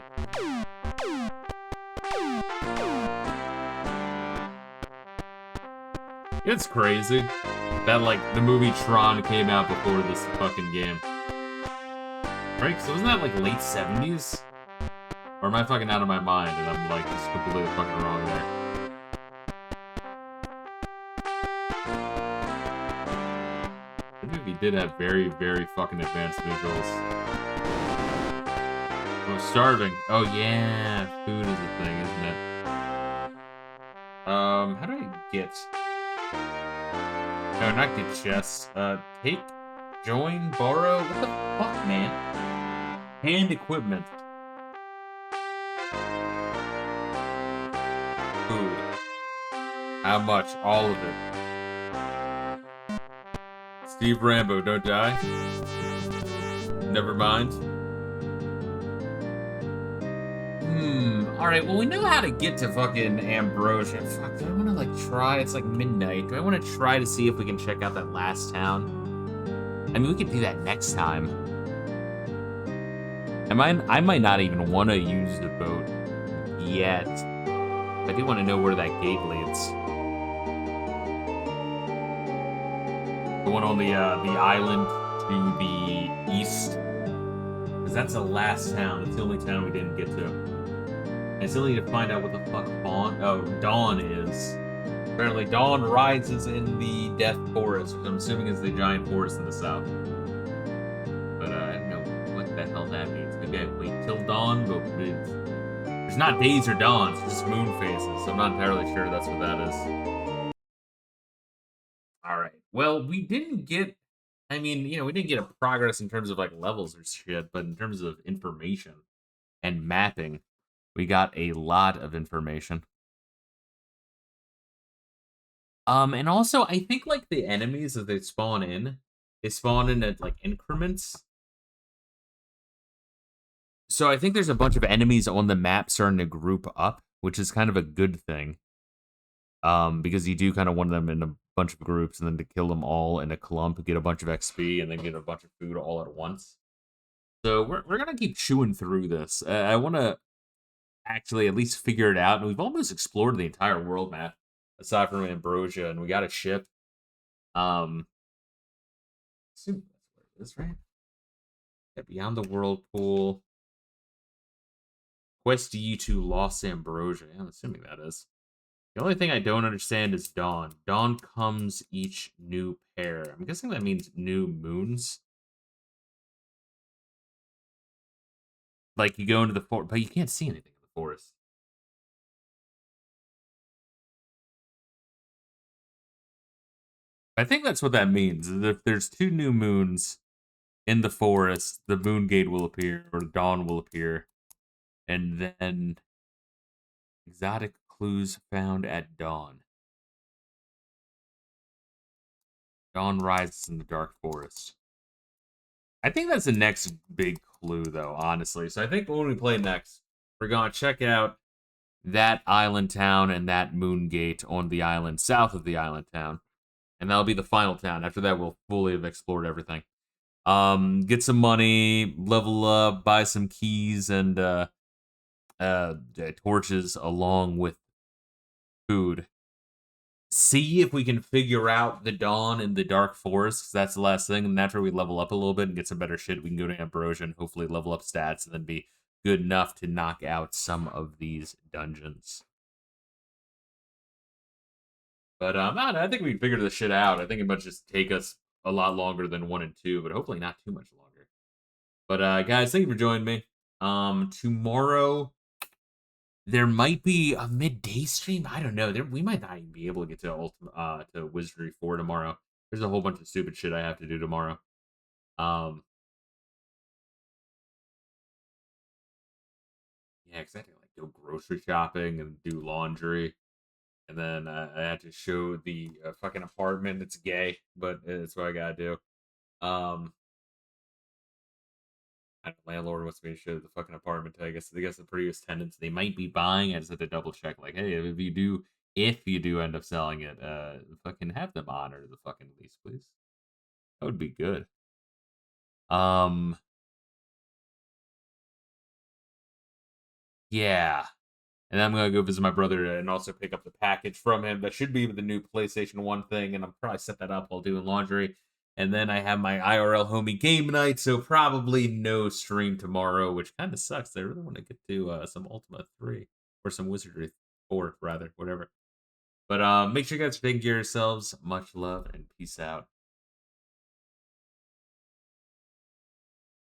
It's crazy that, like, the movie Tron came out before this fucking game. Right? So wasn't that, like, late 70s? Or am I fucking out of my mind and I'm, like, just completely fucking wrong there? The movie did have very, very fucking advanced visuals. Oh, starving. Oh, yeah. Food is a thing, isn't it? How do I get? No, not get chests. Take, join, borrow. What the fuck, man? Hand equipment. Food. How much? All of it. Steve Rambo, don't die. Never mind. Alright, well, we know how to get to fucking Ambrosia. Fuck, do I want to, like, try? It's, like, midnight. Do I want to try to see if we can check out that last town? I mean, we could do that next time. I might not even want to use the boat yet. I do want to know where that gate leads. The one on the island to the east. Because that's the last town. It's the only town we didn't get to. I still need to find out what the fuck Dawn is. Apparently, Dawn rises in the Death Forest, which I'm assuming is the giant forest in the south. But I don't know what the hell that means. Maybe I wait till dawn, but there's not days or dawns, it's just moon phases, so I'm not entirely sure that's what that is. Alright, well, we didn't get... I mean, you know, we didn't get a progress in terms of, like, levels or shit, but in terms of information and mapping, we got a lot of information. And also, I think, like, the enemies as they spawn in at, like, increments. So I think there's a bunch of enemies on the map starting to group up, which is kind of a good thing. Because you do kind of want them in a bunch of groups, and then to kill them all in a clump, get a bunch of XP, and then get a bunch of food all at once. So we're gonna keep chewing through this. I want to actually at least figure it out, and we've almost explored the entire world map aside from Ambrosia, and we got a ship. I assume that's what it is, right? Yeah, beyond the whirlpool. Quest ye to Lost Ambrosia. Yeah, I'm assuming that is. The only thing I don't understand is dawn. Dawn comes each new pair. I'm guessing that means new moons. Like, you go into the forest, but you can't see anything in the forest. I think that's what that means. If there's 2 new moons in the forest, the moon gate will appear, or dawn will appear. And then exotic clues found at dawn. Dawn rises in the dark forest. I think that's the next big clue, though, honestly. So I think when we play next, we're going to check out that island town and that moon gate on the island south of the island town. And that'll be the final town. After that, we'll fully have explored everything. Get some money, level up, buy some keys and torches along with food. See if we can figure out the dawn in the dark forest, because that's the last thing. And after we level up a little bit and get some better shit, we can go to Ambrosia and hopefully level up stats and then be good enough to knock out some of these dungeons. But I think we figured this shit out. I think it might just take us a lot longer than 1 and 2, but hopefully not too much longer. But guys, thank you for joining me. Tomorrow there might be a midday stream. I don't know. We might not even be able to get to Ultima, to Wizardry 4 tomorrow. There's a whole bunch of stupid shit I have to do tomorrow. Yeah, because I have to like go grocery shopping and do laundry. And then I had to show the fucking apartment. It's gay, but it's what I gotta do. The landlord wants me to show the fucking apartment. I guess the previous tenants, they might be buying. I just have to double check. Like, hey, if you do end up selling it, fucking have them honor the fucking lease, please. That would be good. Yeah. And then I'm going to go visit my brother and also pick up the package from him. That should be the new PlayStation 1 thing, and I'll probably set that up while doing laundry. And then I have my IRL homie game night, so probably no stream tomorrow, which kind of sucks. I really want to get to some Ultima 3, or some Wizardry 4, rather, whatever. But make sure you guys are taking care of yourselves. Much love, and peace out.